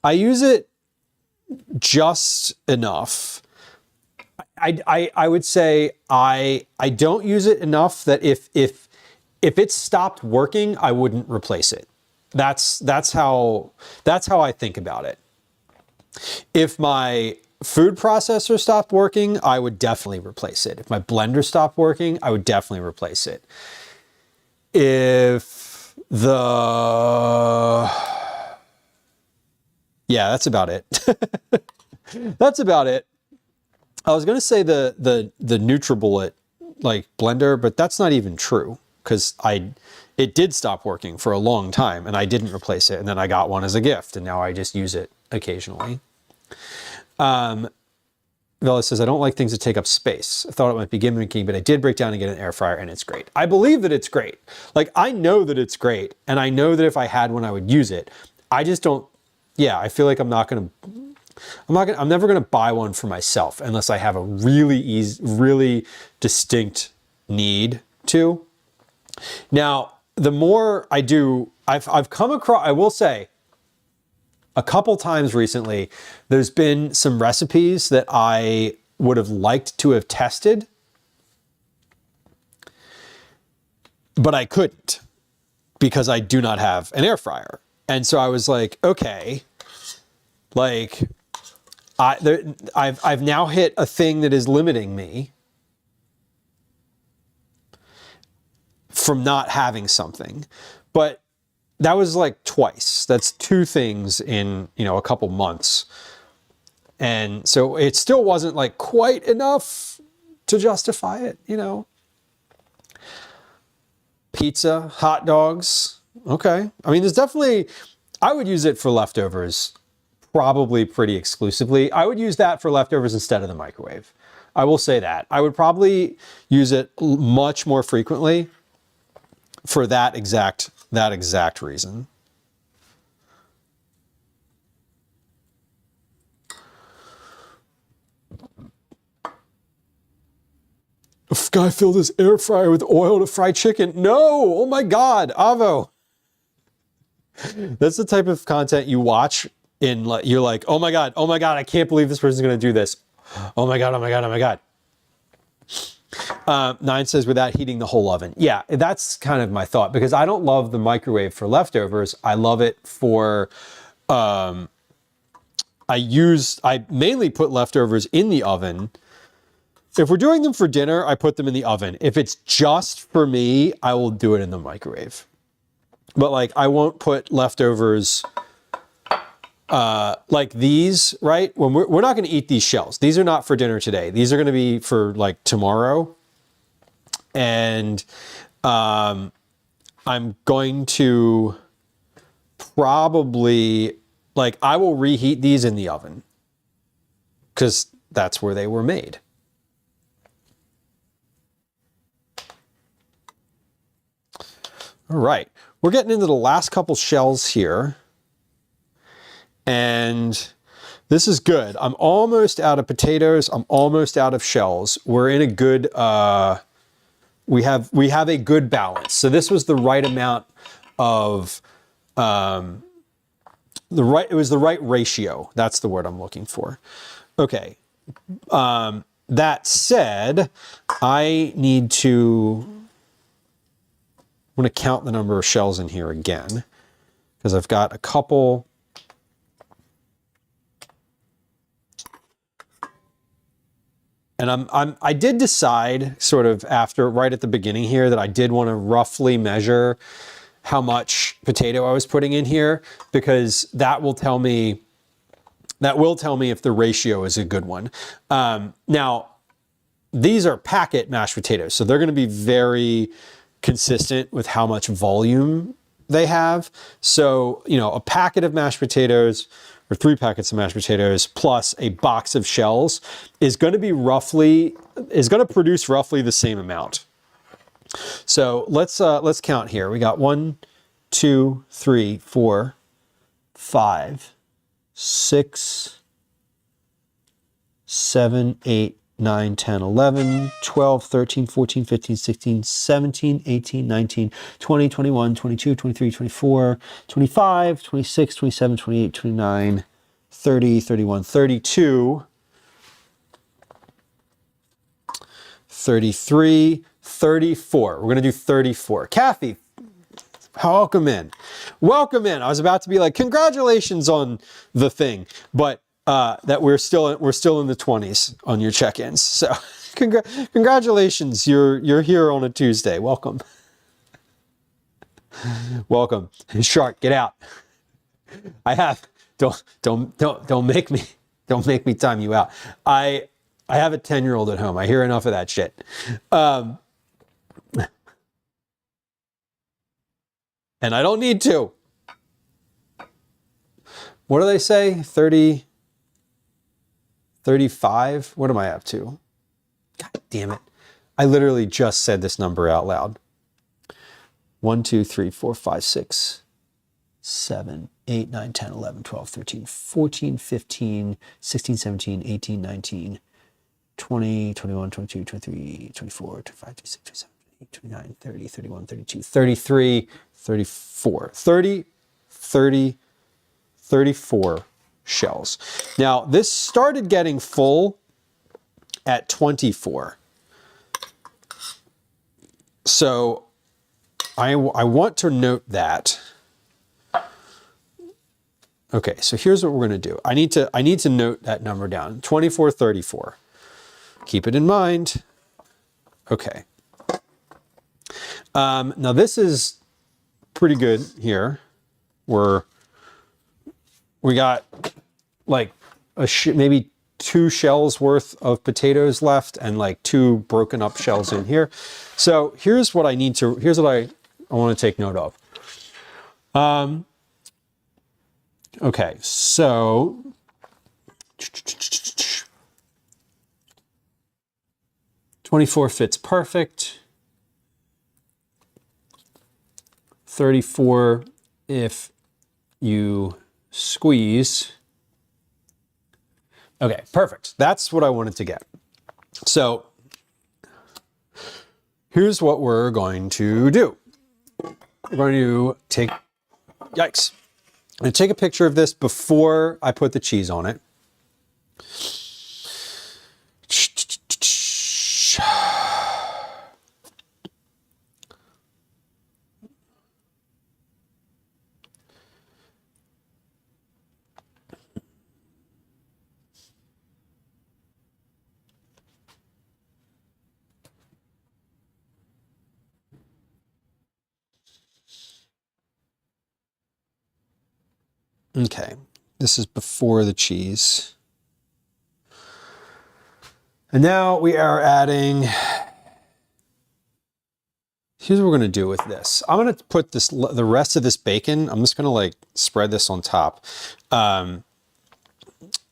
I use it just enough. I would say I don't use it enough that if it stopped working, I wouldn't replace it. That's how I think about it. If my food processor stopped working, I would definitely replace it. If my blender stopped working, I would definitely replace it. If the... Yeah, that's about it. That's about it. I was going to say the NutriBullet like blender, but that's not even true because it did stop working for a long time and I didn't replace it. And then I got one as a gift and now I just use it occasionally. Vela says, I don't like things that take up space. I thought it might be gimmicky, but I did break down and get an air fryer and it's great. I believe that it's great. Like, I know that it's great. And I know that if I had one, I would use it. I just don't, yeah, I feel like I'm never going to buy one for myself unless I have a really distinct need to. Now, the more I do, I've come across, I will say, a couple times recently, there's been some recipes that I would have liked to have tested, but I couldn't because I do not have an air fryer. And so I was like, okay, like I've now hit a thing that is limiting me from not having something. But that was like twice. That's two things in, a couple months. And so it still wasn't like quite enough to justify it, Pizza, hot dogs. Okay. I mean, there's definitely, I would use it for leftovers probably pretty exclusively. I would use that for leftovers instead of the microwave. I will say that. I would probably use it much more frequently for that exact reason. A guy filled his air fryer with oil to fry chicken. No! Oh my God, Avo. That's the type of content you watch in, you're like, oh my God, I can't believe this person's going to do this. Oh my God. 9 says without heating the whole oven. Yeah, that's kind of my thought because I don't love the microwave for leftovers. I love it for, I mainly put leftovers in the oven. If we're doing them for dinner, I put them in the oven. If it's just for me, I will do it in the microwave. But like, I won't put leftovers like these, right? When we're not going to eat these shells. These are not for dinner today. These are going to be for like tomorrow. And I'm going to probably, like, I will reheat these in the oven because that's where they were made. All right. We're getting into the last couple shells here. And this is good. I'm almost out of potatoes. I'm almost out of shells. We're in a good, we have a good balance. So this was the right amount of, it was the right ratio. That's the word I'm looking for. Okay. That said, I need to, I'm going to count the number of shells in here again, because I've got a couple. And I did decide sort of right at the beginning here that I did want to roughly measure how much potato I was putting in here, because that will tell me if the ratio is a good one. Now, these are packet mashed potatoes, so they're going to be very consistent with how much volume they have. So, a packet of mashed potatoes, or 3 packets of mashed potatoes plus a box of shells is going to produce roughly the same amount. So let's count here. We got 1, 2, 3, 4, 5, 6, 7, 8, 9, 10, 11, 12, 13, 14, 15, 16, 17, 18, 19, 20, 21, 22, 23, 24, 25, 26, 27, 28, 29, 30, 31, 32, 33, 34. We're going to do 34. Kathy, welcome in. Welcome in. I was about to be like, congratulations on the thing, but that we're still in the 20s on your check-ins. So congratulations. You're here on a Tuesday. Welcome. Welcome. Shark, get out. Don't make me time you out. I have a 10-year-old at home. I hear enough of that shit. And I don't need to. What do they say? 30, 35? What am I up to? God damn it. I literally just said this number out loud. 1, 2, 3, 4, 5, 6, 7, 8, 9, 10, 11, 12, 13, 14, 15, 16, 17, 18, 19, 20, 21, 22, 23, 24, 25, 26, 27, 28, 29, 30, 31, 32, 33, 34, 30, 30, 34 shells. Now, this started getting full at 24. So I want to note that. Okay, so here's what we're going to do. I need to note that number down. 24, 34. Keep it in mind. Okay. Now this is pretty good here. We got like maybe 2 shells worth of potatoes left and like 2 broken up shells in here. So here's what I want to take note of. Okay, so 24 fits perfect. 34 if you squeeze. Okay, perfect. That's what I wanted to get. So here's what we're going to do. We're going to take, yikes. I'm going to take a picture of this before I put the cheese on it. Okay, this is before the cheese. And now we are adding, here's what we're going to do with this. I'm going to put the rest of this bacon, I'm just going to like spread this on top. And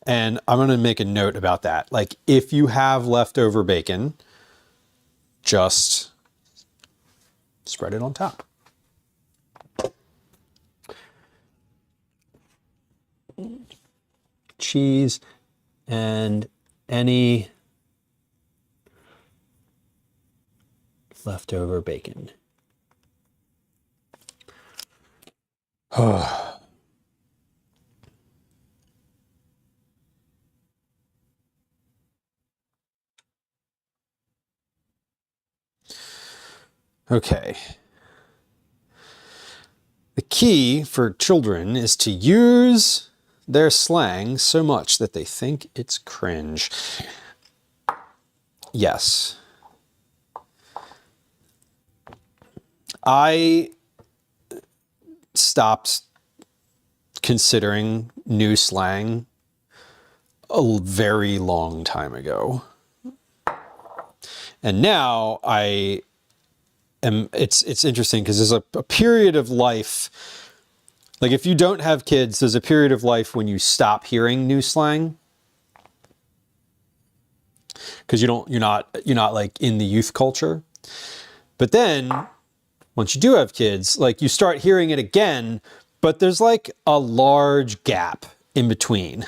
I'm going to make a note about that. Like if you have leftover bacon, just spread it on top. Cheese and any leftover bacon. Okay. The key for children is to use their slang so much that they think it's cringe. Yes. I stopped considering new slang a very long time ago. And now it's interesting because there's a period of life. Like if you don't have kids, there's a period of life when you stop hearing new slang because you're not like in the youth culture. But then once you do have kids, like you start hearing it again, but there's like a large gap in between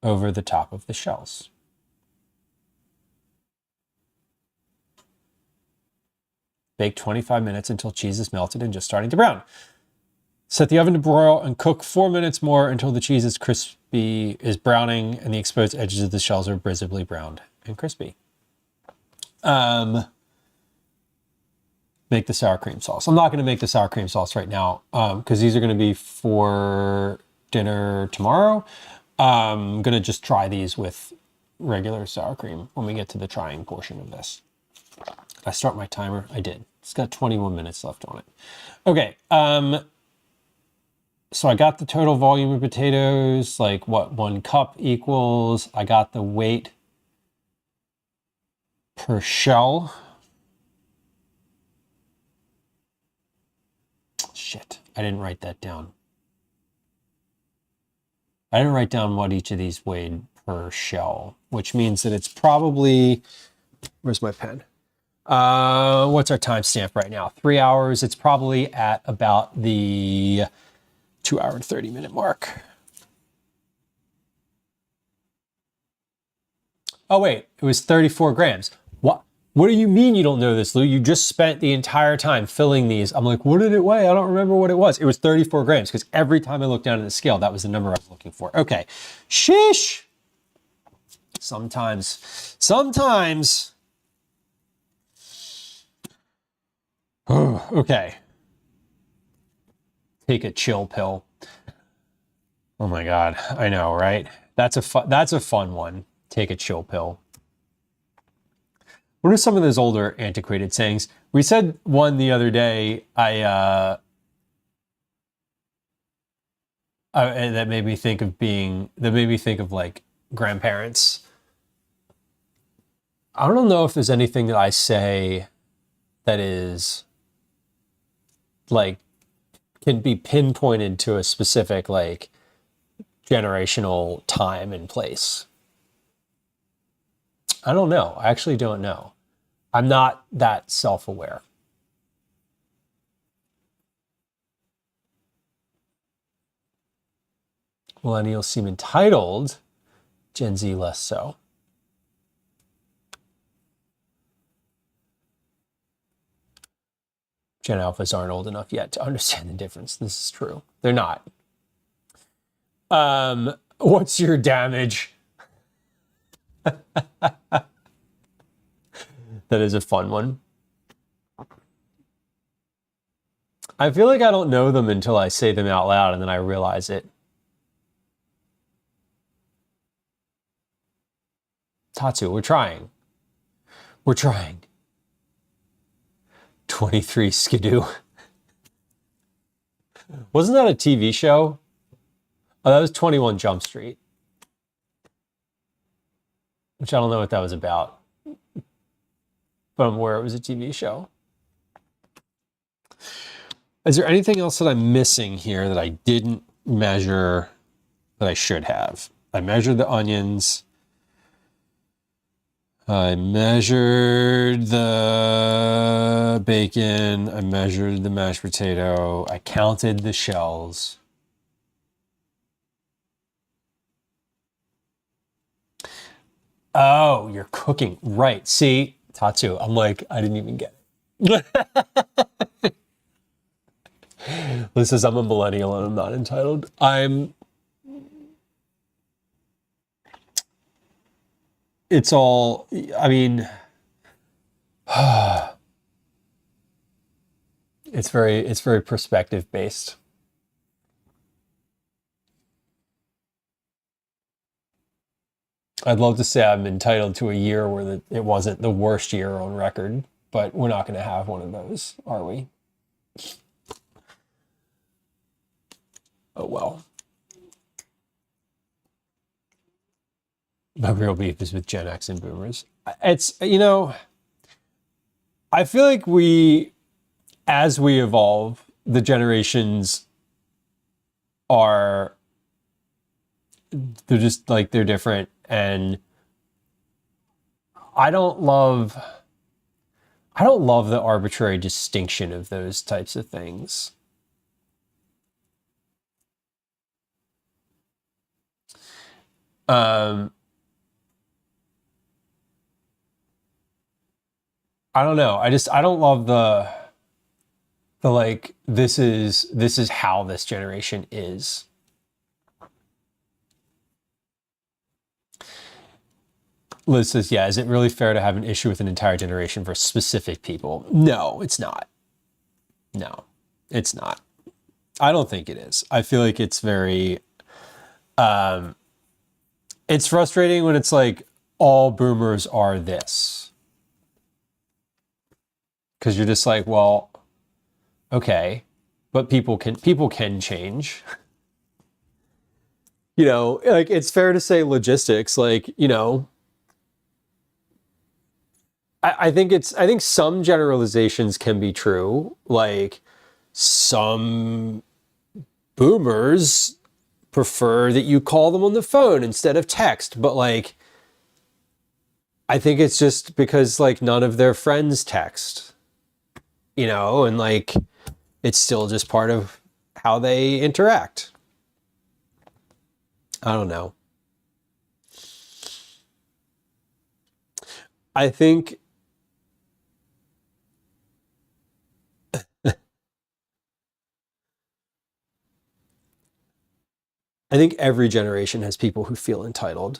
over the top of the shells. Bake 25 minutes until cheese is melted and just starting to brown. Set the oven to broil and cook 4 minutes more until the cheese is crispy, is browning, and the exposed edges of the shells are visibly browned and crispy. Make the sour cream sauce. I'm not going to make the sour cream sauce right now because these are going to be for dinner tomorrow. I'm going to just try these with regular sour cream when we get to the trying portion of this. Did I start my timer? I did. It's got 21 minutes left on it. Okay. So I got the total volume of potatoes, like what 1 cup equals. I got the weight per shell. Shit, I didn't write that down. I didn't write down what each of these weighed per shell, which means that it's probably, where's my pen? What's our timestamp right now? 3 hours. It's probably at about the 2 hour and 30 minute mark. Oh wait, it was 34 grams. What do you mean you don't know this, Lou? You just spent the entire time filling these. I'm like, what did it weigh? I don't remember what it was. It was 34 grams because every time I looked down at the scale, that was the number I was looking for. Okay. Sheesh. Sometimes. Okay. Take a chill pill. Oh my God. I know, right? That's a fun one. Take a chill pill. What are some of those older antiquated sayings? We said one the other day. That made me think of like grandparents. I don't know if there's anything that I say that is like can be pinpointed to a specific like generational time and place. I don't know. I actually don't know. I'm not that self-aware. Millennials seem entitled, Gen Z less so. Gen Alphas aren't old enough yet to understand the difference. This is true. They're not. What's your damage? That is a fun one. I feel like I don't know them until I say them out loud and then I realize it. Tatsu, we're trying. We're trying. 23 Skidoo. Wasn't that a TV show? Oh, that was 21 Jump Street. Which I don't know what that was about. But I'm aware it was a TV show. Is there anything else that I'm missing here that I didn't measure that I should have? I measured the onions. I measured the bacon. I measured the mashed potato. I counted the shells. Oh, you're cooking. Right. See, Tatsu, I'm like, I didn't even get it. This is, I'm a millennial and I'm not entitled. It's all, I mean, it's very perspective based. I'd love to say I'm entitled to a year where it wasn't the worst year on record, but we're not going to have one of those, are we? Oh, well. My real beef is with Gen X and boomers. It's, you know, I feel like as we evolve, the generations they're just like, they're different. And I don't love the arbitrary distinction of those types of things. I don't know. I don't love the like, this is how this generation is. Liz says, yeah, is it really fair to have an issue with an entire generation for specific people? No, it's not. No, it's not. I don't think it is. I feel like it's very, it's frustrating when it's like all boomers are this. Because you're just like, well, okay, but people can change. You know, like, it's fair to say logistics, like, you know, I think some generalizations can be true. Like, some boomers prefer that you call them on the phone instead of text, but like, I think it's just because like none of their friends text, you know, and like, it's still just part of how they interact. I don't know. I think every generation has people who feel entitled.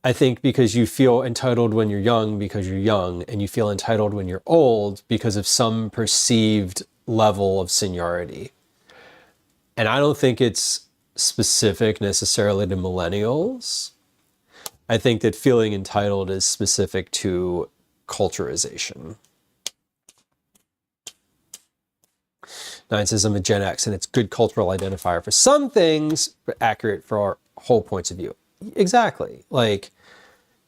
I think because you feel entitled when you're young because you're young, and you feel entitled when you're old because of some perceived level of seniority. And I don't think it's specific necessarily to millennials. I think that feeling entitled is specific to culturization. Nine says, I'm a Gen X, and it's good cultural identifier for some things, but accurate for our whole points of view. Exactly. Like,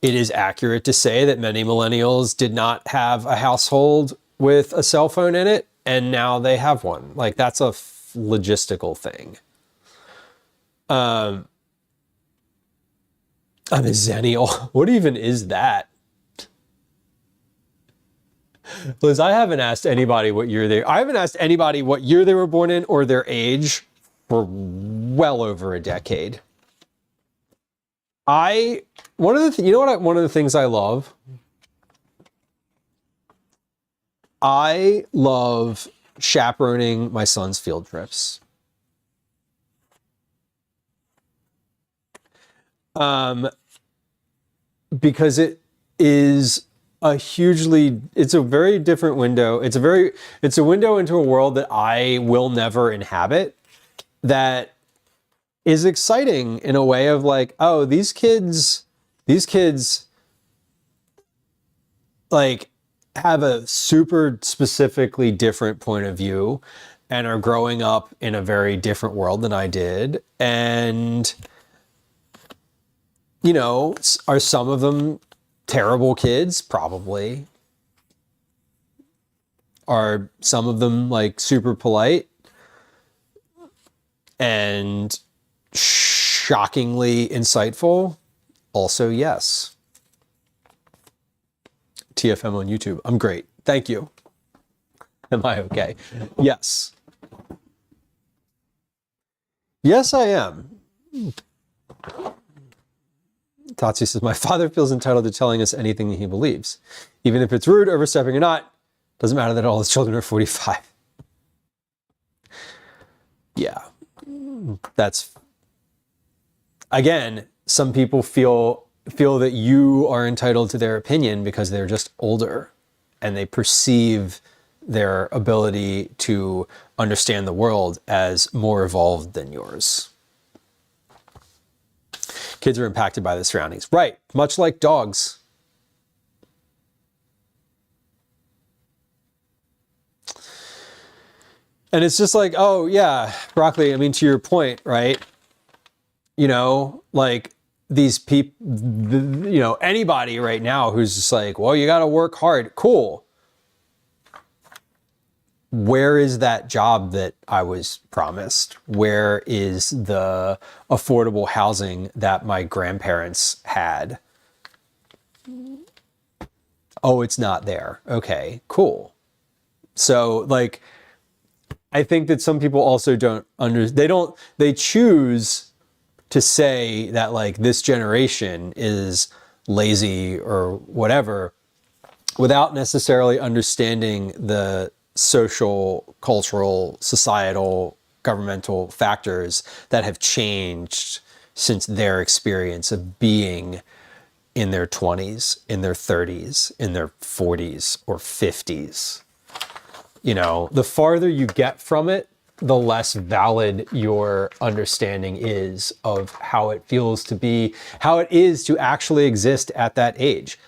it is accurate to say that many millennials did not have a household with a cell phone in it, and now they have one. Like, that's a logistical thing. I'm a Zennial. What even is that? Liz, I haven't asked anybody what year they were born in or their age for well over a decade. One of the things I love? I love chaperoning my son's field trips. Because it is it's a very different window. It's a window into a world that I will never inhabit, that is exciting in a way of like, oh, these kids like have a super specifically different point of view and are growing up in a very different world than I did. And, you know, are some of them terrible kids? Probably. Are some of them like super polite and shockingly insightful? Also, yes. TFM on YouTube. I'm great. Thank you. Am I okay? Yes. Yes, I am. Tatsu says, my father feels entitled to telling us anything he believes. Even if it's rude, overstepping or not, doesn't matter that all his children are 45. Yeah. That's, again, some people feel that you are entitled to their opinion because they're just older and they perceive their ability to understand the world as more evolved than yours. Kids are impacted by the surroundings. Right. Much like dogs. And it's just like, oh yeah, Broccoli, I mean, to your point, right? You know, like these people, you know, anybody right now who's just like, well, you got to work hard. Cool. Where is that job that I was promised? Where is the affordable housing that my grandparents had? Oh, it's not there. Okay, cool. So like, I think that some people also they choose to say that like this generation is lazy or whatever without necessarily understanding the social, cultural, societal, governmental factors that have changed since their experience of being in their 20s, in their 30s, in their 40s or 50s. You know, the farther you get from it, the less valid your understanding is of how it feels to be, how it is to actually exist at that age.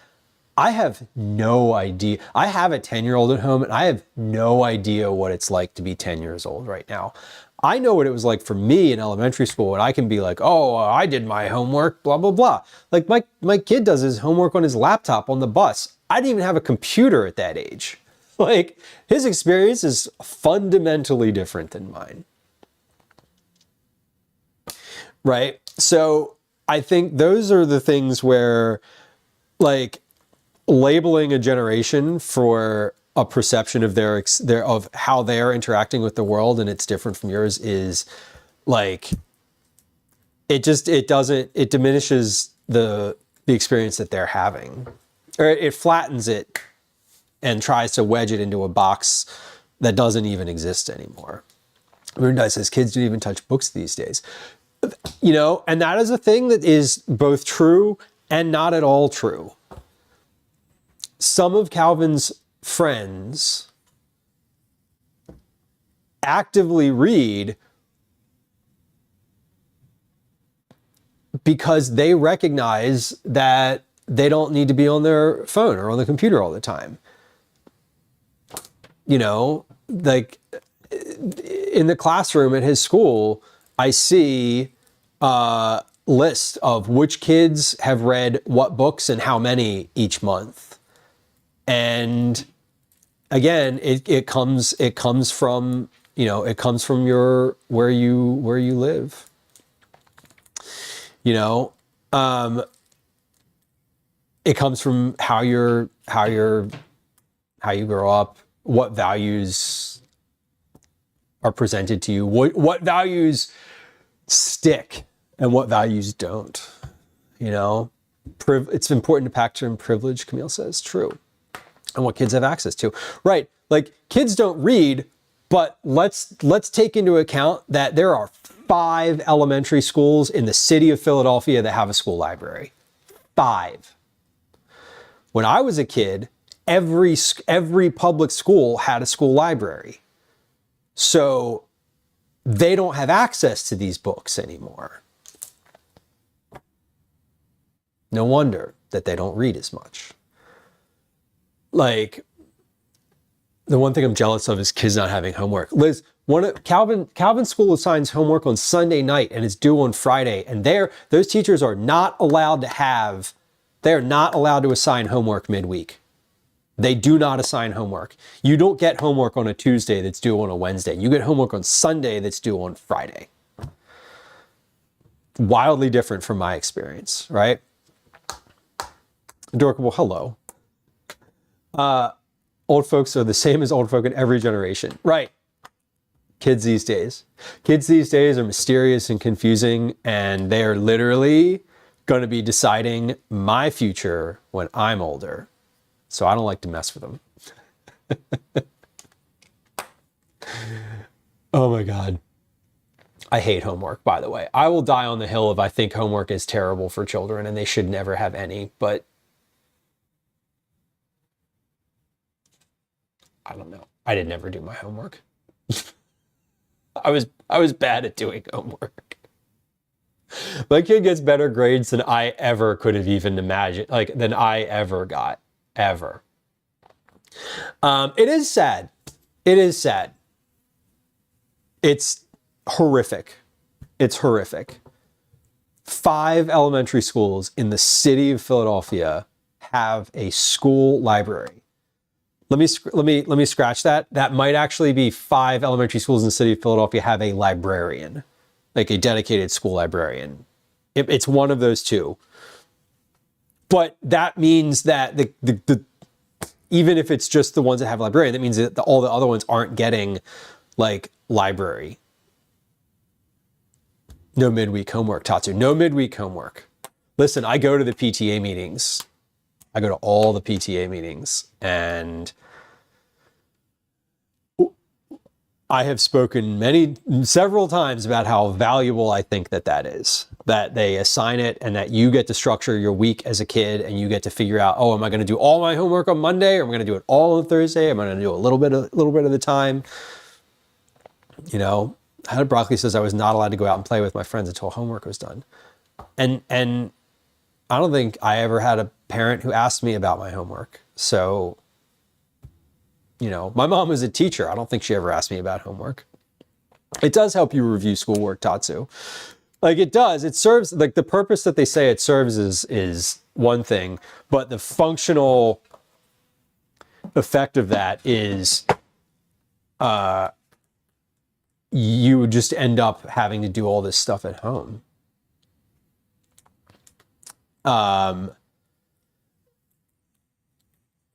I have no idea. I have a 10-year-old at home and I have no idea what it's like to be 10 years old right now. I know what it was like for me in elementary school, and I can be like, oh, I did my homework, blah, blah, blah. Like my kid does his homework on his laptop on the bus. I didn't even have a computer at that age. Like, his experience is fundamentally different than mine. Right? So I think those are the things where, like, labeling a generation for a perception of their of how they're interacting with the world and it's different from yours is like, it diminishes the experience that they're having, or it flattens it and tries to wedge it into a box that doesn't even exist anymore. Rundai says kids don't even touch books these days. You know, and that is a thing that is both true and not at all true. Some of Calvin's friends actively read because they recognize that they don't need to be on their phone or on the computer all the time. You know, like in the classroom at his school, I see a list of which kids have read what books and how many each month. And again, it comes from, you know, it comes from where you live. You know, it comes from how you grow up, what values are presented to you, what values stick and what values don't. You know, it's important to factor in privilege, Camille says, true. And what kids have access to. Right. Like, kids don't read, but let's take into account that there are 5 elementary schools in the city of Philadelphia that have a school library. 5. When I was a kid, every public school had a school library. So they don't have access to these books anymore. No wonder that they don't read as much. Like, the one thing I'm jealous of is kids not having homework. Liz, Calvin's school assigns homework on Sunday night and it's due on Friday. And those teachers are not allowed to assign homework midweek. They do not assign homework. You don't get homework on a Tuesday that's due on a Wednesday. You get homework on Sunday that's due on Friday. Wildly different from my experience, right? Adorable, hello. Old folks are the same as old folk in every generation. Right. Kids these days are mysterious and confusing, and they are literally going to be deciding my future when I'm older. So I don't like to mess with them. Oh my God. I hate homework, by the way. I will die on the hill if I think homework is terrible for children and they should never have any, but I don't know. I did never do my homework. I was bad at doing homework. My kid gets better grades than I ever could have even imagined, like than I ever got, ever. It is sad. It is sad. It's horrific. It's horrific. 5 elementary schools in the city of Philadelphia have a school library. Let me scratch that. That might actually be 5 elementary schools in the city of Philadelphia have a librarian, like a dedicated school librarian. It's one of those two. But that means that the even if it's just the ones that have a librarian, that means that all the other ones aren't getting like library. No midweek homework, Tatsu. No midweek homework. Listen, I go to the PTA meetings. I go to all the PTA meetings, and I have spoken several times about how valuable I think that is, that they assign it and that you get to structure your week as a kid and you get to figure out, oh, am I going to do all my homework on Monday, or am I going to do it all on Thursday? Am I going to do a little bit of the time? You know, Heather Broccoli says I was not allowed to go out and play with my friends until homework was done. And I don't think I ever had a parent who asked me about my homework. So, you know, my mom was a teacher. I don't think she ever asked me about homework. It does help you review schoolwork, Tatsu. Like, it does. It serves, like, the purpose that they say it serves is one thing, but the functional effect of that is you just end up having to do all this stuff at home.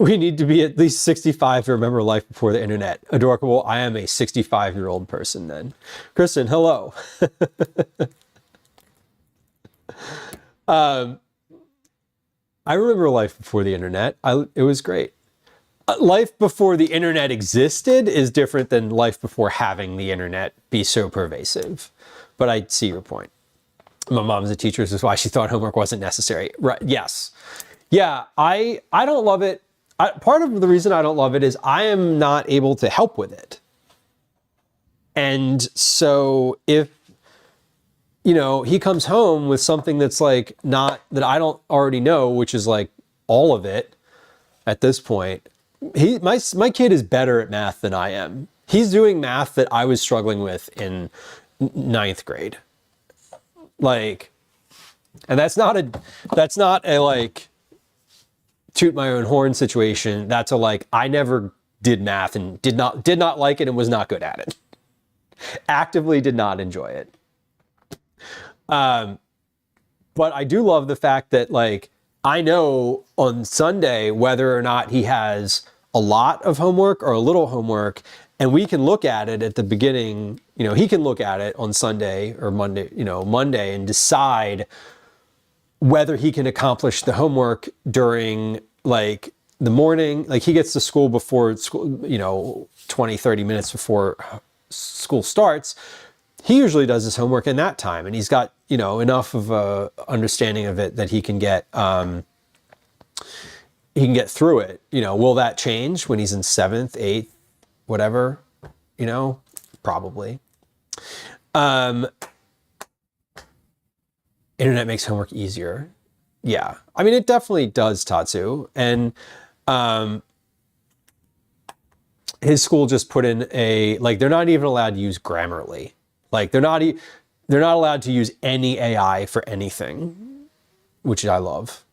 We need to be at least 65 to remember life before the internet. Adorable. I am a 65-year-old person then. Kristen, hello. I remember life before the internet. It was great. Life before the internet existed is different than life before having the internet be so pervasive. But I see your point. My mom's a teacher, this is why she thought homework wasn't necessary. Right? Yes. Yeah, I don't love it. Part of the reason I don't love it is I am not able to help with it. And so if, you know, he comes home with something that's like not, that I don't already know, which is like all of it at this point, my kid is better at math than I am. He's doing math that I was struggling with in 9th grade. Like, and that's not a like toot my own horn situation. That's a like, I never did math and did not like it and was not good at it. Actively did not enjoy it. But I do love the fact that, like, I know on Sunday whether or not he has a lot of homework or a little homework, and we can look at it at the beginning. You know, he can look at it on Sunday or Monday, you know, Monday, and decide whether he can accomplish the homework during like the morning. Like, he gets to school before school, you know, 20, 30 minutes before school starts. He usually does his homework in that time, and he's got, you know, enough of a understanding of it that he can get through it. You know, will that change when he's in 7th, 8th, whatever? You know, probably. Internet makes homework easier. Yeah, I mean, it definitely does, Tatsu. And his school just put in a, like, they're not even allowed to use Grammarly. Like, they're not allowed to use any AI for anything, which I love.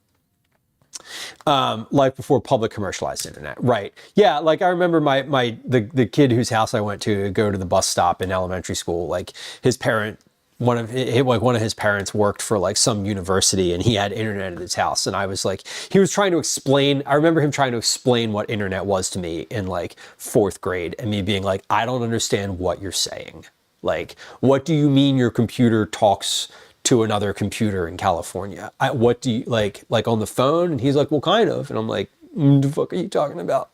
Like before public commercialized internet, right? Yeah, like I remember the kid whose house I went to go to the bus stop in elementary school. Like, his parent, one of his parents worked for like some university, and he had internet at his house. And I was like, he was trying to explain. I remember him trying to explain what internet was to me in like 4th grade, and me being like, I don't understand what you're saying. Like, what do you mean your computer talks to another computer in California? What do you, like on the phone? And he's like, well, kind of. And I'm like, the fuck are you talking about?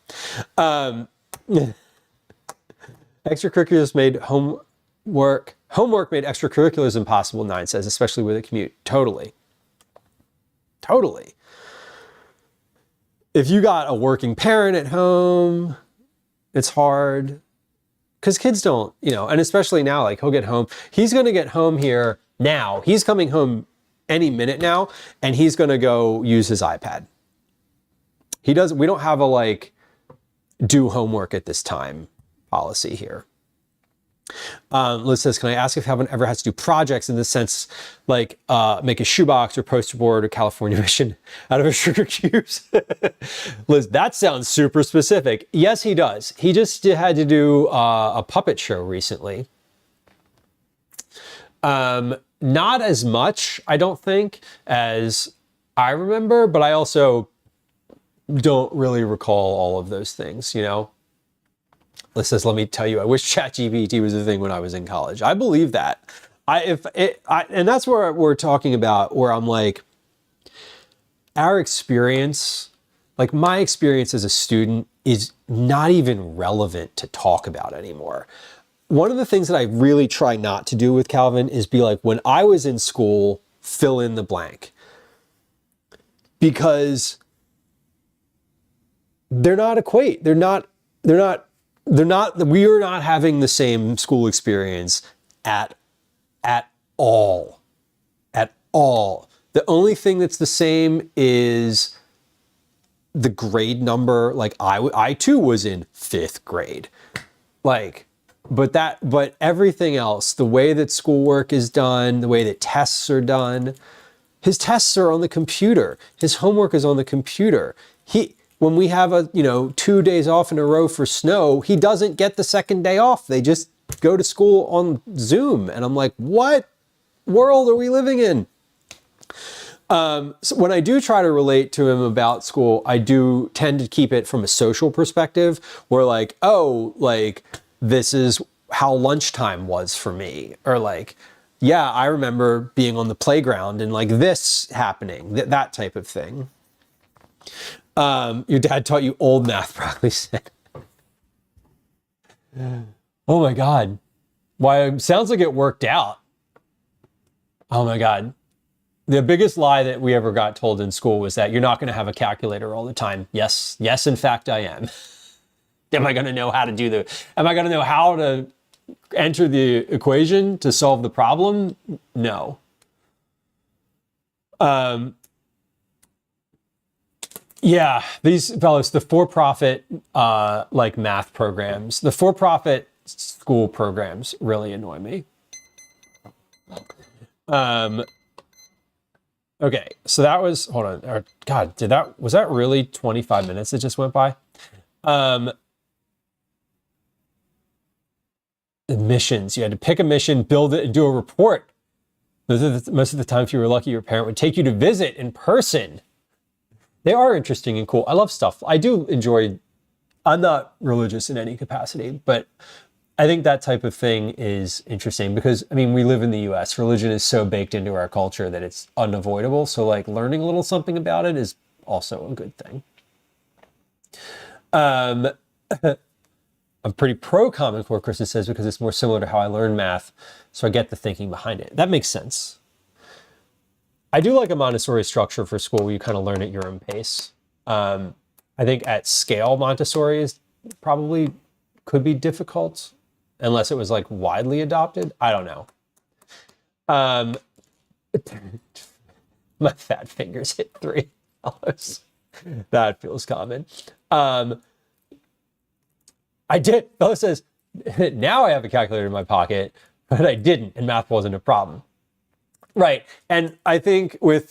Extracurriculars made homework made extracurriculars impossible, 9 says, especially with a commute. Totally. If you got a working parent at home, it's hard. Because kids don't, you know, and especially now, like, he'll get home. He's going to get home here now. He's coming home any minute now, and he's going to go use his iPad. We don't have a, like, do homework at this time policy here. Liz says, can I ask if Calvin ever has to do projects in the sense, like make a shoebox or poster board or California mission out of a sugar cubes? Liz, that sounds super specific. Yes, he does. He just had to do a puppet show recently. Not as much, I don't think, as I remember, but I also don't really recall all of those things, you know? Liz says, let me tell you, I wish ChatGPT was a thing when I was in college. I believe that. And that's where we're talking about, where I'm like, our experience, like my experience as a student, is not even relevant to talk about anymore. One of the things that I really try not to do with Calvin is be like, when I was in school, fill in the blank. Because we are not having the same school experience at all. At all. The only thing that's the same is the grade number. Like I too was in 5th grade. Like, but everything else, the way that schoolwork is done, the way that tests are done, his tests are on the computer. His homework is on the computer. When we have 2 days off in a row for snow, he doesn't get the second day off. They just go to school on Zoom. And I'm like, what world are we living in? So when I do try to relate to him about school, I do tend to keep it from a social perspective, where like, oh, like this is how lunchtime was for me. Or like, yeah, I remember being on the playground and like this happening, that type of thing. Your dad taught you old math, Broccoli said. Oh my God. Why, sounds like it worked out. Oh my God. The biggest lie that we ever got told in school was that you're not going to have a calculator all the time. Yes, in fact, I am. Am I going to know how to am I going to know how to enter the equation to solve the problem? No. Yeah, these fellows, the for-profit like math programs, the for-profit school programs really annoy me. Okay, so that was, hold on, God, was that really 25 minutes that just went by? Missions, you had to pick a mission, build it, and do a report. Most of the time, if you were lucky, your parent would take you to visit in person. They are interesting and cool. I love stuff. I do enjoy, I'm not religious in any capacity, but I think that type of thing is interesting because, I mean, we live in the US. Religion is so baked into our culture that it's unavoidable. So like learning a little something about it is also a good thing. I'm pretty pro Common Core, Kristen says, because it's more similar to how I learn math. So I get the thinking behind it. That makes sense. I do like a Montessori structure for school where you kind of learn at your own pace. I think at scale, Montessori is probably could be difficult unless it was like widely adopted. I don't know. My fat fingers hit $3. That feels common. I did. Bella says, now I have a calculator in my pocket, but I didn't, and math wasn't a problem. Right. And I think with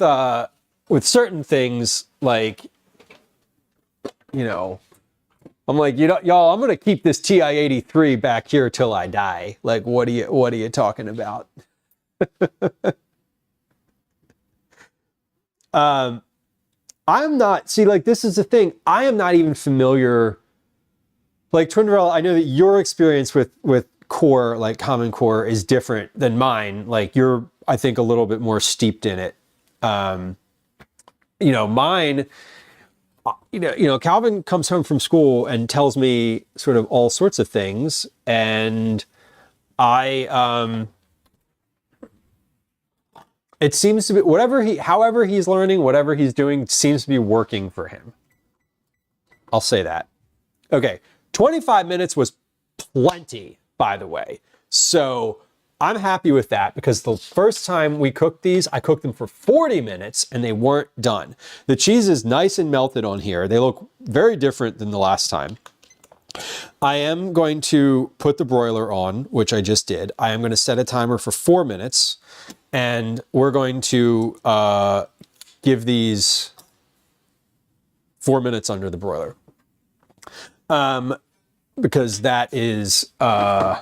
certain things, like, you know, I'm like, y'all, I'm going to keep this TI-83 back here till I die. Like, what are you talking about? I'm not, see, like, this is the thing. I am not even familiar. Like, Twinderella, I know that your experience with core, like Common Core, is different than mine. Like, you're, I think, a little bit more steeped in it. Mine, Calvin comes home from school and tells me sort of all sorts of things. And it seems to be however he's learning, whatever he's doing seems to be working for him. I'll say that. Okay. 25 minutes was plenty, by the way. So I'm happy with that because the first time we cooked these, I cooked them for 40 minutes and they weren't done. The cheese is nice and melted on here. They look very different than the last time. I am going to put the broiler on, which I just did. I am going to set a timer for 4 minutes and we're going to give these 4 minutes under the broiler. Because that is, I'd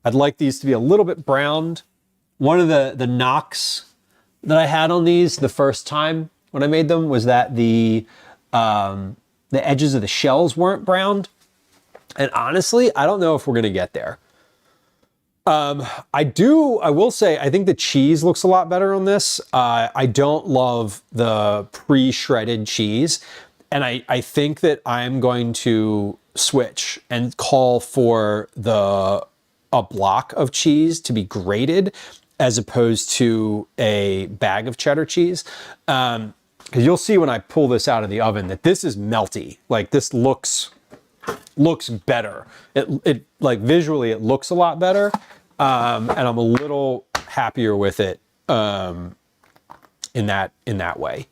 like these to be a little bit browned. One of the knocks that I had on these the first time when I made them was that the edges of the shells weren't browned. And honestly, I don't know if we're going to get there. I will say, I think the cheese looks a lot better on this. I don't love the pre-shredded cheese. And I think that I'm going to switch and call for a block of cheese to be grated as opposed to a bag of cheddar cheese. Because you'll see when I pull this out of the oven that this is melty. Like this looks better. It like visually it looks a lot better. And I'm a little happier with it in that way.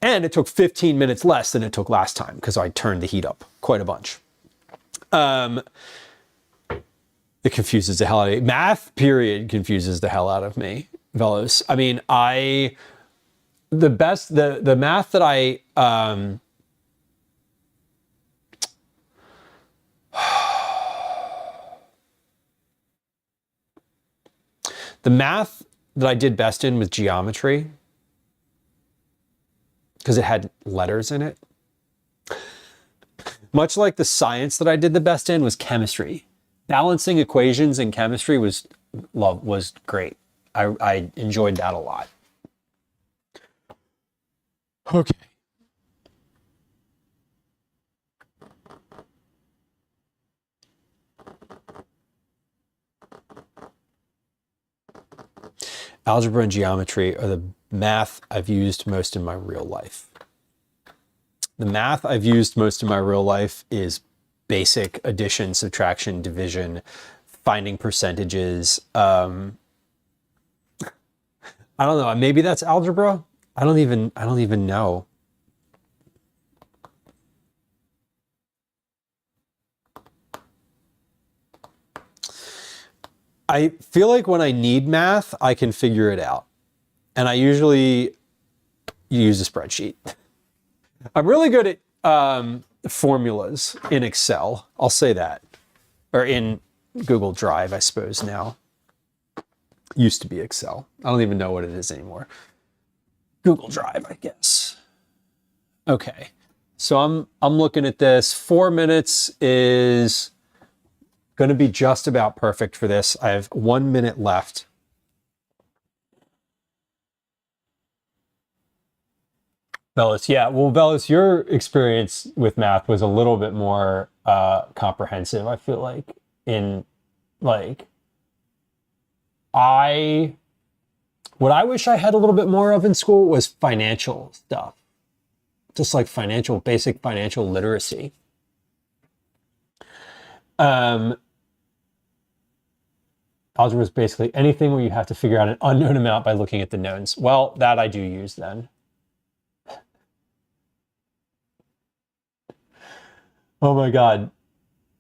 And it took 15 minutes less than it took last time because I turned the heat up quite a bunch. It confuses the hell out of me. Math, period, confuses the hell out of me, Velos. I mean, the math that the math that I did best in was geometry because it had letters in it. Much like the science that I did the best in was chemistry. Balancing equations in chemistry was great. I enjoyed that a lot. Okay. Algebra and geometry are the math I've used most in my real life. The math I've used most in my real life is basic addition, subtraction, division, finding percentages. I don't know. Maybe that's algebra. I don't even know. I feel like when I need math, I can figure it out. And I usually use a spreadsheet. I'm really good at formulas in Excel. I'll say that. Or in Google Drive, I suppose now. Used to be Excel. I don't even know what it is anymore. Google Drive, I guess. Okay. So I'm looking at this. 4 minutes is going to be just about perfect for this. I have 1 minute left. Bellis, yeah. Well, Bellis, your experience with math was a little bit more comprehensive, I feel like. What I wish I had a little bit more of in school was financial stuff. Just like basic financial literacy. Algebra is basically anything where you have to figure out an unknown amount by looking at the knowns. Well, that I do use then. Oh my God.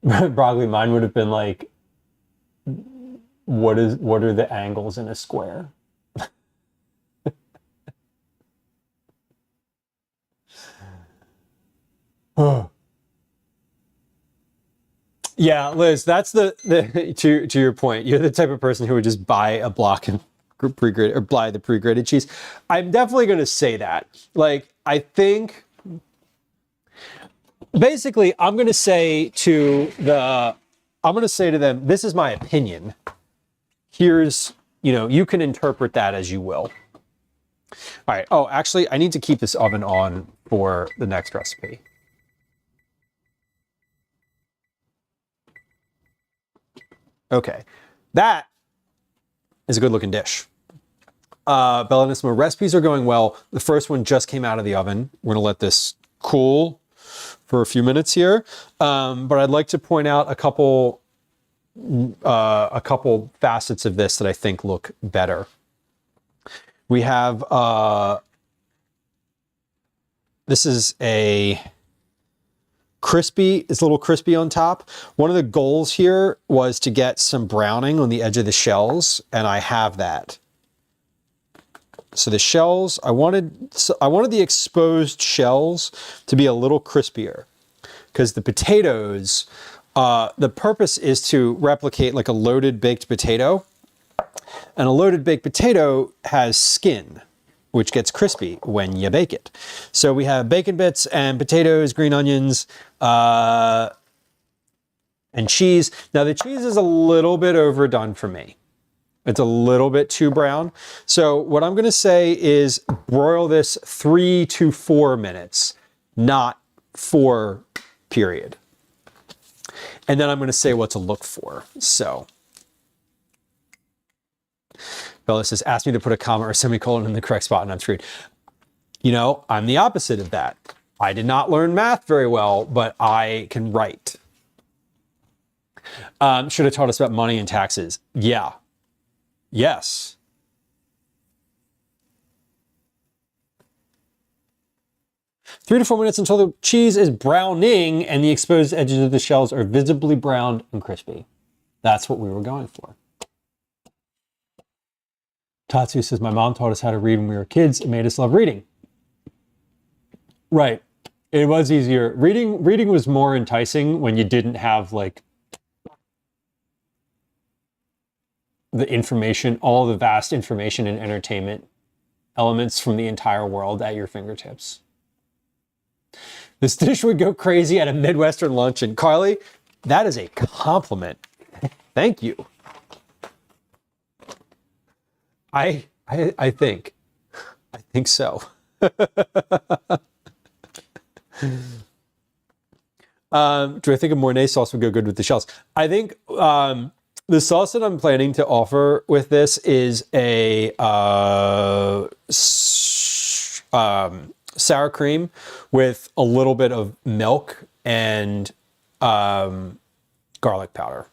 Broccoli, mine would have been like, what are the angles in a square? Yeah, Liz, that's the to your point. You're the type of person who would just buy a block and pre-grade or buy the pre-graded cheese. I'm definitely going to say that. Like, I think basically I'm going to say to them, this is my opinion. Here's, you can interpret that as you will. All right. Oh, actually, I need to keep this oven on for the next recipe. Okay, that is a good looking dish. Bellanissimo recipes are going well. The first one just came out of the oven. We're gonna let this cool for a few minutes here. But I'd like to point out a couple facets of this that I think look better. We have, this is it's a little crispy on top. One of the goals here was to get some browning on the edge of the shells, and I have that. So the shells, I wanted the exposed shells to be a little crispier, because the potatoes, the purpose is to replicate like a loaded baked potato, and a loaded baked potato has skin, which gets crispy when you bake it. So we have bacon bits and potatoes, green onions, and and cheese. Now the cheese is a little bit overdone for me. It's a little bit too brown. So what I'm gonna say is broil this 3 to 4 minutes, not 4 period. And then I'm gonna say what to look for. So, Bella says, ask me to put a comma or semicolon in the correct spot and I'm screwed. You know, I'm the opposite of that. I did not learn math very well, but I can write. Should have taught us about money and taxes. Yeah. Yes. Three to 4 minutes until the cheese is browning and the exposed edges of the shells are visibly browned and crispy. That's what we were going for. Tatsu says, my mom taught us how to read when we were kids. It made us love reading. Right. It was easier. Reading was more enticing when you didn't have like the information, all the vast information and entertainment elements from the entire world at your fingertips. This dish would go crazy at a Midwestern luncheon. Carly, that is a compliment. Thank you. I think so. Do I think a Mornay sauce would go good with the shells? I think the sauce that I'm planning to offer with this is a sour cream with a little bit of milk and garlic powder.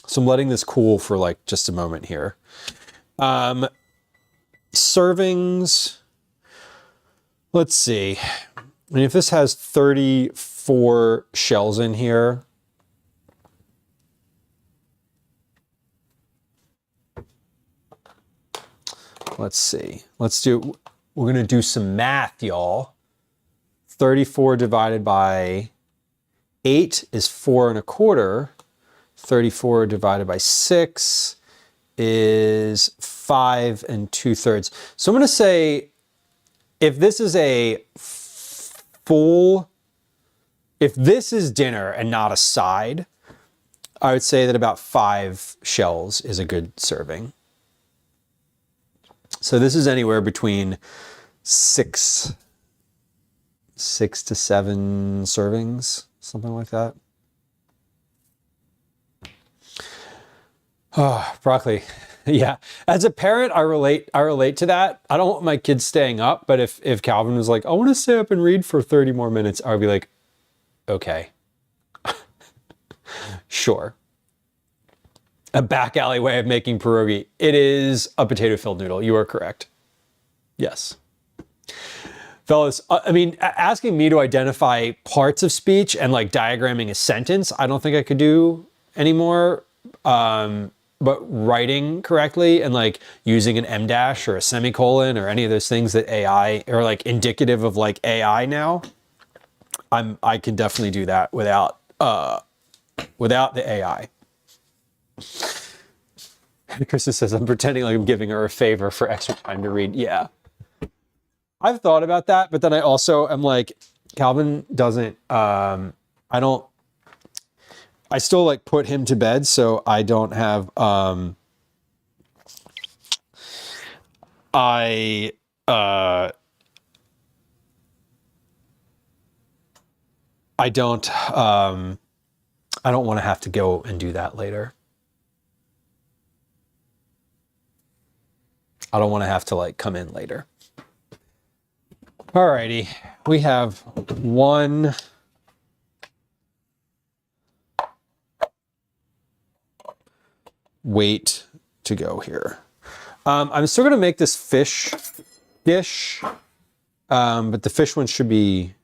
So I'm letting this cool for like just a moment here. Servings. Let's see. I mean, if this has 34 shells in here, let's see. We're going to do some math, y'all. 34 divided by 8 is 4 1/4. 34 divided by 6 is 5 2/3. So I'm going to say if this is if this is dinner and not a side, I would say that about 5 shells is a good serving. So this is anywhere between 6 to 7 servings, something like that. Oh, broccoli. Yeah. As a parent, I relate to that. I don't want my kids staying up, but if Calvin was like, I want to stay up and read for 30 more minutes, I would be like, okay. Sure. A back alley way of making pierogi. It is a potato-filled noodle. You are correct. Yes. Fellas, I mean, asking me to identify parts of speech and like diagramming a sentence, I don't think I could do anymore. But writing correctly and like using an em dash or a semicolon or any of those things that AI are like indicative of like AI now, I can definitely do that without the AI. Krista says, I'm pretending like I'm giving her a favor for extra time to read. Yeah. I've thought about that, but then I also am like, Calvin doesn't, I still like put him to bed, so I don't have, I don't want to have to go and do that later. I don't want to have to like come in later. Alrighty, we have one weight to go here. I'm still gonna make this fish dish, but the fish one should be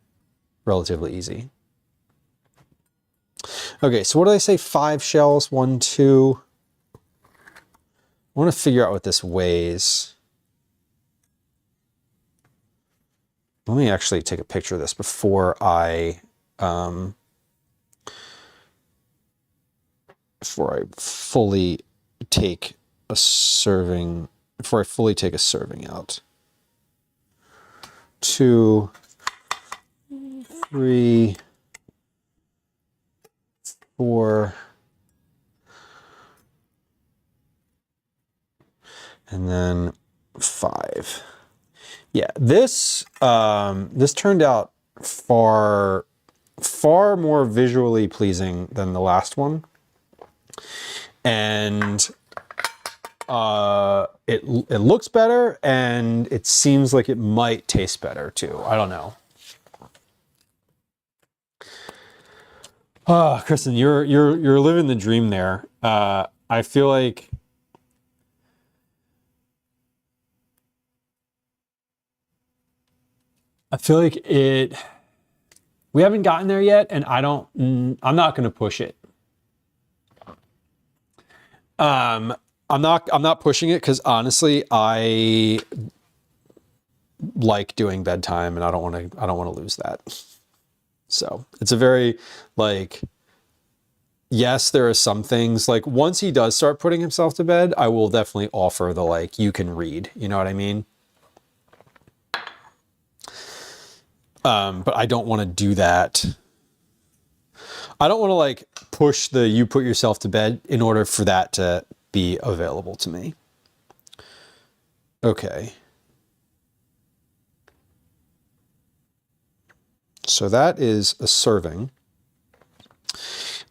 relatively easy. Okay, so what did I say? 5 shells, 1, 2. I want to figure out what this weighs. Let me actually take a picture of this before I fully take a serving. Before I fully take a serving out. 2, 3, 4. And then 5. Yeah, this this turned out far more visually pleasing than the last one, and it looks better, and it seems like it might taste better too. I don't know. Oh, Kristen, you're living the dream there. I feel like it. We haven't gotten there yet, and I'm not going to push it. I'm not pushing it because honestly, I like doing bedtime, and I don't want to lose that. So it's a very like. Yes, there are some things like once he does start putting himself to bed, I will definitely offer the like you can read. You know what I mean? But I don't want to do that. I don't want to like push the you put yourself to bed in order for that to be available to me. Okay. So that is a serving.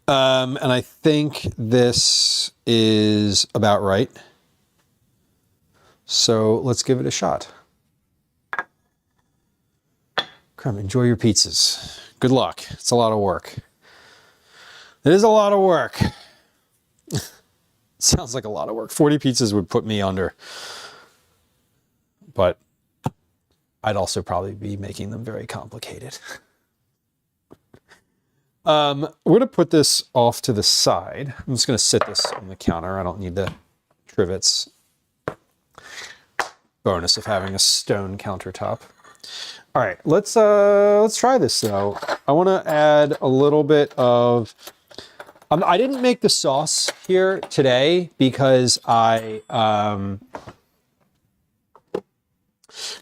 And I think this is about right. So let's give it a shot. Come, enjoy your pizzas. Good luck. It's a lot of work. It is a lot of work. Sounds like a lot of work. 40 pizzas would put me under. But I'd also probably be making them very complicated. We're going to put this off to the side. I'm just going to sit this on the counter. I don't need the trivets. Bonus of having a stone countertop. All right, let's try this though. I want to add a little bit of. I didn't make the sauce here today because I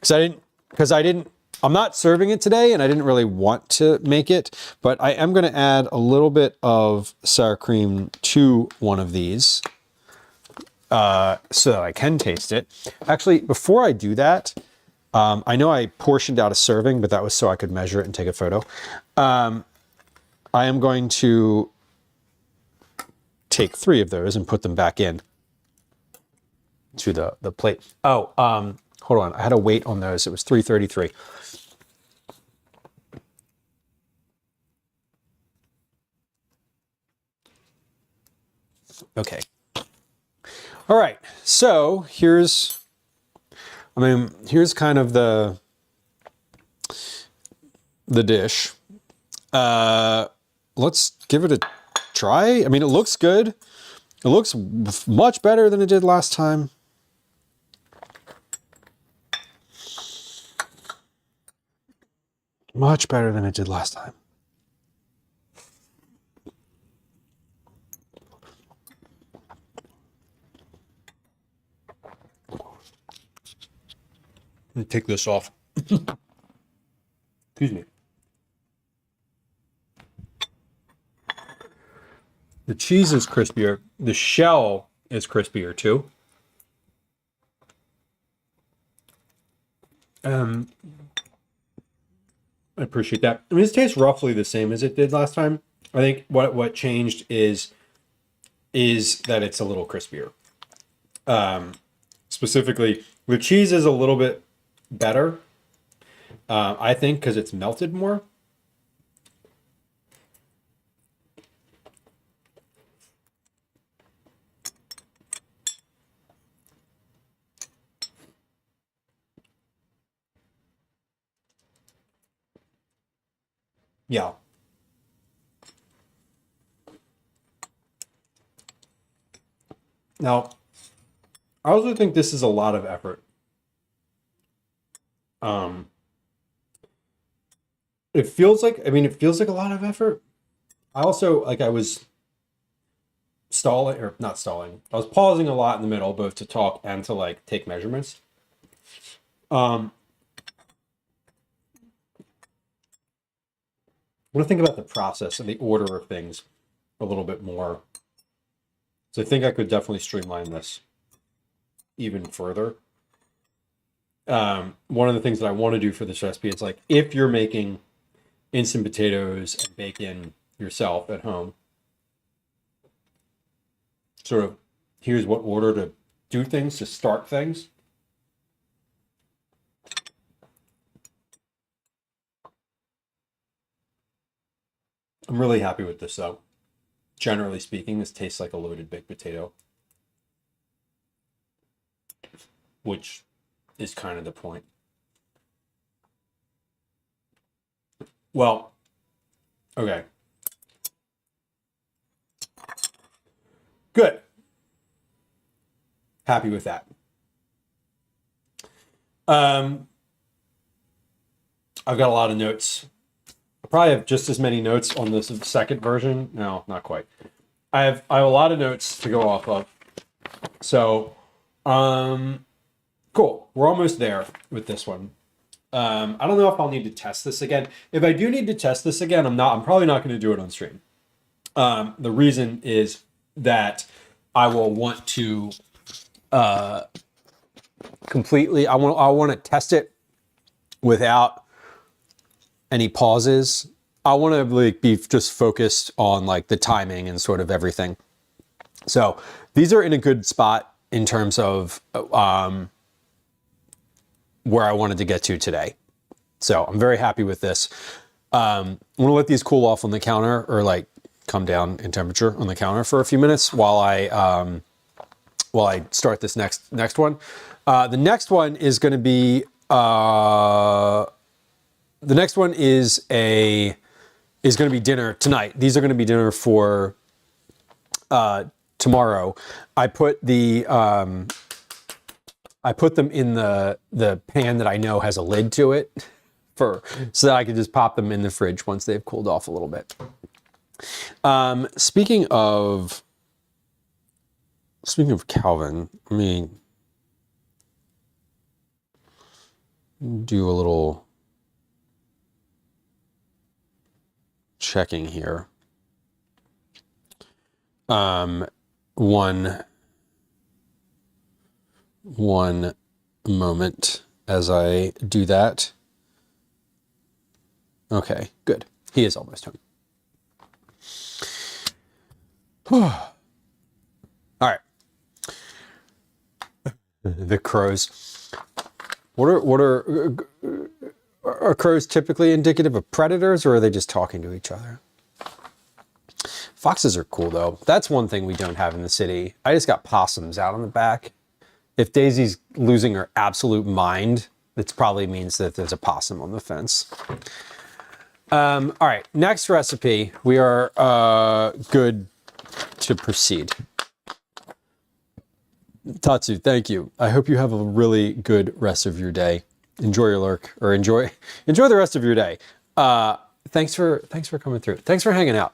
didn't. I'm not serving it today, and I didn't really want to make it. But I am going to add a little bit of sour cream to one of these so that I can taste it. Actually, before I do that. I know I portioned out a serving, but that was so I could measure it and take a photo. I am going to take 3 of those and put them back in to the plate. Oh, hold on. I had a weight on those. It was 333. Okay. All right. So here's kind of the dish. Let's give it a try. I mean, it looks good. It looks much better than it did last time. Much better than it did last time. Let me take this off. Excuse me. The cheese is crispier. The shell is crispier too. I appreciate that. I mean, this tastes roughly the same as it did last time. I think what changed is that it's a little crispier. Specifically, the cheese is a little bit better, I think, because it's melted more. Yeah. Now, I also think this is a lot of effort. It feels like a lot of effort. I also, I was not stalling. I was pausing a lot in the middle, both to talk and to take measurements. When I think about the process and the order of things, a little bit more. So I think I could definitely streamline this even further. One of the things that I want to do for this recipe is like, if you're making instant potatoes and bacon yourself at home, sort of here's what order to do things, to start things. I'm really happy with this though. Generally speaking, this tastes like a loaded baked potato, which is kind of the point. Well, okay. Good. Happy with that. I've got a lot of notes. I probably have just as many notes on this second version. No, not quite. I have a lot of notes to go off of. So, cool. We're almost there with this one. I don't know if I'll need to test this again. If I do need to test this again, I'm probably not going to do it on stream. The reason is that I will want to completely. I want to test it without any pauses. I want to like be just focused on like the timing and sort of everything. So these are in a good spot in terms of where I wanted to get to today. So I'm very happy with this. I'm gonna let these cool off on the counter, or like come down in temperature on the counter for a few minutes while I start this next one. The next one is going to be dinner tonight. These are going to be dinner for tomorrow. I put them in the pan that I know has a lid to it so that I can just pop them in the fridge once they've cooled off a little bit. Speaking of Calvin, let me do a little checking here. One moment as I do that. Okay, good. He is almost home. All right. The crows. Are crows typically indicative of predators, or are they just talking to each other? Foxes are cool though. That's one thing we don't have in the city. I just got possums out on the back. If Daisy's losing her absolute mind, it probably means that there's a possum on the fence. All right, next recipe. We are good to proceed. Tatsu, thank you. I hope you have a really good rest of your day. Enjoy your lurk, or enjoy the rest of your day. Thanks for coming through. Thanks for hanging out.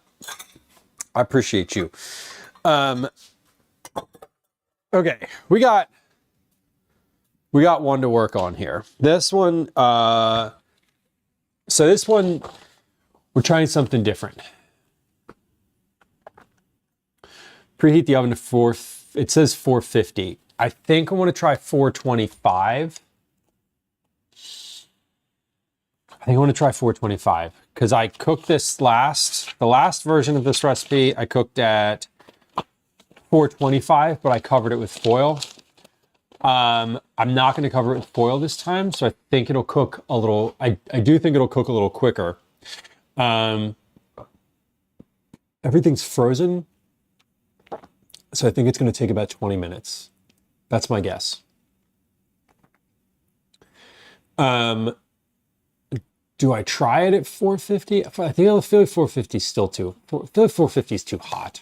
I appreciate you. Okay, we got one to work on here. This one, so this one, we're trying something different. Preheat the oven to it says 450. I think I want to try 425. I think I want to try 425 because I cooked the last version of this recipe, I cooked at 425, but I covered it with foil. I'm not going to cover it with foil this time, so I think it'll cook a little, I do think it'll cook a little quicker. Everything's frozen, so I think it's going to take about 20 minutes. That's my guess. Do I try it at 450? I think I feel like 450 is still too. I feel like 450 is too hot.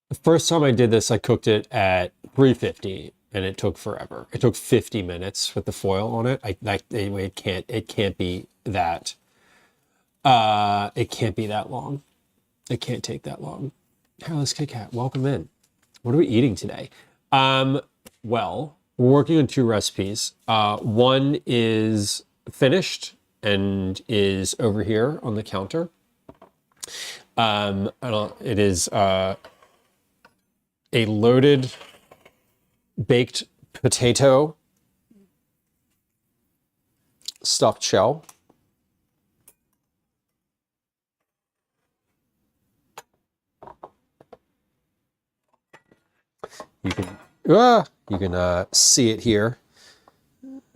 The first time I did this, I cooked it at 350, and it took forever. It took 50 minutes with the foil on it. It can't be that. It can't be that long. It can't take that long. Hairless Kit Kat, welcome in. What are we eating today? Well, we're working on 2 recipes. One is finished and is over here on the counter. It is a loaded baked potato stuffed shell. You can see it here.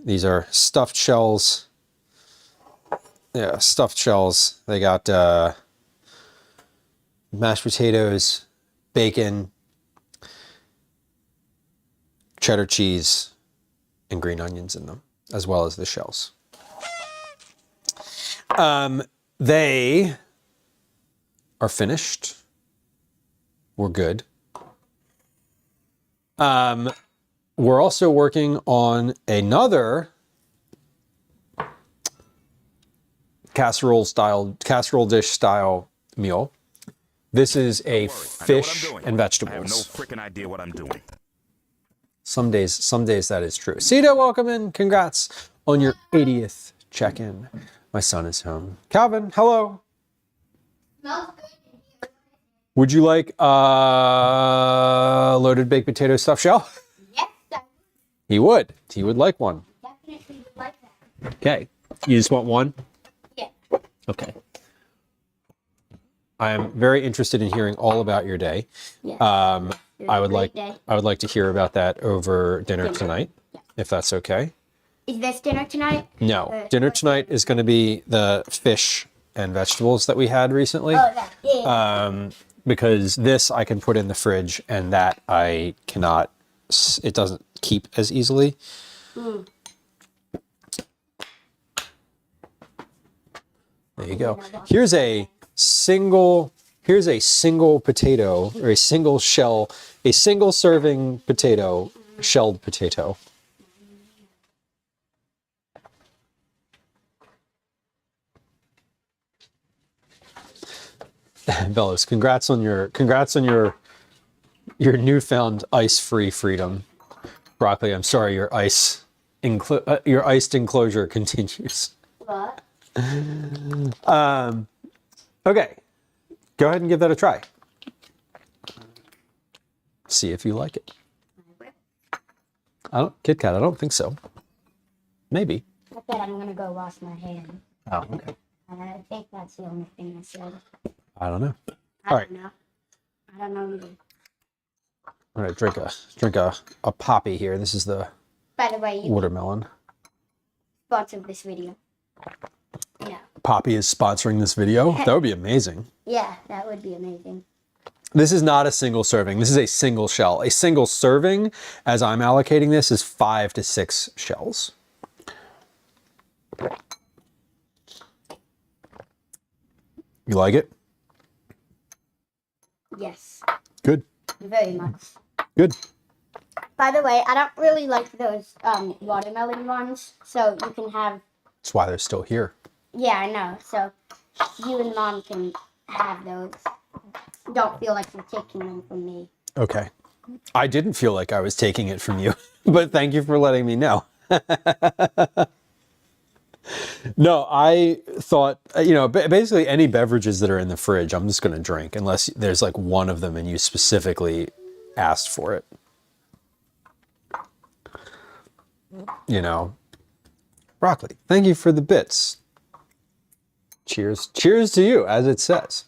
These are stuffed shells. Yeah, stuffed shells. They got mashed potatoes, bacon, cheddar cheese, and green onions in them, as well as the shells. They are finished. We're good. We're also working on another casserole dish style meal. This is a fish and vegetables. I have no freaking idea what I'm doing. Some days that is true. Sita, welcome in. Congrats on your 80th check-in. My son is home. Calvin, hello. Would you like a loaded baked potato stuffed shell? Yes, I He would. He would like one. definitely would like that. Okay. You just want one? Yeah. Okay. I am very interested in hearing all about your day. Yeah. I would like day. to hear about that over dinner tonight, Yeah. if that's okay. Is this dinner tonight? No, dinner tonight is going to be the fish and vegetables that we had recently. Oh, that. Yeah. Because this I can put in the fridge and that I cannot, it doesn't keep as easily. There you go. Here's a single potato, or a single shell, a single serving potato, shelled potato. Bellows, congrats on your newfound ice-free freedom. Broccoli, I'm sorry, your iced enclosure continues. What? Okay, go ahead and give that a try. See if you like it. Kit Kat, I don't think so. Maybe. I said I'm gonna go wash my hands. Oh, okay. I think that's the only thing I said. I don't know. I All don't know. I don't know either. All right, drink a poppy here. This is the By the way, you watermelon. sponsored this video. No. Poppy is sponsoring this video. That would be amazing. Yeah, that would be amazing. This is not a single serving. This is a single shell. A single serving, as I'm allocating this, is 5 to 6 shells. You like it? Yes, Good. very much. Good. By the way, I don't really like those watermelon ones, so you can have. That's why they're still here. Yeah, I know. So you and Mom can have those. Don't feel like you're taking them from me. Okay. I didn't feel like I was taking it from you, but thank you for letting me know. No, I thought, basically any beverages that are in the fridge, I'm just going to drink unless there's like one of them and you specifically asked for it. Broccoli, thank you for the bits. Cheers. Cheers to you, as it says.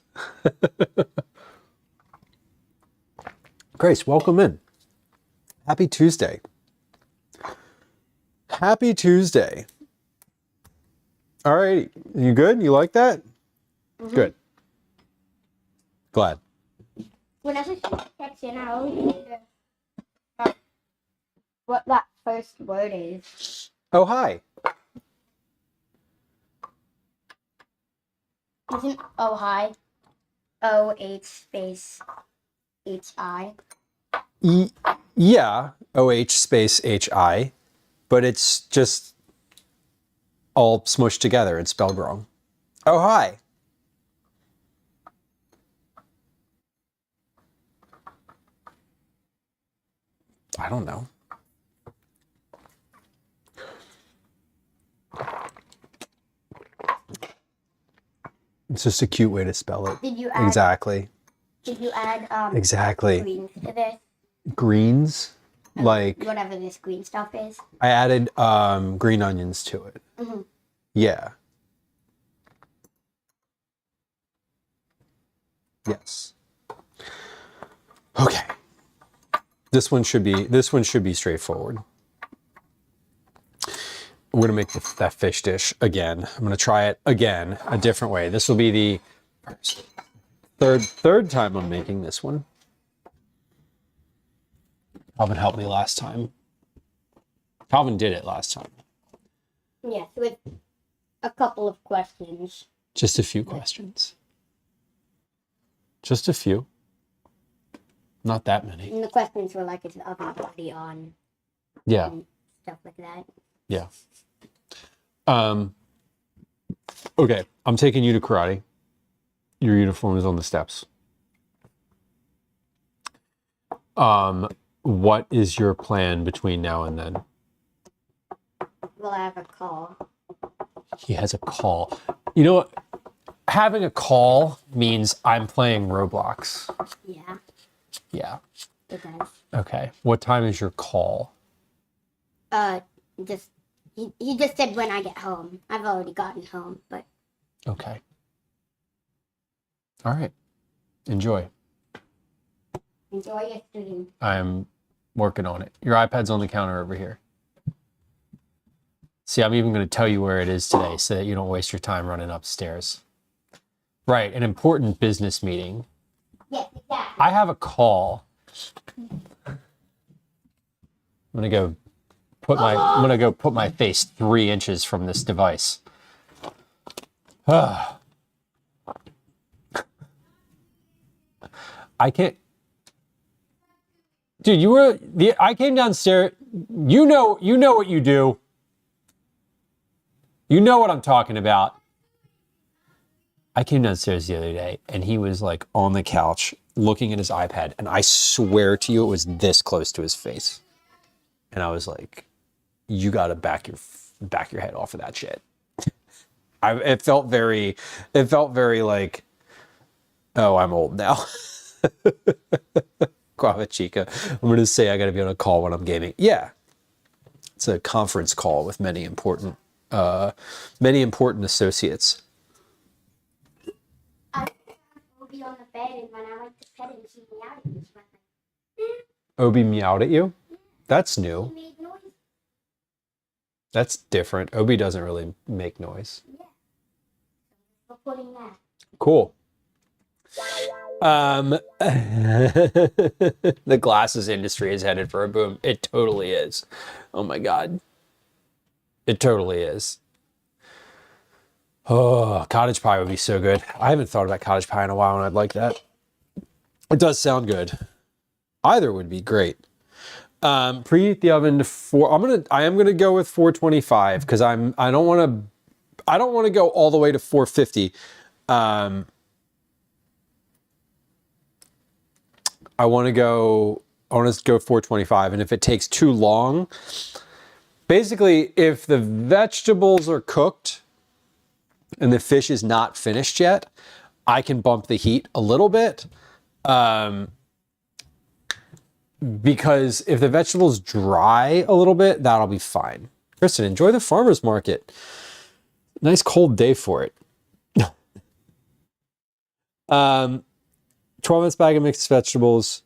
Grace, welcome in. Happy Tuesday. Happy Tuesday. All right, you good? You like that? Mm-hmm. Good. Glad. Whenever she checks in, I always need to what that first word is. Oh, hi. Isn't oh hi OH space HI? Yeah, OH space HI, but it's just all smushed together and spelled wrong. Oh, hi. I don't know. It's just a cute way to spell it. Did you add? Exactly. Did you add Exactly. greens to this? Greens, like Whatever this green stuff is. I added green onions to it. Mhm. Yeah. Yes. Okay. This one should be straightforward. We're gonna make that fish dish again. I'm gonna try it again, a different way. This will be the third time I'm making this one. Calvin helped me last time. Calvin did it last time. Yes, with a couple of questions. Just a few questions. Just a few. Not that many. And the questions were like, is the oven already on? Yeah. And stuff like that. Yeah. Okay, I'm taking you to karate. Your uniform is on the steps. What is your plan between now and then? Well, I have a call. He has a call. You know what? Having a call means I'm playing Roblox. Yeah, Yeah. it does. Okay. What time is your call? Just he just said when I get home. I've already gotten home, but Okay. All right. Enjoy. enjoy your stream. I'm working on it. Your iPad's on the counter over here. See, I'm even going to tell you where it is today so that you don't waste your time running upstairs. Right, an important business meeting. Yes, exactly. I have a call. I'm gonna go put my face 3 inches from this device. I can't. Dude, I came downstairs. You know what you do. You know what I'm talking about. I came downstairs the other day and he was like on the couch looking at his iPad, and I swear to you it was this close to his face. And I was like, you gotta back your head off of that shit. It felt very like, oh, I'm old now. Guava Chica. I'm gonna say I gotta be on a call when I'm gaming. Yeah. It's a conference call with many important associates. I will be on the bed, and when I went to pet him, she meowed at me. She went like, Obi meowed at you? That's he new. made noise. That's different. Obi doesn't really make noise. Yeah. So we're putting that. Cool. The glasses industry is headed for a boom. It totally is. Oh my God. It totally is. Oh, cottage pie would be so good. I haven't thought about cottage pie in a while, and I'd like that. It does sound good. Either would be great. Preheat the oven to 4. I am gonna go with 425 because I don't want to go all the way to 450. I want to go 425, and if it takes too long, basically if the vegetables are cooked and the fish is not finished yet, I can bump the heat a little bit. Because if the vegetables dry a little bit, that'll be fine. Kristen, enjoy the farmer's market. Nice cold day for it. 12-ounce bag of mixed vegetables.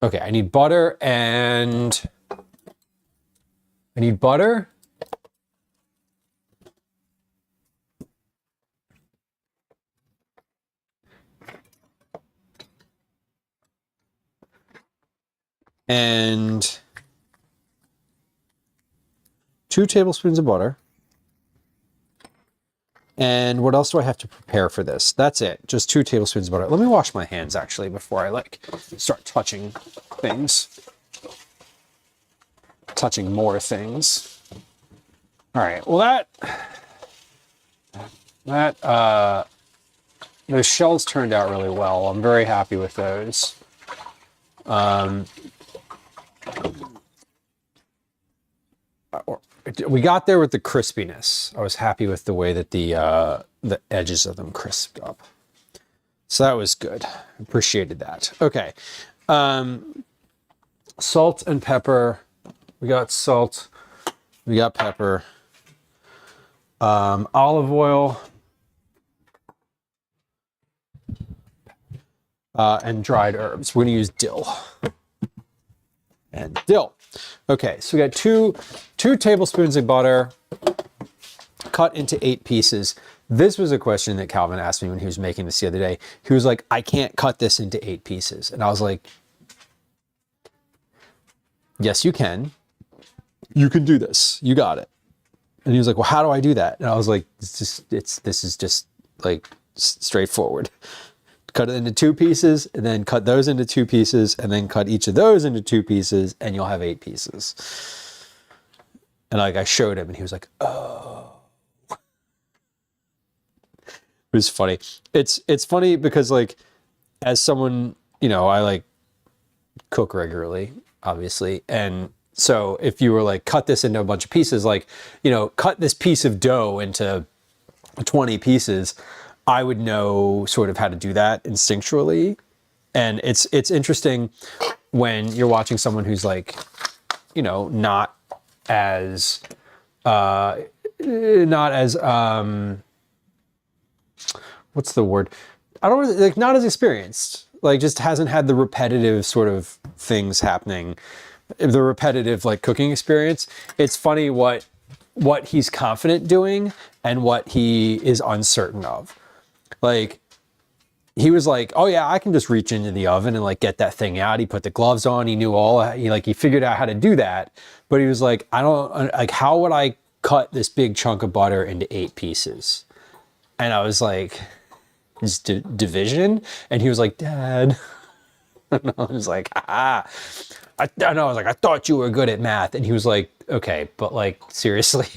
Okay, I need butter and and 2 tablespoons of butter. And what else do I have to prepare for this? That's it. Just 2 tablespoons of butter. Let me wash my hands actually before I start touching things. Touching more things. All right. Well, those shells turned out really well. I'm very happy with those. we got there with the crispiness. I was happy with the way that the edges of them crisped up. So that was good. Appreciated that. Okay. Salt and pepper. We got salt. We got pepper. Olive oil. And dried herbs. We're going to use dill. And dill. Okay, so we got two tablespoons of butter cut into 8 pieces. This was a question that Calvin asked me when he was making this the other day. He was like, I can't cut this into 8 pieces. And I was like, yes, you can. You can do this. You got it. And he was like, well, how do I do that? And I was like, this is just like straightforward. Cut it into 2 pieces, and then cut those into 2 pieces, and then cut each of those into 2 pieces, and you'll have 8 pieces. And like I showed him, and he was like, oh. It was funny. It's funny because like, as someone, you know, I like cook regularly, obviously, and so if you were like, cut this into a bunch of pieces, like, you know, cut this piece of dough into 20 pieces, I would know sort of how to do that instinctually. And it's interesting when you're watching someone who's like, you know, not as what's the word? I don't like, not as experienced, like just hasn't had the repetitive sort of things happening, the repetitive like cooking experience. It's funny what he's confident doing and what he is uncertain of. Like, he was like, oh yeah, I can just reach into the oven and like get that thing out. He put the gloves on. He knew he figured out how to do that. But he was like, I don't, like, how would I cut this big chunk of butter into 8 pieces? And I was like, it's division? And he was like, Dad. And I was like, I was like, I thought you were good at math. And he was like, okay, but like, seriously?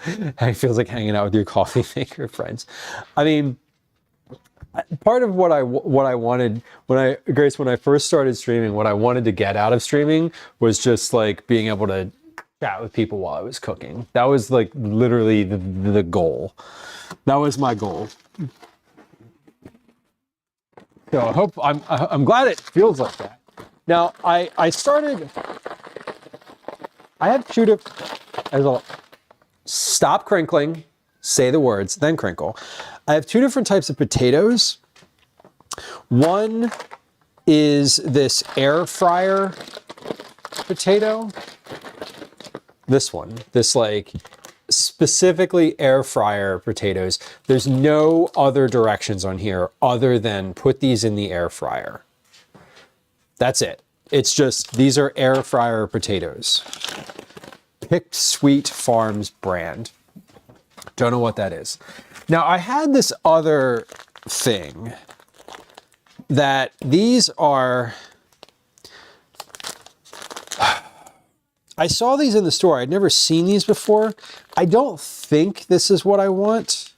It feels like hanging out with your coffee maker friends. I mean, part of what I wanted when I first started streaming, what I wanted to get out of streaming was just like being able to chat with people while I was cooking. That was like literally the goal. That was my goal. So I'm glad it feels like that. Now I have 2 different. Stop crinkling, say the words, then crinkle. I have 2 different types of potatoes. One is this air fryer potato. This one, this like specifically air fryer potatoes. There's no other directions on here other than put these in the air fryer. That's it. It's just, these are air fryer potatoes. Picked Sweet Farms brand. Don't know what that is. Now I had this other thing that these are, I saw these in the store. I'd never seen these before. I don't think this is what I want.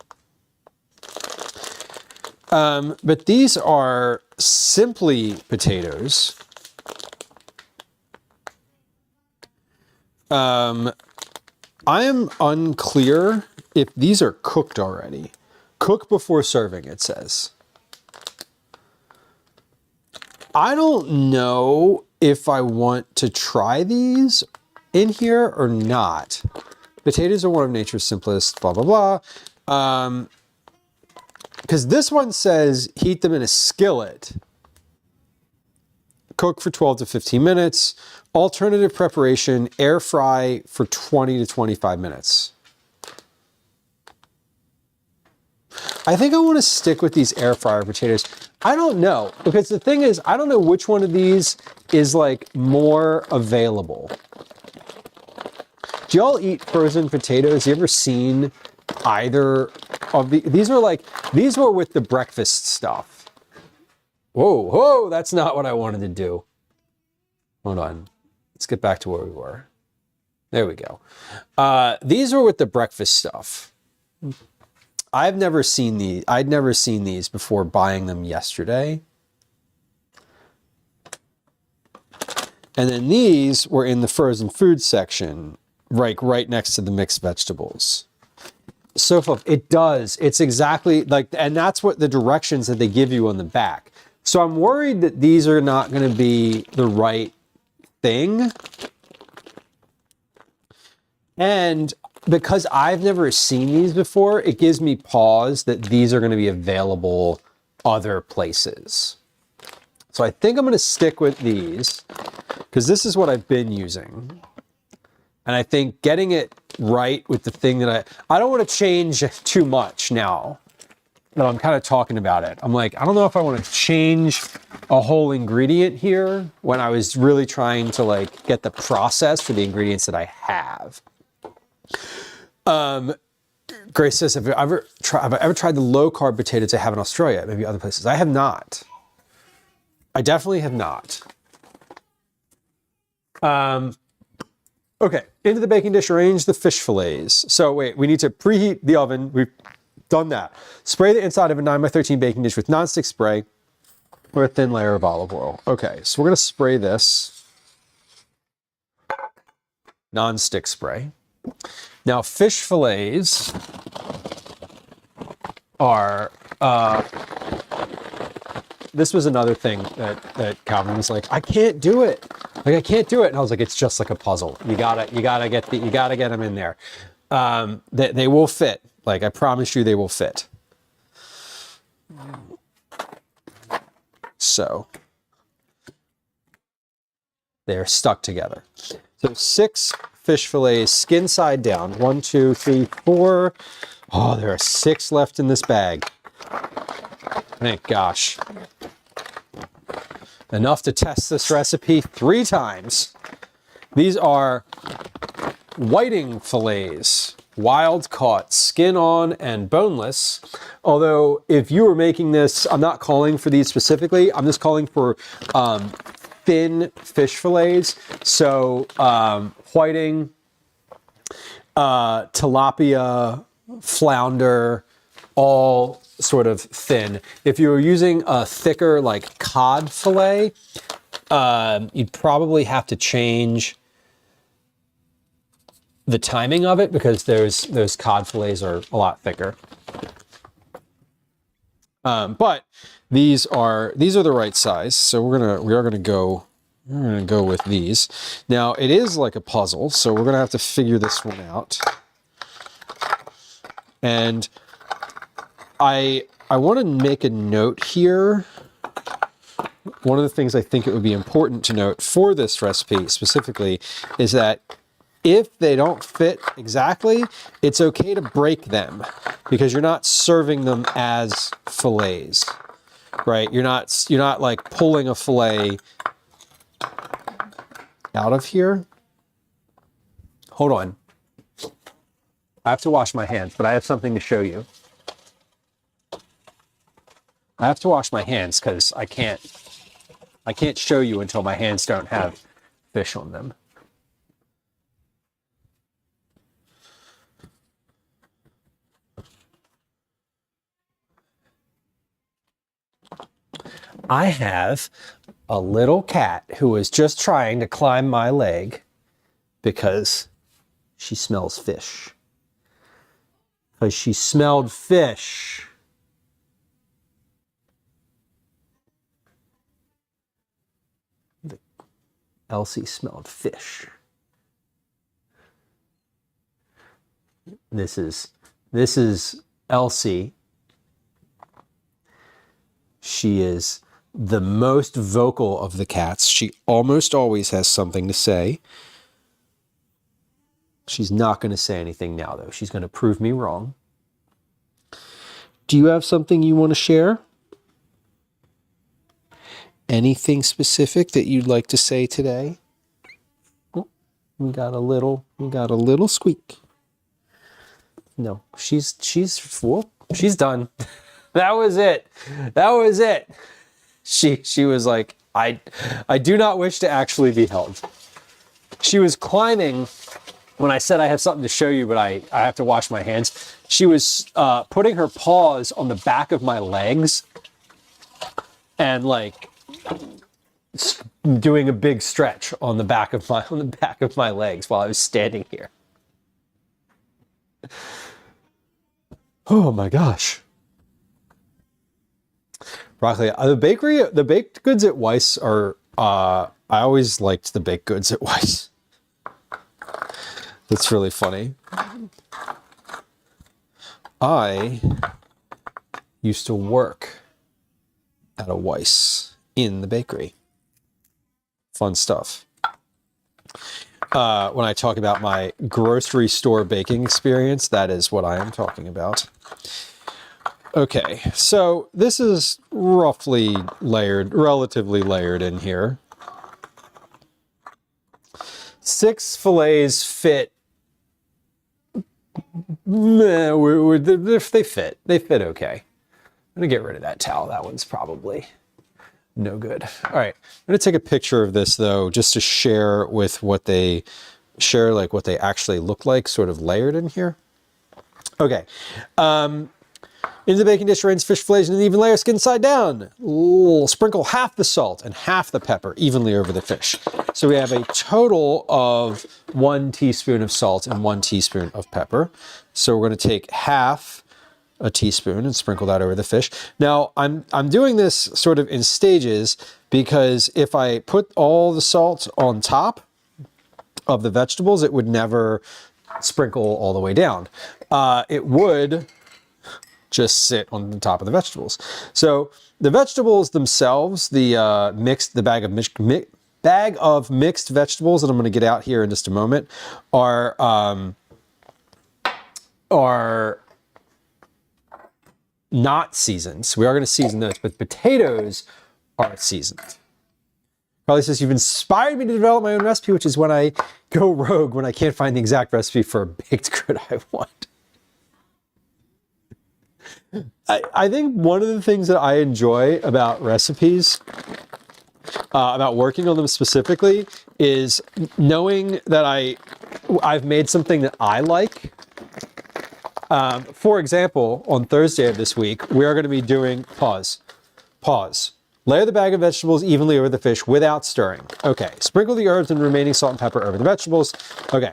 But these are Simply potatoes. I am unclear if these are cooked already. Cook before serving, it says. I don't know if I want to try these in here or not. Potatoes are one of nature's simplest, blah, blah, blah. Because this one says heat them in a skillet. Cook for 12 to 15 minutes. Alternative preparation, air fry for 20 to 25 minutes. I think I want to stick with these air fryer potatoes. I don't know, because the thing is, I don't know which one of these is like more available. Do y'all eat frozen potatoes? You ever seen either of these were with the breakfast stuff. Whoa, that's not what I wanted to do. Hold on. Let's get back to where we were. There we go. These were with the breakfast stuff. I'd never seen these before buying them yesterday. And then these were in the frozen food section right next to the mixed vegetables. So fluff. It does. It's exactly like, and that's what the directions that they give you on the back. So I'm worried that these are not going to be the right thing. And because I've never seen these before, it gives me pause that these are going to be available other places. So I think I'm going to stick with these because this is what I've been using. And I think getting it right with the thing that I don't want to change too much now that I'm kind of talking about it. I'm like, I don't know if I want to change a whole ingredient here when I was really trying to like get the process for the ingredients that I have. Grace says, have I ever tried the low carb potatoes I have in Australia? Maybe other places. I have not. I definitely have not. Okay, into the baking dish, arrange the fish fillets. So wait, we need to preheat the oven. We've done that. Spray the inside of a 9x13 baking dish with nonstick spray or a thin layer of olive oil. Okay, so we're gonna spray this. Nonstick spray. Now, fish fillets are, this was another thing that Calvin was like, I can't do it. Like, I can't do it. And I was like, it's just like a puzzle. You gotta get them in there. They will fit. Like, I promise you they will fit. So they're stuck together. So 6 fish fillets, skin side down. 1, 2, 3, 4. Oh, there are 6 left in this bag. Thank gosh. Enough to test this recipe 3 times. These are whiting fillets, wild caught, skin on and boneless. Although if you were making this, I'm not calling for these specifically. I'm just calling for thin fish fillets. So whiting, tilapia, flounder, all sort of thin. If you were using a thicker like cod fillet, you'd probably have to change the timing of it because those cod fillets are a lot thicker. But these are the right size, so we are gonna go with these. Now it is like a puzzle, so we're gonna have to figure this one out. And I want to make a note here. One of the things I think it would be important to note for this recipe specifically is that if they don't fit exactly, it's okay to break them because you're not serving them as fillets, right? You're not like pulling a fillet out of here. Hold on. I have to wash my hands, but I have something to show you. I have to wash my hands because I can't show you until my hands don't have fish on them. I have a little cat who is just trying to climb my leg because she smells fish. Because she smelled fish. Elsie smelled fish. This is Elsie. She is the most vocal of the cats. She almost always has something to say. She's not going to say anything now, though. She's going to prove me wrong. Do you have something you want to share? Anything specific that you'd like to say today? Oh, we got a little squeak. No, she's done. That was it. She was like, I do not wish to actually be held. She was climbing when I said I have something to show you, but I have to wash my hands. She was putting her paws on the back of my legs and like doing a big stretch on the back of my legs while I was standing here. Oh my gosh. Broccoli. The baked goods at Weiss are, I always liked the baked goods at Weiss. That's really funny. I used to work at a Weiss in the bakery. Fun stuff. When I talk about my grocery store baking experience, that is what I am talking about. Okay, so this is roughly layered, relatively layered in here. 6 fillets fit. They fit. They fit okay. I'm gonna get rid of that towel. That one's probably no good. All right, I'm gonna take a picture of this though, just to share with what they like what they actually look like, sort of layered in here. Okay. Into the baking dish, rinse fish fillets in an even layer, skin side down. Sprinkle half the salt and half the pepper evenly over the fish. So we have a total of 1 teaspoon of salt and 1 teaspoon of pepper. So we're going to take half a teaspoon and sprinkle that over the fish. Now I'm doing this sort of in stages because if I put all the salt on top of the vegetables, it would never sprinkle all the way down. It would just sit on the top of the vegetables. So the vegetables themselves, the bag of mixed vegetables that I'm going to get out here in just a moment are not seasoned. So we are going to season those, but potatoes are seasoned. Carly says, you've inspired me to develop my own recipe, which is when I go rogue, when I can't find the exact recipe for a baked good I want. I think one of the things that I enjoy about recipes, about working on them specifically, is knowing that I've made something that I like. For example, on Thursday of this week, we are going to be doing, pause. Layer the bag of vegetables evenly over the fish without stirring. Okay. Sprinkle the herbs and remaining salt and pepper over the vegetables. Okay.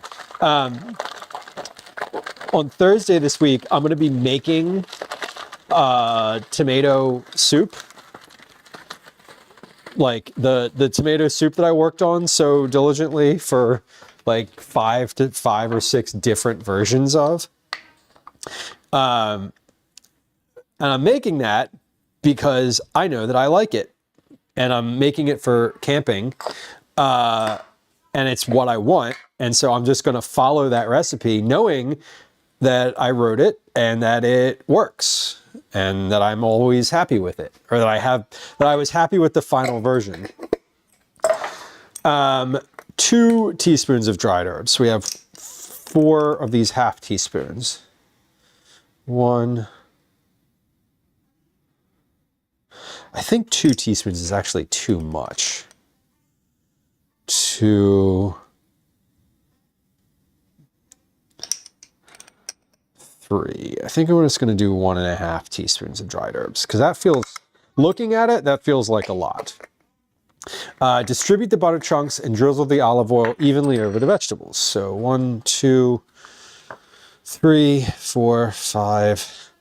On Thursday this week, I'm going to be making tomato soup, like the tomato soup that I worked on so diligently for like 5 or 6 different versions of. And I'm making that because I know that I like it, and I'm making it for camping, and it's what I want. And so I'm just going to follow that recipe, knowing that I wrote it and that it works and that I'm always happy with it, or that I was happy with the final version. 2 teaspoons of dried herbs. So we have 4 of these half teaspoons. 1. I think 2 teaspoons is actually too much. 2. 3. I think I'm just going to do 1.5 teaspoons of dried herbs, because that feels, looking at it, that feels like a lot. Distribute the butter chunks and drizzle the olive oil evenly over the vegetables. So 1, 2, 3, 4, 5,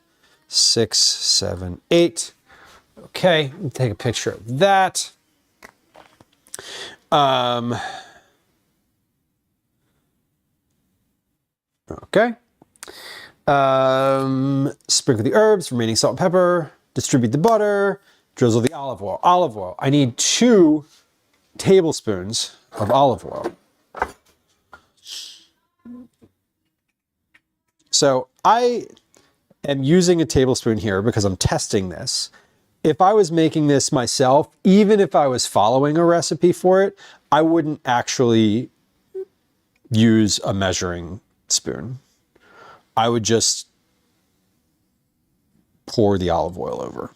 6, 7, 8. Okay, let me take a picture of that. Okay. Sprinkle the herbs, remaining salt and pepper, distribute the butter, drizzle the olive oil. Olive oil. I need 2 tablespoons of olive oil. So I am using a tablespoon here because I'm testing this. If I was making this myself, even if I was following a recipe for it, I wouldn't actually use a measuring spoon. I would just pour the olive oil over.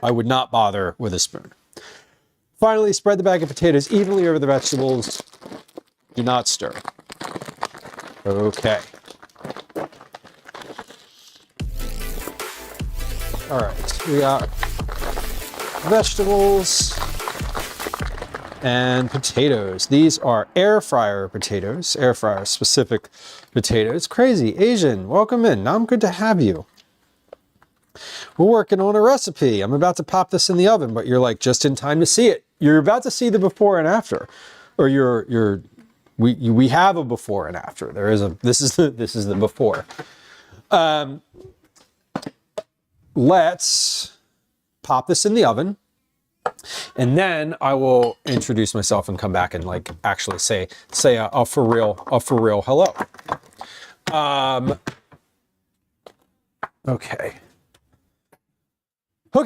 I would not bother with a spoon. Finally, spread the bag of potatoes evenly over the vegetables. Do not stir. Okay. All right, we got vegetables. and potatoes. These are air fryer potatoes, air fryer specific potatoes. Crazy Asian, welcome in. I'm good to have you. We're working on a recipe. I'm about to pop this in the oven, but you're like just in time to see it. You're about to see the before and after, or we have a before and after. This is the before. Let's pop this in the oven, and then I will introduce myself and come back and like actually say a for real hello. Okay. Is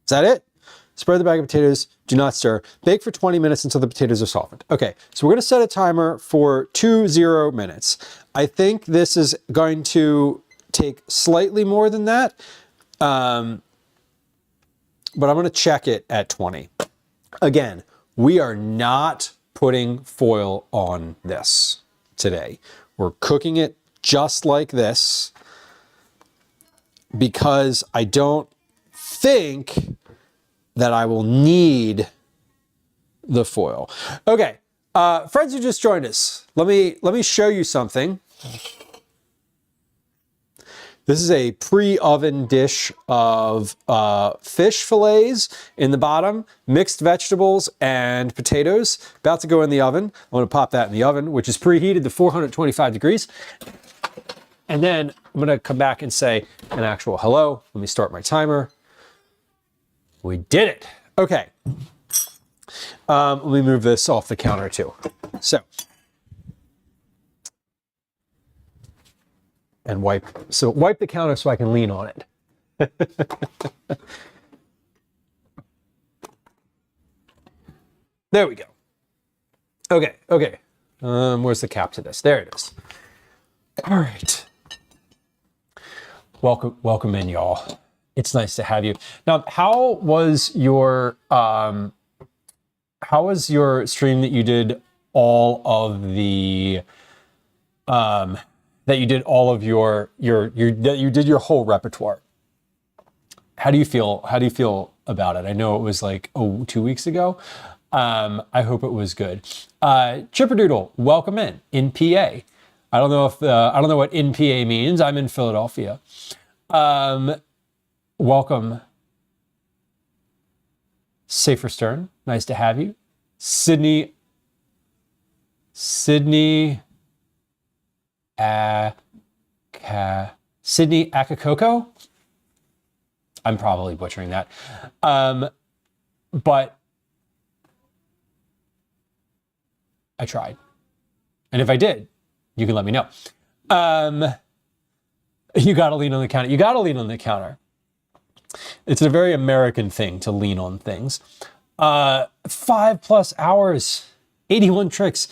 that it? Spread the bag of potatoes, do not stir. Bake for 20 minutes until the potatoes are softened. Okay, so we're gonna set a timer for 20 minutes. I think this is going to take slightly more than that, but I'm gonna check it at 20. Again, we are not putting foil on this today. We're cooking it just like this because I don't think that I will need the foil. Okay, friends who just joined us, let me show you something. This is a pre-oven dish of fish fillets in the bottom, mixed vegetables and potatoes. About to go in the oven. I'm going to pop that in the oven, which is preheated to 425 degrees. And then I'm going to come back and say an actual hello. Let me start my timer. We did it. Okay. Let me move this off the counter too. So, and wipe the counter so I can lean on it. There we go. Okay. Where's the cap to this? There it is. All right. Welcome in, y'all. It's nice to have you. Now, how was your stream that you did all of the that you did all of your that you did your whole repertoire? How do you feel about it? I know it was like 2 weeks ago. I hope it was good. Chipperdoodle, welcome in PA. I don't know what in PA means. I'm in Philadelphia. Welcome, Safer Stern. Nice to have you. Sydney Akakoko. I'm probably butchering that. But I tried. And if I did, you can let me know. You gotta lean on the counter. You gotta lean on the counter. It's a very American thing to lean on things. 5+ hours, 81 tricks.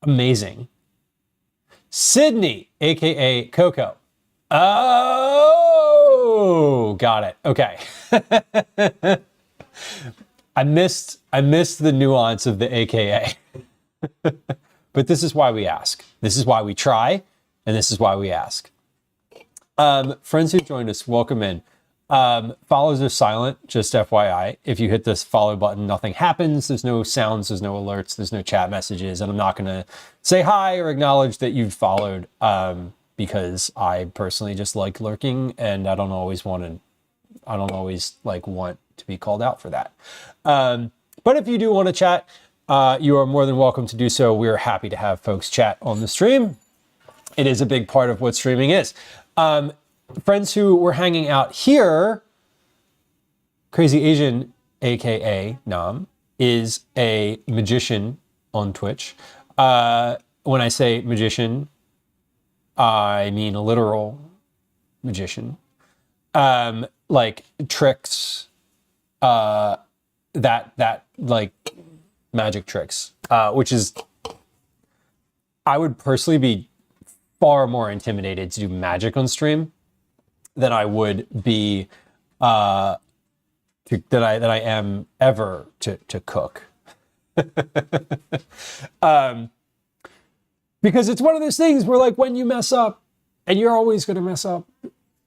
Amazing. Sydney, AKA Coco. Oh, got it. Okay. I missed the nuance of the AKA. But this is why we ask. This is why we try, and this is why we ask. Friends who joined us, welcome in. Follows are silent, just FYI. If you hit this follow button, nothing happens. There's no sounds, there's no alerts, there's no chat messages, and I'm not gonna say hi or acknowledge that you've followed, because I personally just like lurking, and I don't always want to be called out for that. But if you do want to chat, you are more than welcome to do so. We're happy to have folks chat on the stream. It is a big part of what streaming is. Friends who were hanging out here, Crazy Asian, aka Nam, is a magician on Twitch. When I say magician, I mean a literal magician. Like tricks, that like magic tricks, which is, I would personally be far more intimidated to do magic on stream than I would be, that I am ever to cook. Because it's one of those things where, like, when you mess up, and you're always going to mess up,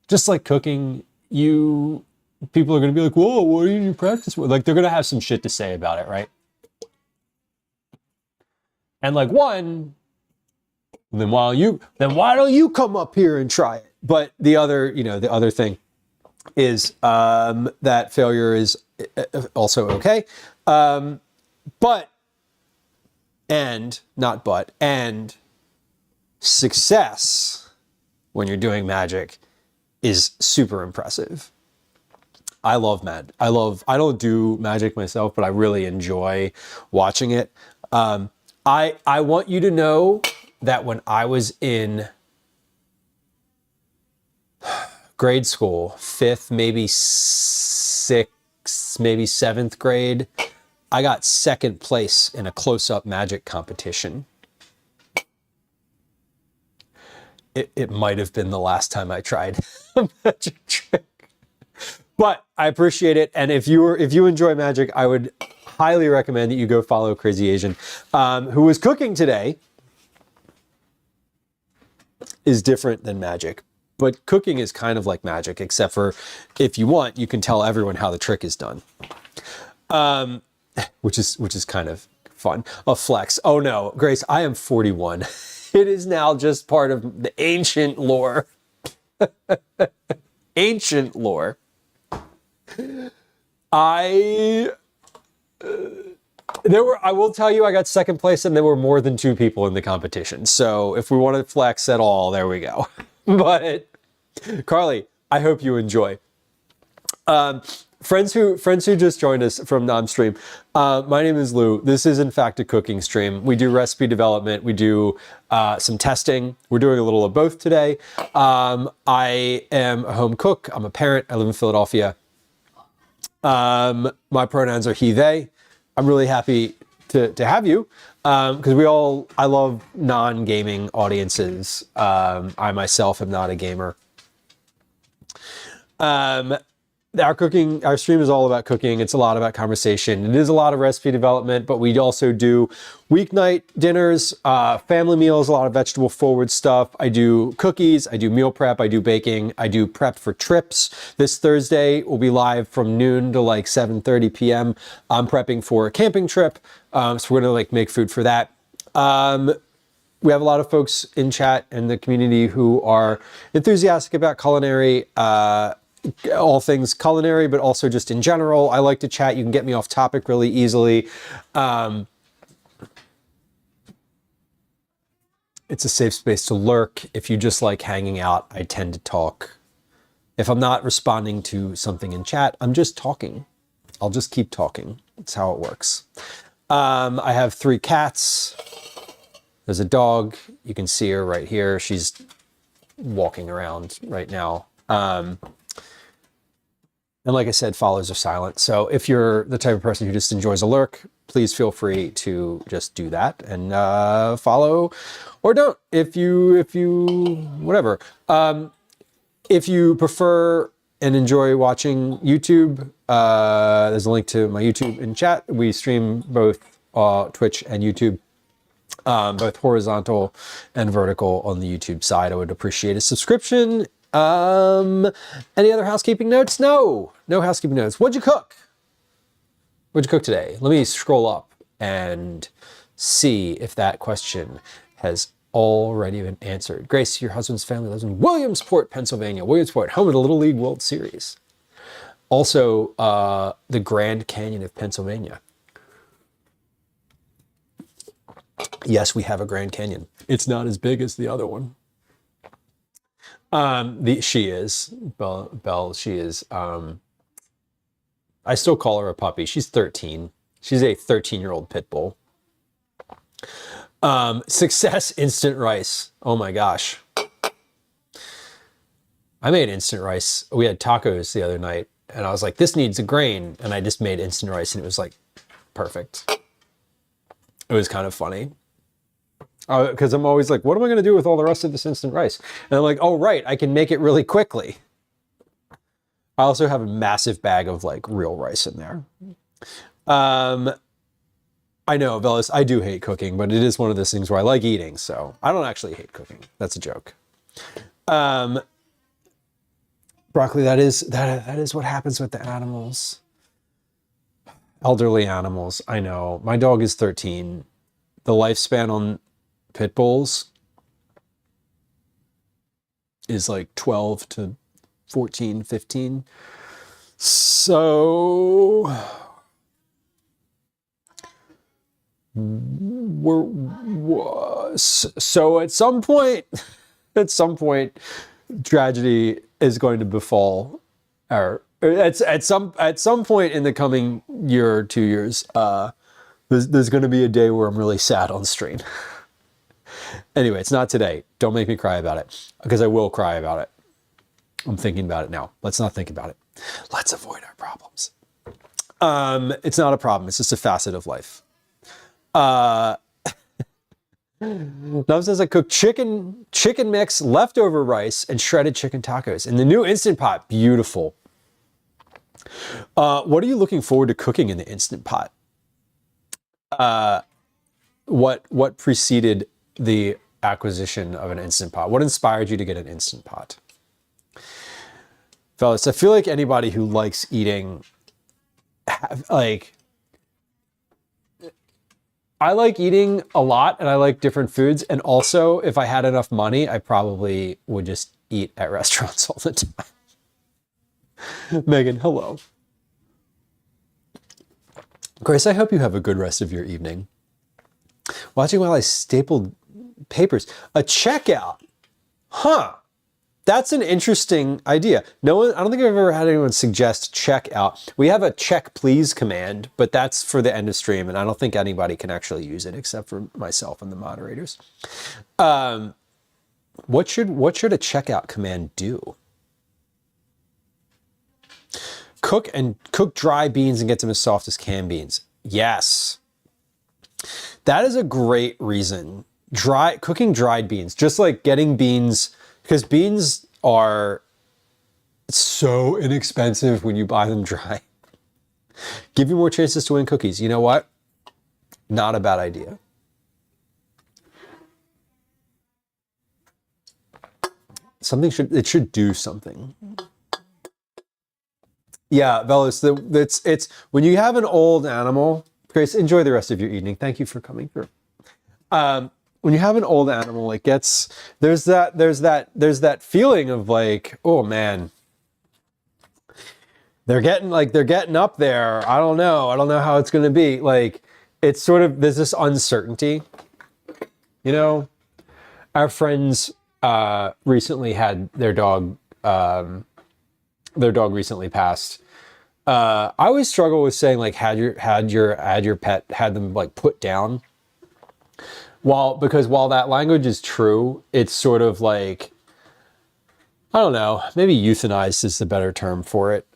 just like cooking, you people are going to be like, whoa, what do you practice with? Like, they're going to have some shit to say about it, right? And like, one, then why don't you come up here and try it? But the other, the other thing is that failure is also okay. And success when you're doing magic is super impressive. I love I don't do magic myself, but I really enjoy watching it. I want you to know that when I was in grade school, 5th, maybe 6th, maybe 7th grade, I got 2nd place in a close-up magic competition. It might have been the last time I tried a magic trick. But I appreciate it, and if you enjoy magic, I would highly recommend that you go follow Crazy Asian, who was cooking today. Is different than magic, but cooking is kind of like magic, except for if you want, you can tell everyone how the trick is done, which is kind of fun. A flex. Oh no, Grace, I am 41. It is now just part of the ancient lore. Ancient lore. I will tell you, I got 2nd place and there were more than 2 people in the competition. So if we want to flex at all, there we go. But Carly, I hope you enjoy. Friends who just joined us from non-stream, my name is Lou. This is in fact a cooking stream. We do recipe development. We do some testing. We're doing a little of both today. I am a home cook. I'm a parent. I live in Philadelphia. My pronouns are he, they. I'm really happy to have you because I love non-gaming audiences. I myself am not a gamer. Our stream is all about cooking. It's a lot about conversation. It is a lot of recipe development, but we also do weeknight dinners, family meals, a lot of vegetable forward stuff. I do cookies, I do meal prep, I do baking, I do prep for trips. This Thursday will be live from noon to like 7:30 p.m. I'm prepping for a camping trip, so we're gonna make food for that. We have a lot of folks in chat in the community who are enthusiastic about culinary, all things culinary, but also just in general. I like to chat. You can get me off topic really easily. It's a safe space to lurk. If you just like hanging out, I tend to talk. If I'm not responding to something in chat, I'm just talking. I'll just keep talking. That's how it works. I have 3 cats. There's a dog. You can see her right here. She's walking around right now. And like I said, follows are silent. So if you're the type of person who just enjoys a lurk, please feel free to just do that and follow, or don't if you whatever. If you prefer and enjoy watching YouTube, there's a link to my YouTube in chat. We stream both Twitch and YouTube, both horizontal and vertical on the YouTube side. I would appreciate a subscription. Any other housekeeping notes? No housekeeping notes. What'd you cook? What'd you cook today? Let me scroll up and see if that question has already been answered. Grace, your husband's family lives in Williamsport, Pennsylvania. Williamsport, home of the Little League World Series. Also, the Grand Canyon of Pennsylvania. Yes, we have a Grand Canyon. It's not as big as the other one. She is Belle. She is. I still call her a puppy. She's 13. She's a 13-year-old pit bull. Success instant rice. Oh my gosh. I made instant rice. We had tacos the other night, and I was like, "This needs a grain," and I just made instant rice, and it was like perfect. It was kind of funny. Because I'm always like, what am I going to do with all the rest of this instant rice? And I'm like, oh, right, I can make it really quickly. I also have a massive bag of like real rice in there. I know, Velas, I do hate cooking, but it is one of those things where I like eating. So I don't actually hate cooking. That's a joke. Broccoli, that is what happens with the animals. Elderly animals, I know. My dog is 13. The lifespan on pit bulls is like 12 to 14, 15. So at some point, tragedy is going to befall our at some point in the coming year or 2 years. There's going to be a day where I'm really sad on stream. Anyway, it's not today. Don't make me cry about it, because I will cry about it. I'm thinking about it now. Let's not think about it. Let's avoid our problems. It's not a problem. It's just a facet of life. Nov says I cooked chicken mix, leftover rice, and shredded chicken tacos in the new Instant Pot. Beautiful. What are you looking forward to cooking in the Instant Pot? What preceded the acquisition of an Instant Pot? What inspired you to get an Instant Pot? Fellas, I feel like anybody who likes eating, like, I like eating a lot and I like different foods. And also, if I had enough money, I probably would just eat at restaurants all the time. Megan, hello. Grace, I hope you have a good rest of your evening. Watching while I stapled papers. A checkout. Huh. That's an interesting idea. No one, I don't think I've ever had anyone suggest checkout. We have a check please command, but that's for the end of stream, and I don't think anybody can actually use it except for myself and the moderators. What should a checkout command do? Cook dry beans and get them as soft as canned beans. Yes. That is a great reason. Cooking dried beans, just like getting beans, because beans are so inexpensive when you buy them dry. Give you more chances to win cookies. You know what? Not a bad idea. It should do something. Yeah, Velos, it's when you have an old animal, Grace, enjoy the rest of your evening. Thank you for coming through. When you have an old animal, it gets, there's that feeling of like, oh man, they're getting up there. I don't know how it's going to be. Like, it's sort of, there's this uncertainty, you know. Our friends recently had their dog recently passed. I always struggle with saying like had your pet had them like put down. Because while that language is true, it's sort of like, I don't know, maybe euthanized is the better term for it.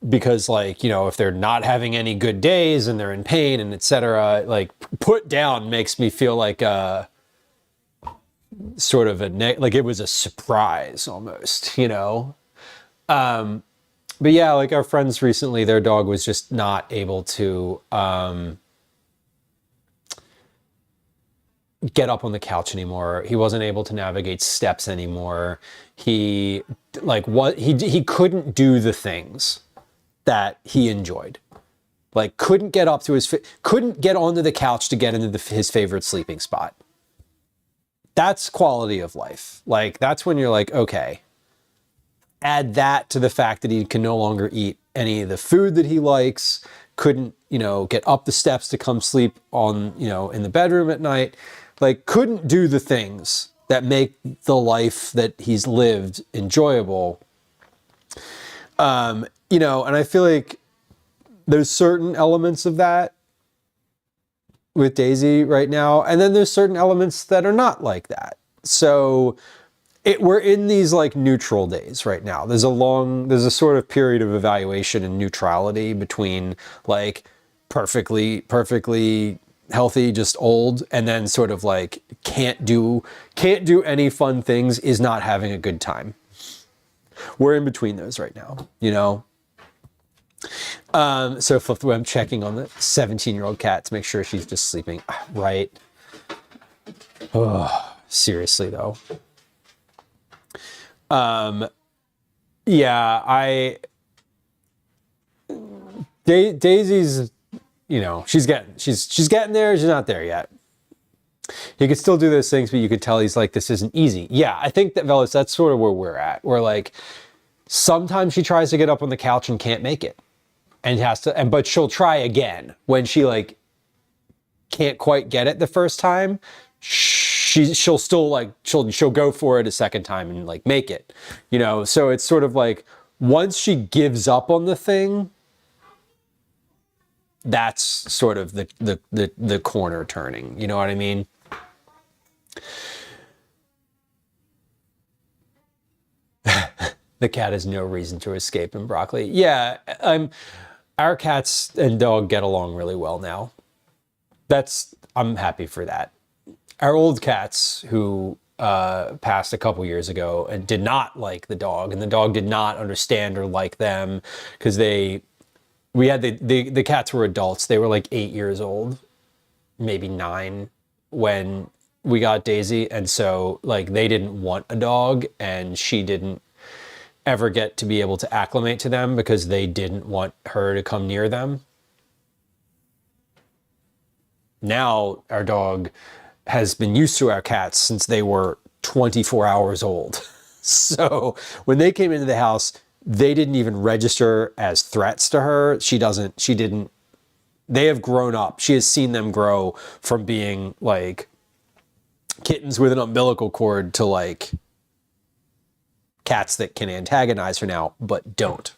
Because like, you know, if they're not having any good days and they're in pain and etc., like put down makes me feel like sort of like it was a surprise almost, you know? But yeah, like our friends recently, their dog was just not able to get up on the couch anymore. He wasn't able to navigate steps anymore. He couldn't do the things that he enjoyed. Like couldn't get onto the couch to get into his favorite sleeping spot. That's quality of life. Like that's when you're like, okay. Add that to the fact that he can no longer eat any of the food that he likes, couldn't, you know, get up the steps to come sleep on, you know, in the bedroom at night. Like couldn't do the things that make the life that he's lived enjoyable. You know, and I feel like there's certain elements of that with Daisy right now, and then there's certain elements that are not like that. So we're in these like neutral days right now. There's a sort of period of evaluation and neutrality between like perfectly healthy, just old, and then sort of like can't do any fun things, is not having a good time. We're in between those right now, you know? So I'm checking on the 17-year-old cat to make sure she's just sleeping right. Oh, seriously though. Yeah, Daisy's, she's getting there. She's not there yet. He could still do those things, but you could tell he's like, this isn't easy. Yeah, I think that, Velas, that's sort of where we're at. We're like, sometimes she tries to get up on the couch and can't make it, and but she'll try again when she like can't quite get it the first time. She'll still like she'll go for it a second time and like make it, So it's sort of like once she gives up on the thing, that's sort of the corner turning. You know what I mean? The cat has no reason to escape in broccoli. Yeah, our cats and dog get along really well now. I'm happy for that. Our old cats who passed a couple years ago and did not like the dog, and the dog did not understand or like them because the cats were adults. They were like 8 years old, maybe 9 when we got Daisy. And so like they didn't want a dog, and she didn't ever get to be able to acclimate to them because they didn't want her to come near them. Now our dog has been used to our cats since they were 24 hours old. So when they came into the house, they didn't even register as threats to her. They have grown up. She has seen them grow from being like kittens with an umbilical cord to like cats that can antagonize her now, but don't.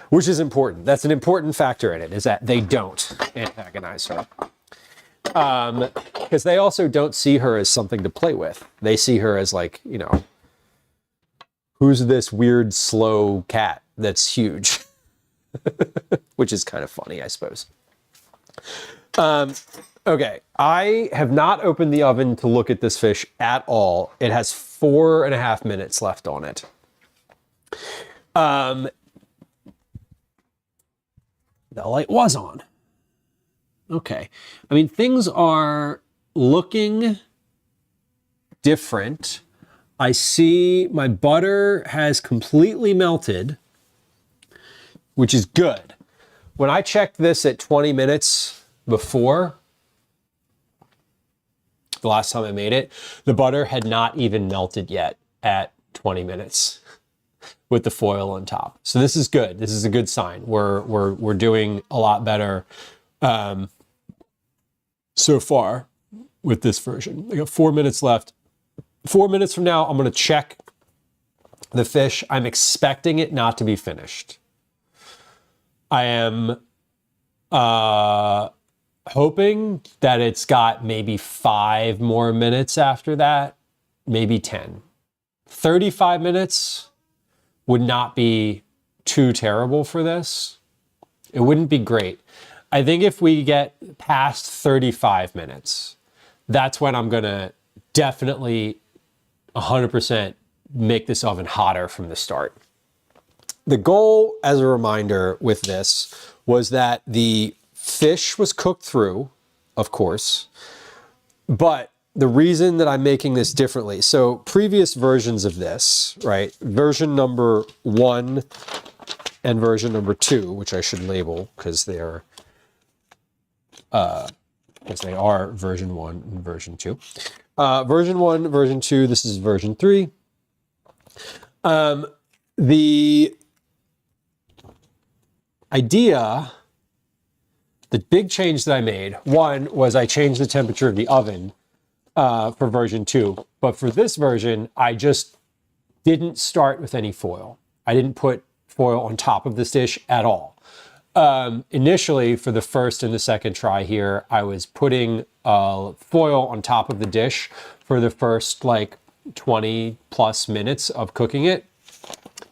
Which is important. That's an important factor in it, is that they don't antagonize her. Because they also don't see her as something to play with. They see her as like, who's this weird, slow cat that's huge? Which is kind of funny, I suppose. Okay, I have not opened the oven to look at this fish at all. It has 4.5 minutes left on it. The light was on. Okay. I mean, things are looking different. I see my butter has completely melted, which is good. When I checked this at 20 minutes before, the last time I made it, the butter had not even melted yet at 20 minutes with the foil on top. So this is good. This is a good sign. We're doing a lot better so far with this version. I got 4 minutes left. 4 minutes from now, I'm going to check the fish. I'm expecting it not to be finished. I am hoping that it's got maybe 5 more minutes after that, maybe 10. 35 minutes would not be too terrible for this. It wouldn't be great. I think if we get past 35 minutes, that's when I'm gonna definitely 100% make this oven hotter from the start. The goal, as a reminder with this, was that the fish was cooked through, of course, but the reason that I'm making this differently, so previous versions of this, right, version number 1 and version number 2, which I should label because they are version 1 and version 2. Version 1, version 2, this is version 3. The idea, the big change that I made, one was I changed the temperature of the oven for version 2. But for this version, I just didn't start with any foil. I didn't put foil on top of this dish at all. Initially, for the first and the second try here, I was putting foil on top of the dish for the first like 20 plus minutes of cooking it.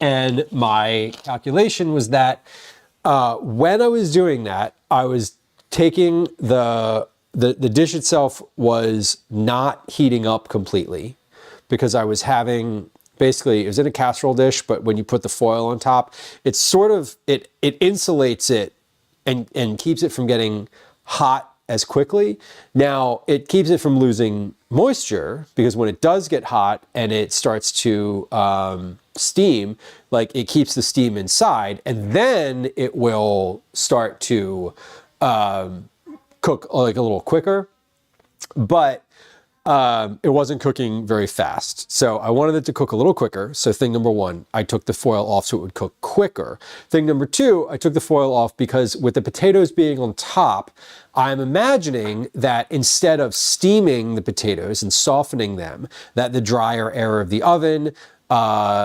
And my calculation was that when I was doing that, I was taking the dish itself was not heating up completely because I was having, basically it was in a casserole dish, but when you put the foil on top, it's sort of, it insulates it and keeps it from getting hot as quickly. Now it keeps it from losing moisture, because when it does get hot and it starts to steam, like it keeps the steam inside, and then it will start to cook like a little quicker. But it wasn't cooking very fast. So I wanted it to cook a little quicker. So thing number one, I took the foil off so it would cook quicker. Thing number two, I took the foil off because with the potatoes being on top, I'm imagining that instead of steaming the potatoes and softening them, that the drier air of the oven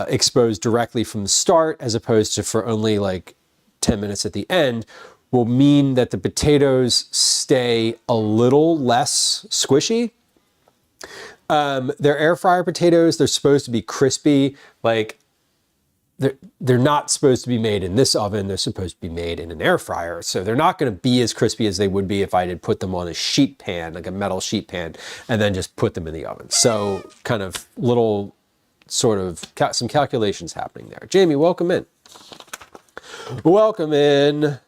exposed directly from the start, as opposed to for only like 10 minutes at the end, will mean that the potatoes stay a little less squishy. They're air fryer potatoes. They're supposed to be crispy. Like they're not supposed to be made in this oven. They're supposed to be made in an air fryer. So they're not going to be as crispy as they would be if I did put them on a sheet pan, like a metal sheet pan, and then just put them in the oven. So kind of little sort of some calculations happening there. Jamie, welcome in. Welcome in.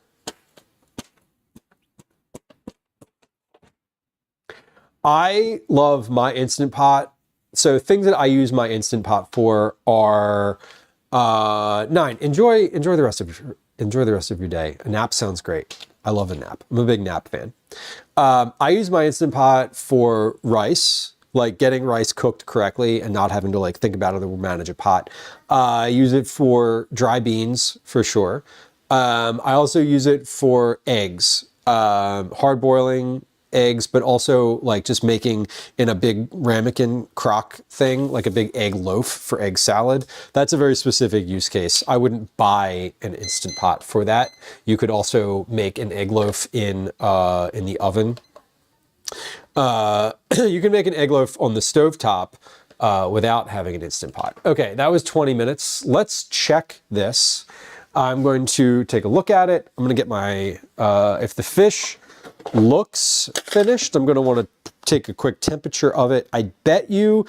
I love my Instant Pot. So things that I use my Instant Pot for are 9. Enjoy the rest of your day. A nap sounds great. I love a nap. I'm a big nap fan. I use my Instant Pot for rice, like getting rice cooked correctly and not having to like think about it or manage a pot. I use it for dry beans for sure. I also use it for eggs, hard boiling eggs, but also like just making in a big ramekin crock thing, like a big egg loaf for egg salad. That's a very specific use case. I wouldn't buy an Instant Pot for that. You could also make an egg loaf in the oven. You can make an egg loaf on the stovetop without having an Instant Pot. Okay, that was 20 minutes. Let's check this. I'm going to take a look at it. I'm going to get my, if the fish looks finished, I'm going to want to take a quick temperature of it. I'm betting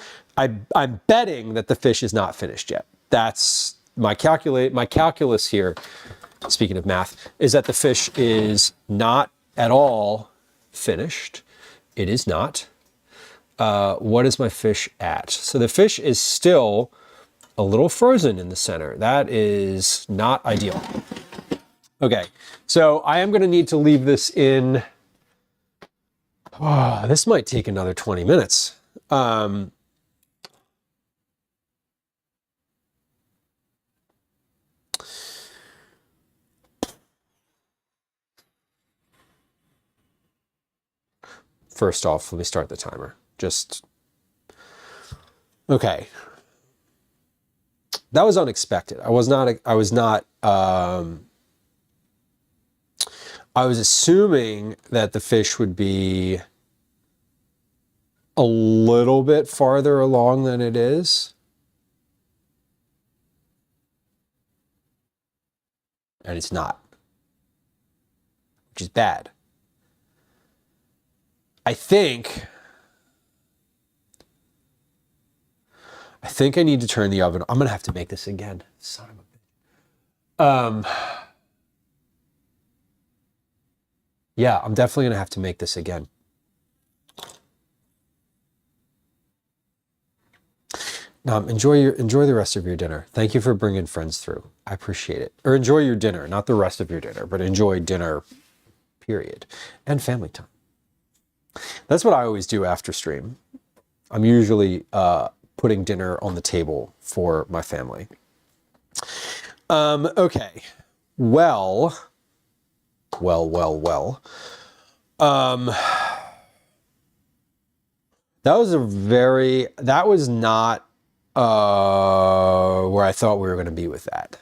that the fish is not finished yet. That's my calculus here, speaking of math, is that the fish is not at all finished. It is not. What is my fish at? So the fish is still a little frozen in the center. That is not ideal. Okay, so I am going to need to leave this in. Oh, this might take another 20 minutes. First off, let me start the timer. Okay. That was unexpected. I was assuming that the fish would be a little bit farther along than it is. And it's not, which is bad. I think I need to turn the oven. I'm going to have to make this again. Son of a bitch. Yeah, I'm definitely going to have to make this again. Enjoy the rest of your dinner. Thank you for bringing friends through. I appreciate it. Or enjoy your dinner, not the rest of your dinner, but enjoy dinner, period. And family time. That's what I always do after stream. I'm usually putting dinner on the table for my family. Okay. Well. That was not where I thought we were going to be with that.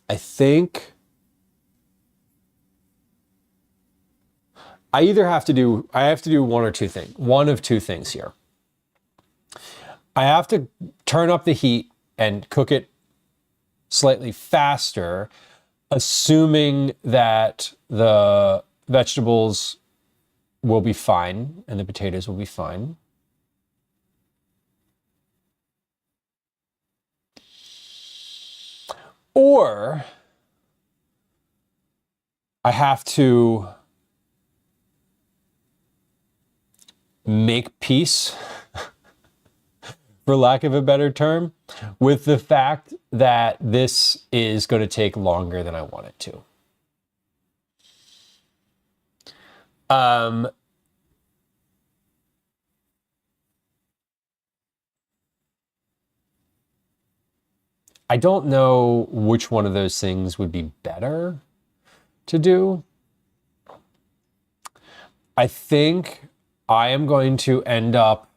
I think I have to do one of two things here. I have to turn up the heat and cook it slightly faster, assuming that the vegetables will be fine and the potatoes will be fine. Or I have to make peace, for lack of a better term, with the fact that this is going to take longer than I want it to. I don't know which one of those things would be better to do. I think I am going to end up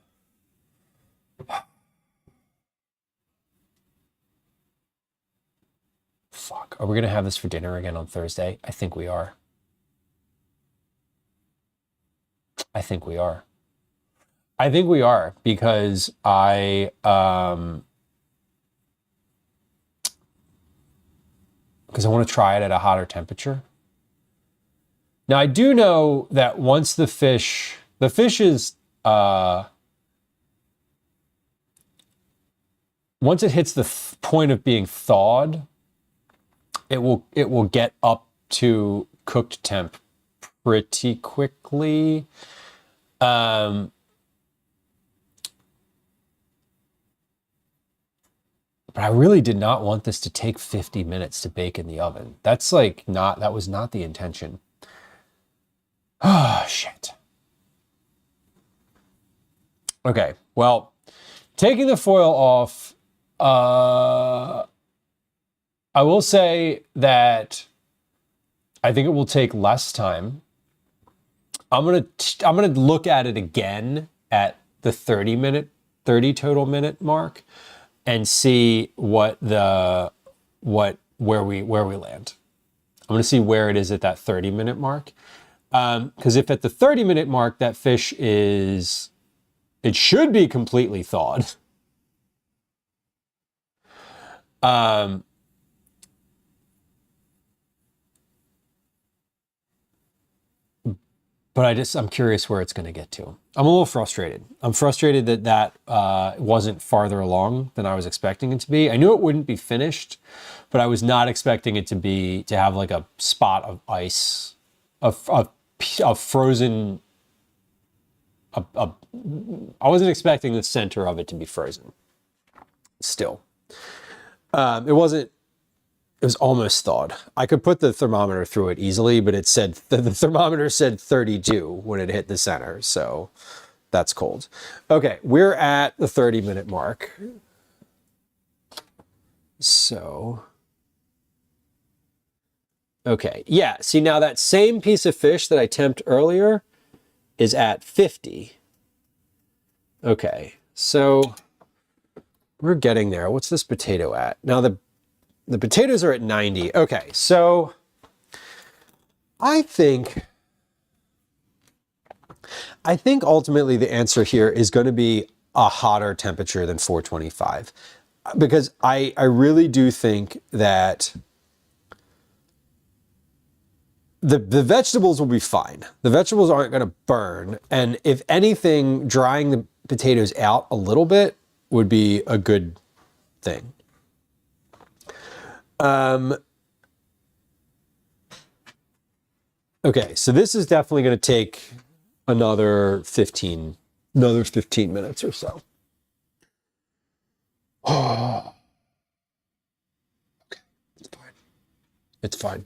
fuck. Are we gonna have this for dinner again on Thursday? I think we are. I think we are. I think we are because because I want to try it at a hotter temperature. Now I do know that once the fish is once it hits the point of being thawed, it will get up to cooked temp pretty quickly. But I really did not want this to take 50 minutes to bake in the oven. That was not the intention. Oh, shit. Okay, well, taking the foil off, I will say that I think it will take less time. I'm gonna look at it again at the 30 total minute mark and see where we land. I'm gonna see where it is at that 30-minute mark. Because if at the 30-minute mark that fish it should be completely thawed. But I'm curious where it's going to get to. I'm a little frustrated. I'm frustrated that wasn't farther along than I was expecting it to be. I knew it wouldn't be finished, but I was not expecting it to have like a spot of ice, a frozen. I wasn't expecting the center of it to be frozen. Still, it wasn't. It was almost thawed. I could put the thermometer through it easily, but it said the thermometer said 32 when it hit the center, so that's cold. Okay, we're at the 30-minute mark. So, okay, yeah. See, now that same piece of fish that I temped earlier is at 50. Okay, so we're getting there. What's this potato at? Now the potatoes are at 90. Okay, so I think ultimately the answer here is going to be a hotter temperature than 425, because I really do think that the vegetables will be fine. The vegetables aren't going to burn, and if anything, drying the potatoes out a little bit would be a good thing. Okay, so this is definitely going to take another 15 minutes or so. Oh. Okay, it's fine.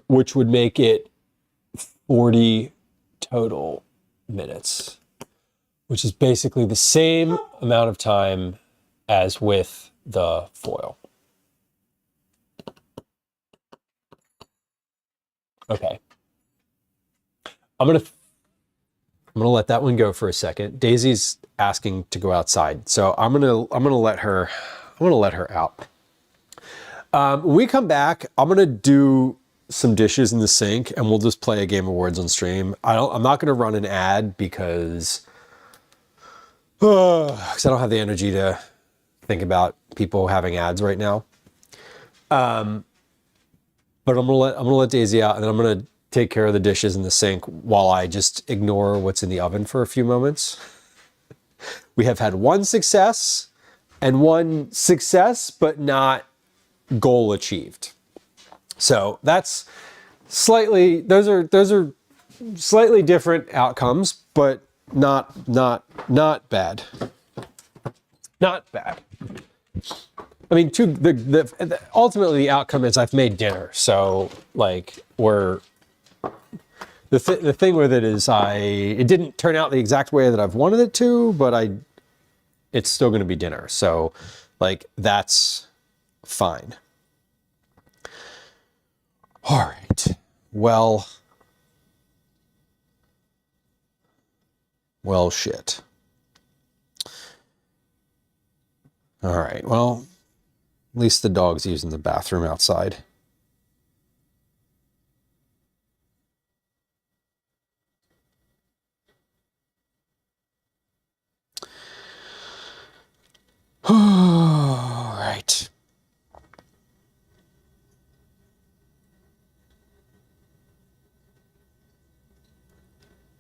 Which would make it 40 total minutes, which is basically the same amount of time as with the foil. Okay. I'm gonna let that one go for a second. Daisy's asking to go outside, so I'm gonna let her out. When we come back, I'm gonna do some dishes in the sink, and we'll just play a game of Words on stream. I'm not gonna run an ad because I don't have the energy to think about people having ads right now. But I'm gonna let Daisy out, and then I'm gonna take care of the dishes in the sink while I just ignore what's in the oven for a few moments. We have had one success, and one success, but not goal achieved. So that's slightly, those are slightly different outcomes, but not bad. Not bad. I mean, ultimately the outcome is I've made dinner. So like the thing with it is it didn't turn out the exact way that I've wanted it to, but it's still going to be dinner. So like that's fine. All right. Well, shit. All right. Well, at least the dog's using the bathroom outside. All right.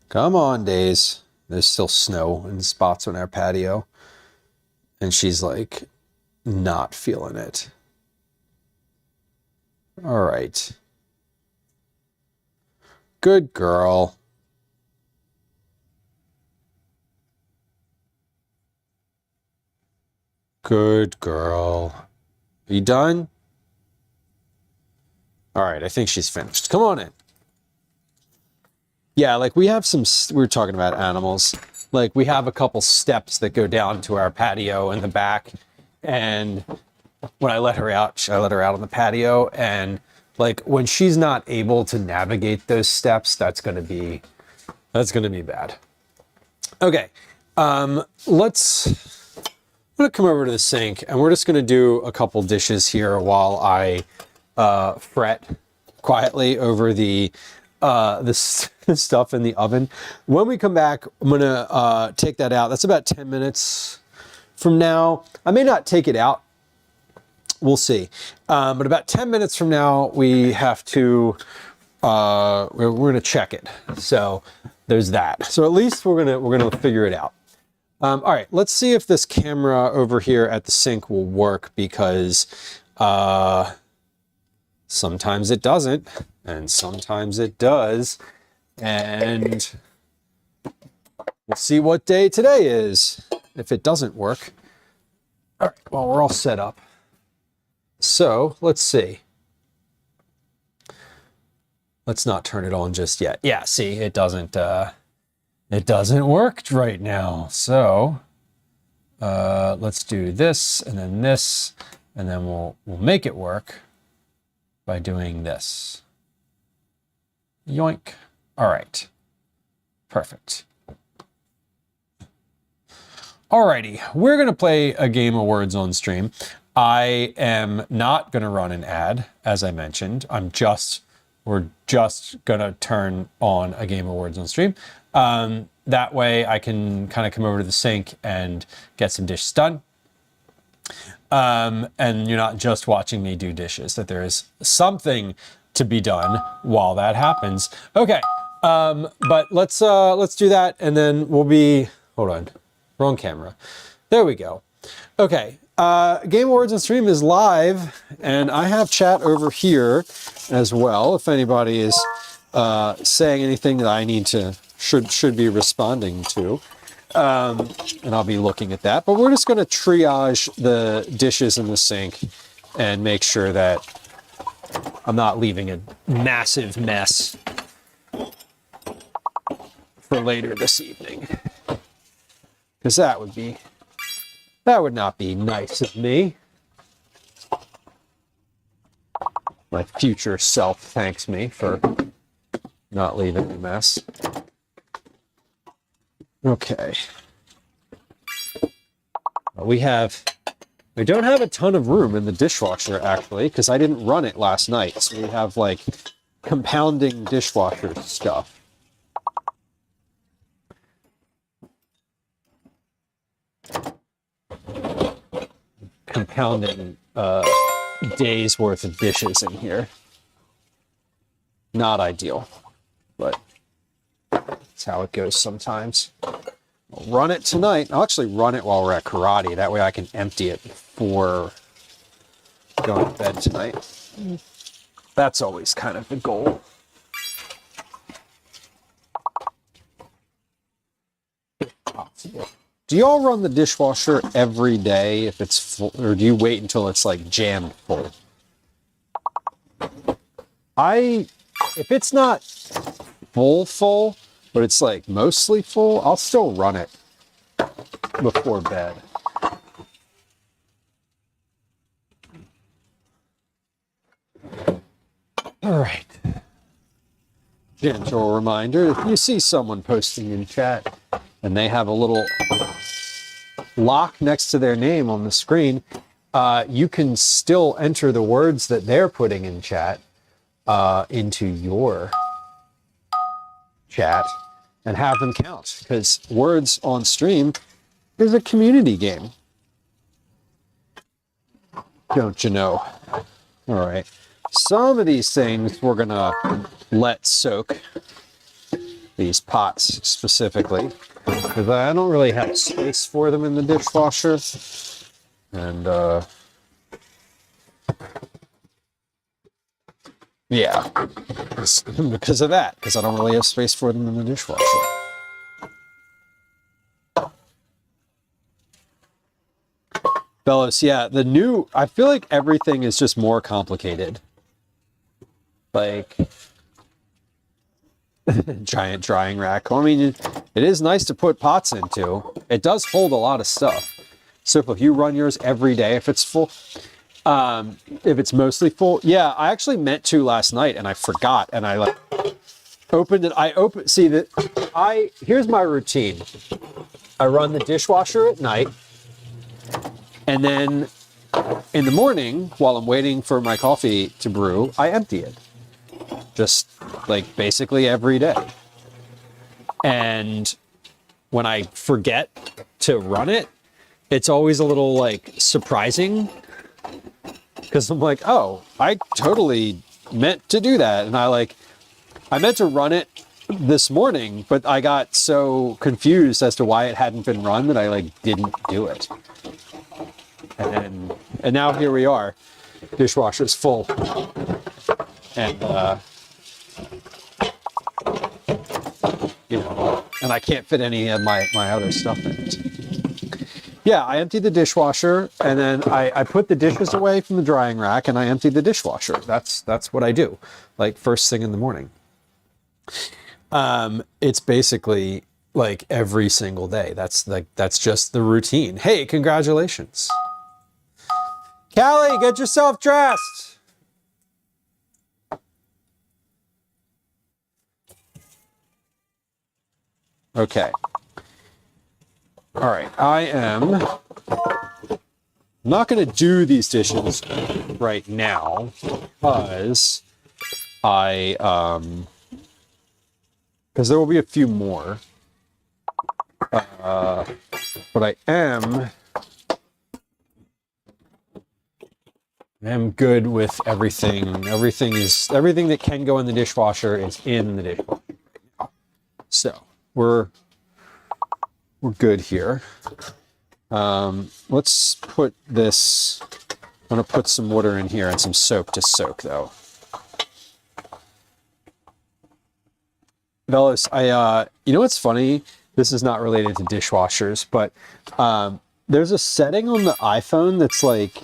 Come on, Days. There's still snow in spots on our patio. And she's like, not feeling it. All right. Good girl. Good girl. Are you done? All right, I think she's finished. Come on in. Yeah, like we were talking about animals. Like we have a couple steps that go down to our patio in the back. And when I let her out on the patio. And like when she's not able to navigate those steps, that's gonna be bad. Okay, I'm gonna come over to the sink and we're just gonna do a couple dishes here while I fret quietly over the stuff in the oven. When we come back, I'm gonna take that out. That's about 10 minutes from now. I may not take it out. We'll see. But about 10 minutes from now, we have to, we're gonna check it. So there's that. So at least we're gonna figure it out. All right, let's see if this camera over here at the sink will work because sometimes it doesn't and sometimes it does. And we'll see what day today is if it doesn't work. All right, well, we're all set up. So let's see. Let's not turn it on just yet. Yeah, see, it doesn't work right now. So let's do this, and then we'll make it work by doing this. Yoink. All right. Perfect. Alrighty, we're gonna play a game of words on stream. I am not gonna run an ad, as I mentioned. We're just gonna turn on a game of words on stream. That way I can kind of come over to the sink and get some dishes done. And you're not just watching me do dishes, that there is something to be done while that happens. Okay, but let's do that and then hold on, wrong camera. There we go. Okay, Game Awards on stream is live and I have chat over here as well. If anybody is saying anything that I need to, should be responding to. And I'll be looking at that, but we're just going to triage the dishes in the sink and make sure that I'm not leaving a massive mess for later this evening, because that would not be nice of me. My future self thanks me for not leaving a mess. Okay. We don't have a ton of room in the dishwasher, actually, because I didn't run it last night. So we have, like, compounding dishwasher stuff. Compounding days worth of dishes in here. Not ideal, but that's how it goes sometimes. I'll run it tonight. I'll actually run it while we're at karate. That way I can empty it before going to bed tonight. That's always kind of the goal. If possible. Do y'all run the dishwasher every day if it's full, or do you wait until it's like jammed full? If it's not full, but it's like mostly full, I'll still run it before bed. All right. Gentle reminder, if you see someone posting in chat and they have a little lock next to their name on the screen, you can still enter the words that they're putting in chat into your chat and have them count, because words on stream is a community game. Don't you know? All right. Some of these things we're gonna let soak, these pots specifically, because I don't really have space for them in the dishwasher. And yeah, because of that, because I don't really have space for them in the dishwasher. Bellows, yeah, I feel like everything is just more complicated. Like, giant drying rack. I mean, it is nice to put pots into. It does hold a lot of stuff. So if you run yours every day, if it's full, if it's mostly full, yeah, I actually meant to last night and I forgot, and I like opened it. See that here's my routine. I run the dishwasher at night, and then in the morning, while I'm waiting for my coffee to brew, I empty it. Just like basically every day. And when I forget to run it, it's always a little like surprising, because I'm like, oh, I totally meant to do that. And I meant to run it this morning, but I got so confused as to why it hadn't been run that I didn't do it. And now here we are, dishwasher's full. And and I can't fit any of my other stuff in it. Yeah, I emptied the dishwasher, and then I put the dishes away from the drying rack, and I emptied the dishwasher. That's what I do, like first thing in the morning. It's basically like every single day. That's just the routine. Hey, congratulations. Callie, get yourself dressed. Okay. All right, I am not going to do these dishes right now because because there will be a few more. But I am good with everything. Everything that can go in the dishwasher is in the dishwasher right now. So we're good here. Let's put this. I'm gonna put some water in here and some soap to soak though. Velos, you know what's funny? This is not related to dishwashers, but there's a setting on the iPhone that's like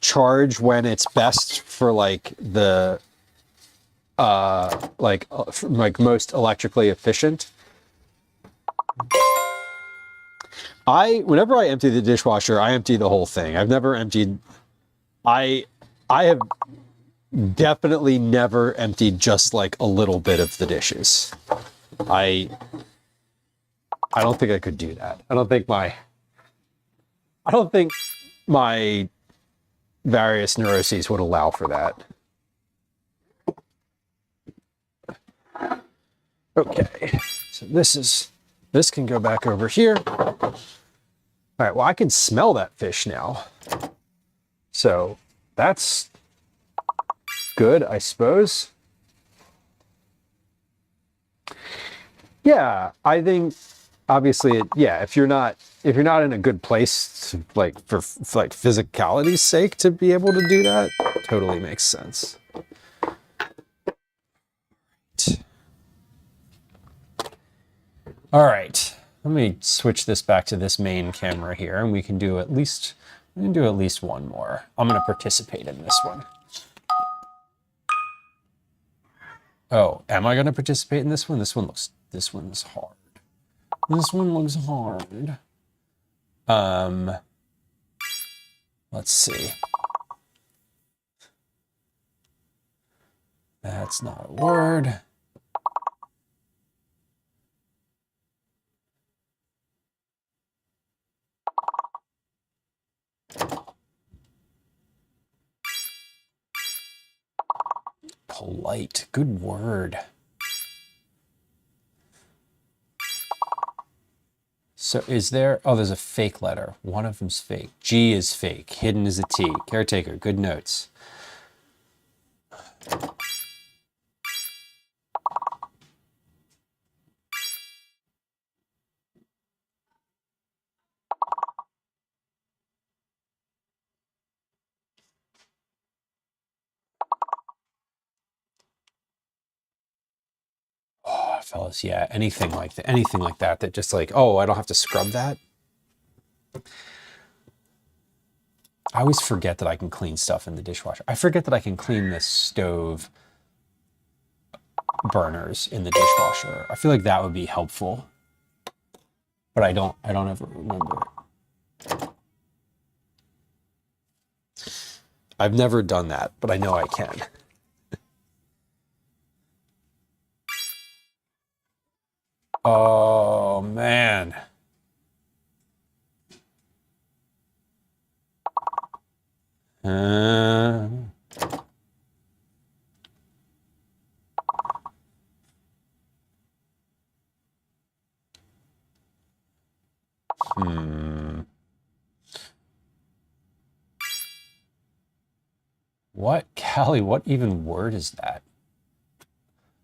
charge when it's best for the most electrically efficient. Whenever I empty the dishwasher, I empty the whole thing. I've never emptied. I have definitely never emptied just like a little bit of the dishes. I don't think I could do that. I don't think my various neuroses would allow for that. Okay, so this can go back over here. All right, well, I can smell that fish now. So that's good, I suppose. Yeah, I think obviously, if you're not in a good place to, like, for like physicality's sake to be able to do that, totally makes sense. All right, let me switch this back to this main camera here, and we can do at least one more. I'm gonna participate in this one. Oh, am I gonna participate in this one? This one's hard. This one looks hard. Let's see. That's not a word. Polite, good word. So is there, oh, there's a fake letter. One of them's fake. G is fake, hidden is a T. Caretaker, good notes. Oh, fellas, yeah, anything like that that just like, oh, I don't have to scrub that. I always forget that I can clean stuff in the dishwasher. I forget that I can clean the stove burners in the dishwasher. I feel like that would be helpful, but I don't ever remember. I've never done that, but I know I can. Oh, man. What, Callie, what even word is that?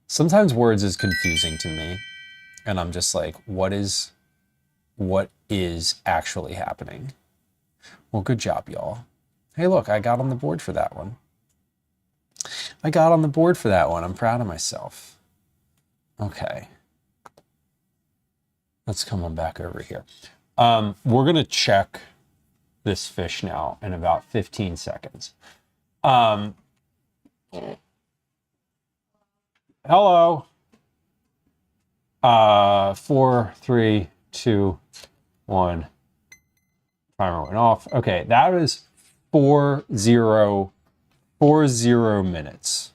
Sometimes words is confusing to me, and I'm just like, what is actually happening? Well, good job, y'all. Hey, look, I got on the board for that one. I'm proud of myself. Okay. Let's come on back over here. We're going to check this fish now in about 15 seconds. Hello. 4, 3, 2, 1. Timer went off. Okay, that was 40 minutes.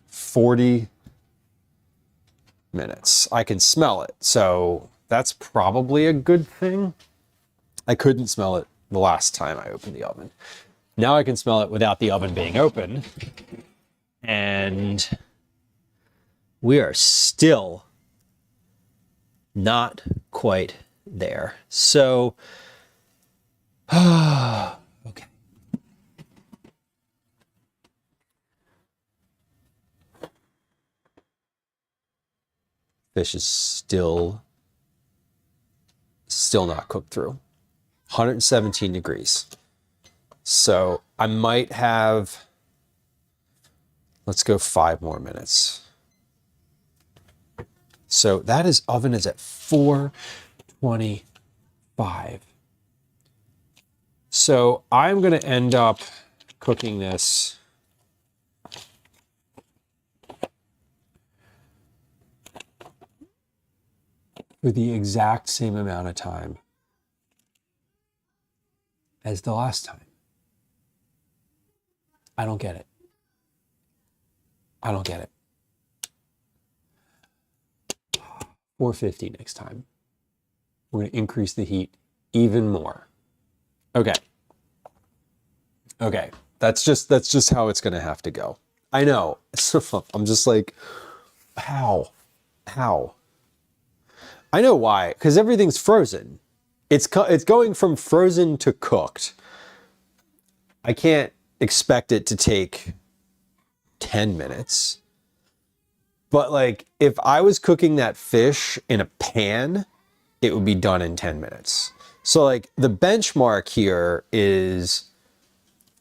40 minutes. I can smell it, so that's probably a good thing. I couldn't smell it the last time I opened the oven. Now I can smell it without the oven being open. And we are still not quite there. So, okay. Fish is still not cooked through. 117 degrees. So I might have, let's go 5 more minutes. So that is, oven is at 425. So I'm going to end up cooking this for the exact same amount of time as the last time. I don't get it. 450 next time. We're going to increase the heat even more. Okay. That's just how it's going to have to go. I know. I'm just like, how? I know why. Because everything's frozen. It's going from frozen to cooked. I can't expect it to take 10 minutes. But like, if I was cooking that fish in a pan, it would be done in 10 minutes. So like the benchmark here is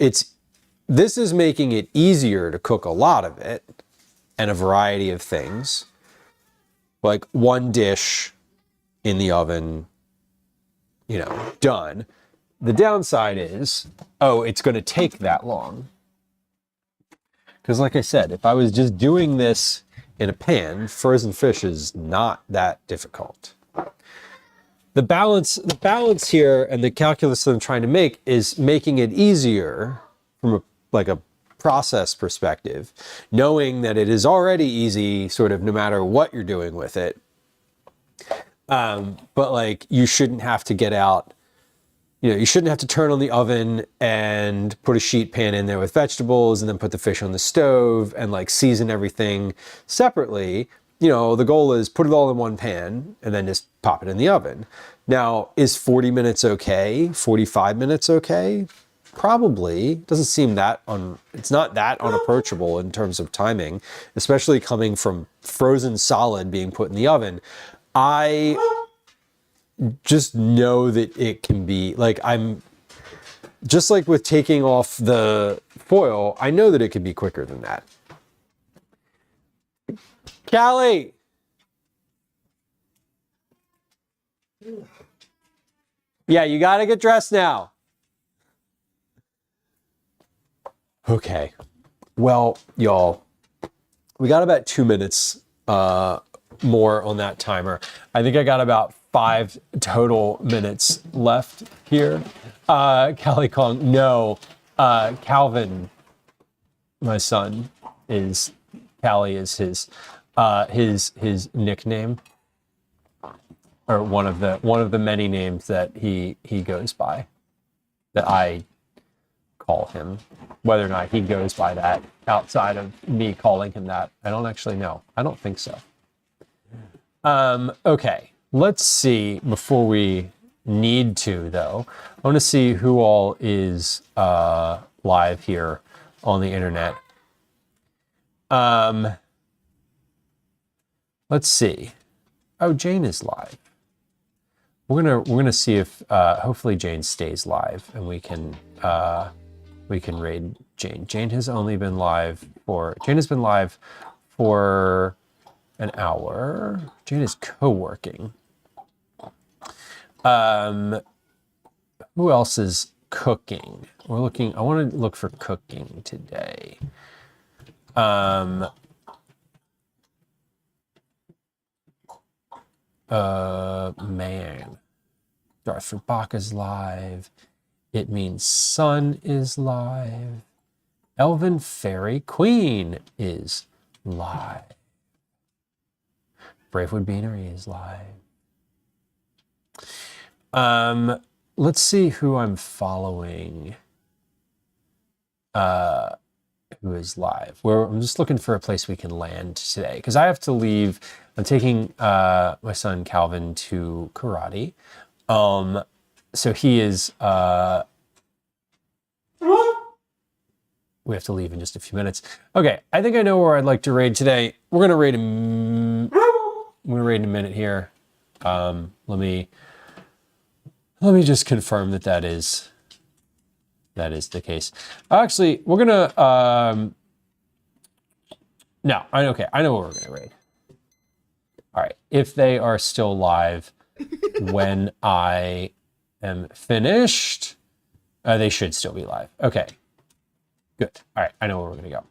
this is making it easier to cook a lot of it and a variety of things. Like one dish in the oven, you know, done. The downside is, oh, it's going to take that long. Because like I said, if I was just doing this in a pan, frozen fish is not that difficult. The balance here and the calculus that I'm trying to make is making it easier from a process perspective, knowing that it is already easy sort of no matter what you're doing with it. But like you shouldn't have to get out, you know, you shouldn't have to turn on the oven and put a sheet pan in there with vegetables and then put the fish on the stove and like season everything separately. You know, the goal is put it all in one pan and then just pop it in the oven. Now, is 40 minutes okay? 45 minutes okay? Probably. Doesn't seem that it's not that unapproachable in terms of timing, especially coming from frozen solid being put in the oven. I just know that it can be like, I'm just like with taking off the foil, I know that it can be quicker than that. Callie! Yeah, you gotta get dressed now. Okay. Well, y'all, we got about 2 minutes more on that timer. I think I got about 5 total minutes left here. Callie Kong, no. Calvin, my son, Callie is his nickname, or one of the many names that he goes by, that I call him. Whether or not he goes by that outside of me calling him that, I don't actually know. I don't think so. Okay, let's see, before we need to though, I want to see who all is live here on the internet. Let's see. Oh, Jane is live. We're gonna see if hopefully Jane stays live and we can raid Jane. Jane has been live for an hour. Jane is co-working. Who else is cooking? I want to look for cooking today. Man. Darth Baka's live. It means Sun is live. Elven Fairy Queen is live. Bravewood Beanery is live. Let's see who I'm following. Who is live? I'm just looking for a place we can land today because I have to leave. I'm taking my son Calvin to karate. So he is. We have to leave in just a few minutes. Okay, I think I know where I'd like to raid today. We're gonna raid I'm gonna raid in a minute here. Let me just confirm that is the case. Actually, we're gonna no, I know what we're gonna raid. All right, if they are still live when I am finished, they should still be live. Okay, good. All right, I know where we're gonna go.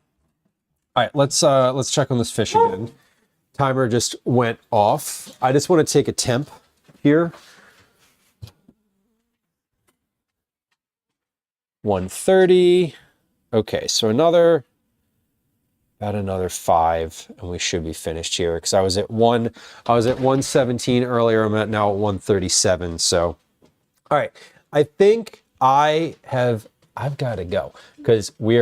All right, let's check on this fish again. Timer just went off. I just want to take a temp here. 130. Okay, so about another 5, and we should be finished here because I was at 117 earlier. I'm now at 137. So, all right, I think I've got to go because we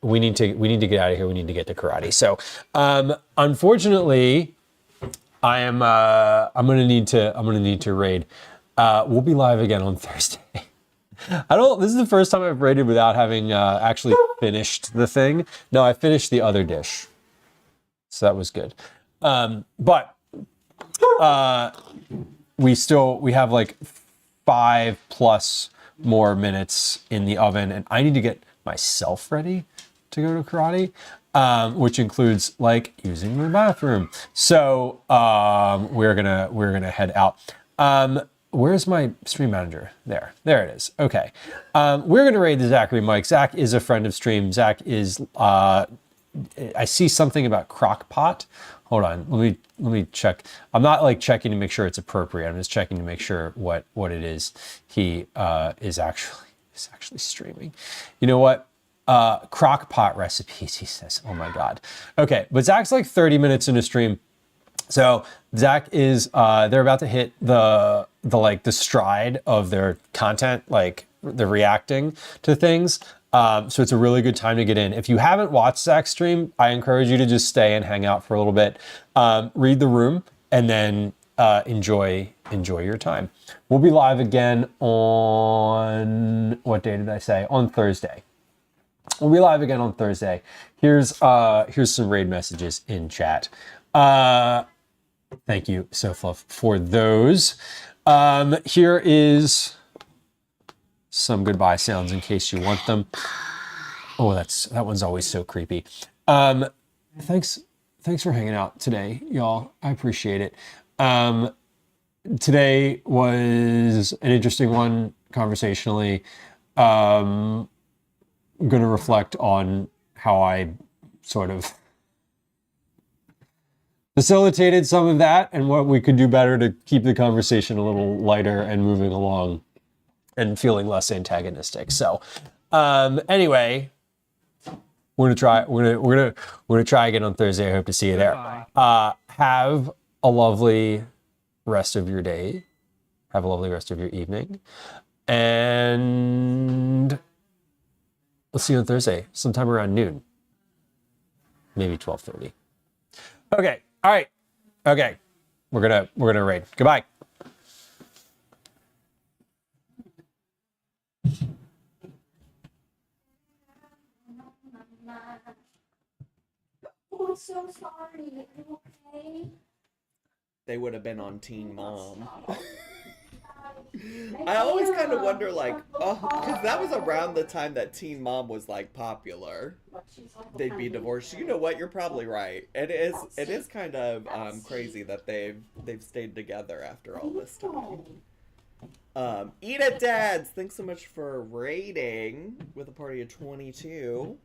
need to get out of here. We need to get to karate. So, unfortunately, I'm gonna need to raid. We'll be live again on Thursday. This is the first time I've raided without having actually finished the thing. No, I finished the other dish. So that was good. But we have like 5+ more minutes in the oven, and I need to get myself ready to go to karate, which includes like using the bathroom. So we're gonna head out. Where's my stream manager? There it is. Okay. We're gonna raid the Zachary Mike. Zach is a friend of stream. Zach is I see something about crock pot. Hold on, let me check. I'm not like checking to make sure it's appropriate. I'm just checking to make sure what it is he is actually streaming. You know what? Crock pot recipes, he says. Oh my God. Okay, but Zach's like 30 minutes into stream. So Zach is they're about to hit the stride of their content, like the reacting to things. So it's a really good time to get in. If you haven't watched Zach's stream, I encourage you to just stay and hang out for a little bit, read the room, and then enjoy your time. We'll be live again on, what day did I say? On Thursday. We'll be live again on Thursday. Here's some raid messages in chat. Thank you, SoFluff, for those. Here is some goodbye sounds in case you want them. Oh, that one's always so creepy. Thanks for hanging out today, y'all. I appreciate it. Today was an interesting one conversationally. I'm going to reflect on how I sort of facilitated some of that and what we could do better to keep the conversation a little lighter and moving along and feeling less antagonistic. So, anyway, we're gonna try again on Thursday. I hope to see you there. Have a lovely rest of your day. Have a lovely rest of your evening, and we'll see you on Thursday, sometime around noon, maybe 12:30. Okay. All right. Okay. We're gonna raid. Goodbye. Oh, I'm so sorry. Are you okay? They would have been on Teen Mom. I always kind of wonder, like, because that was around the time that Teen Mom was like popular. They'd be divorced. You know what? You're probably right. It is kind of crazy that they've stayed together after all this time. Eat it, Dads! Thanks so much for raiding with a party of 22.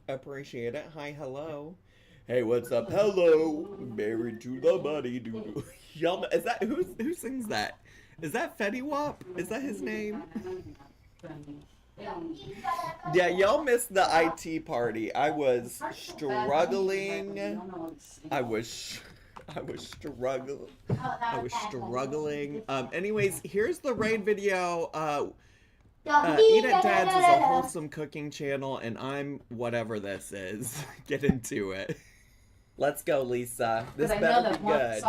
Appreciate it. Hi, hello. Hey, what's up? Hello. Married to the money. Y'all, is that who sings that? Is that Fetty Wap? Is that his name? Yeah, y'all missed the IT party. I was struggling. Anyways, here's the raid video. Eat at Dad's is a wholesome cooking channel, and I'm whatever this is. Get into it. Let's go, Lisa. This better be good.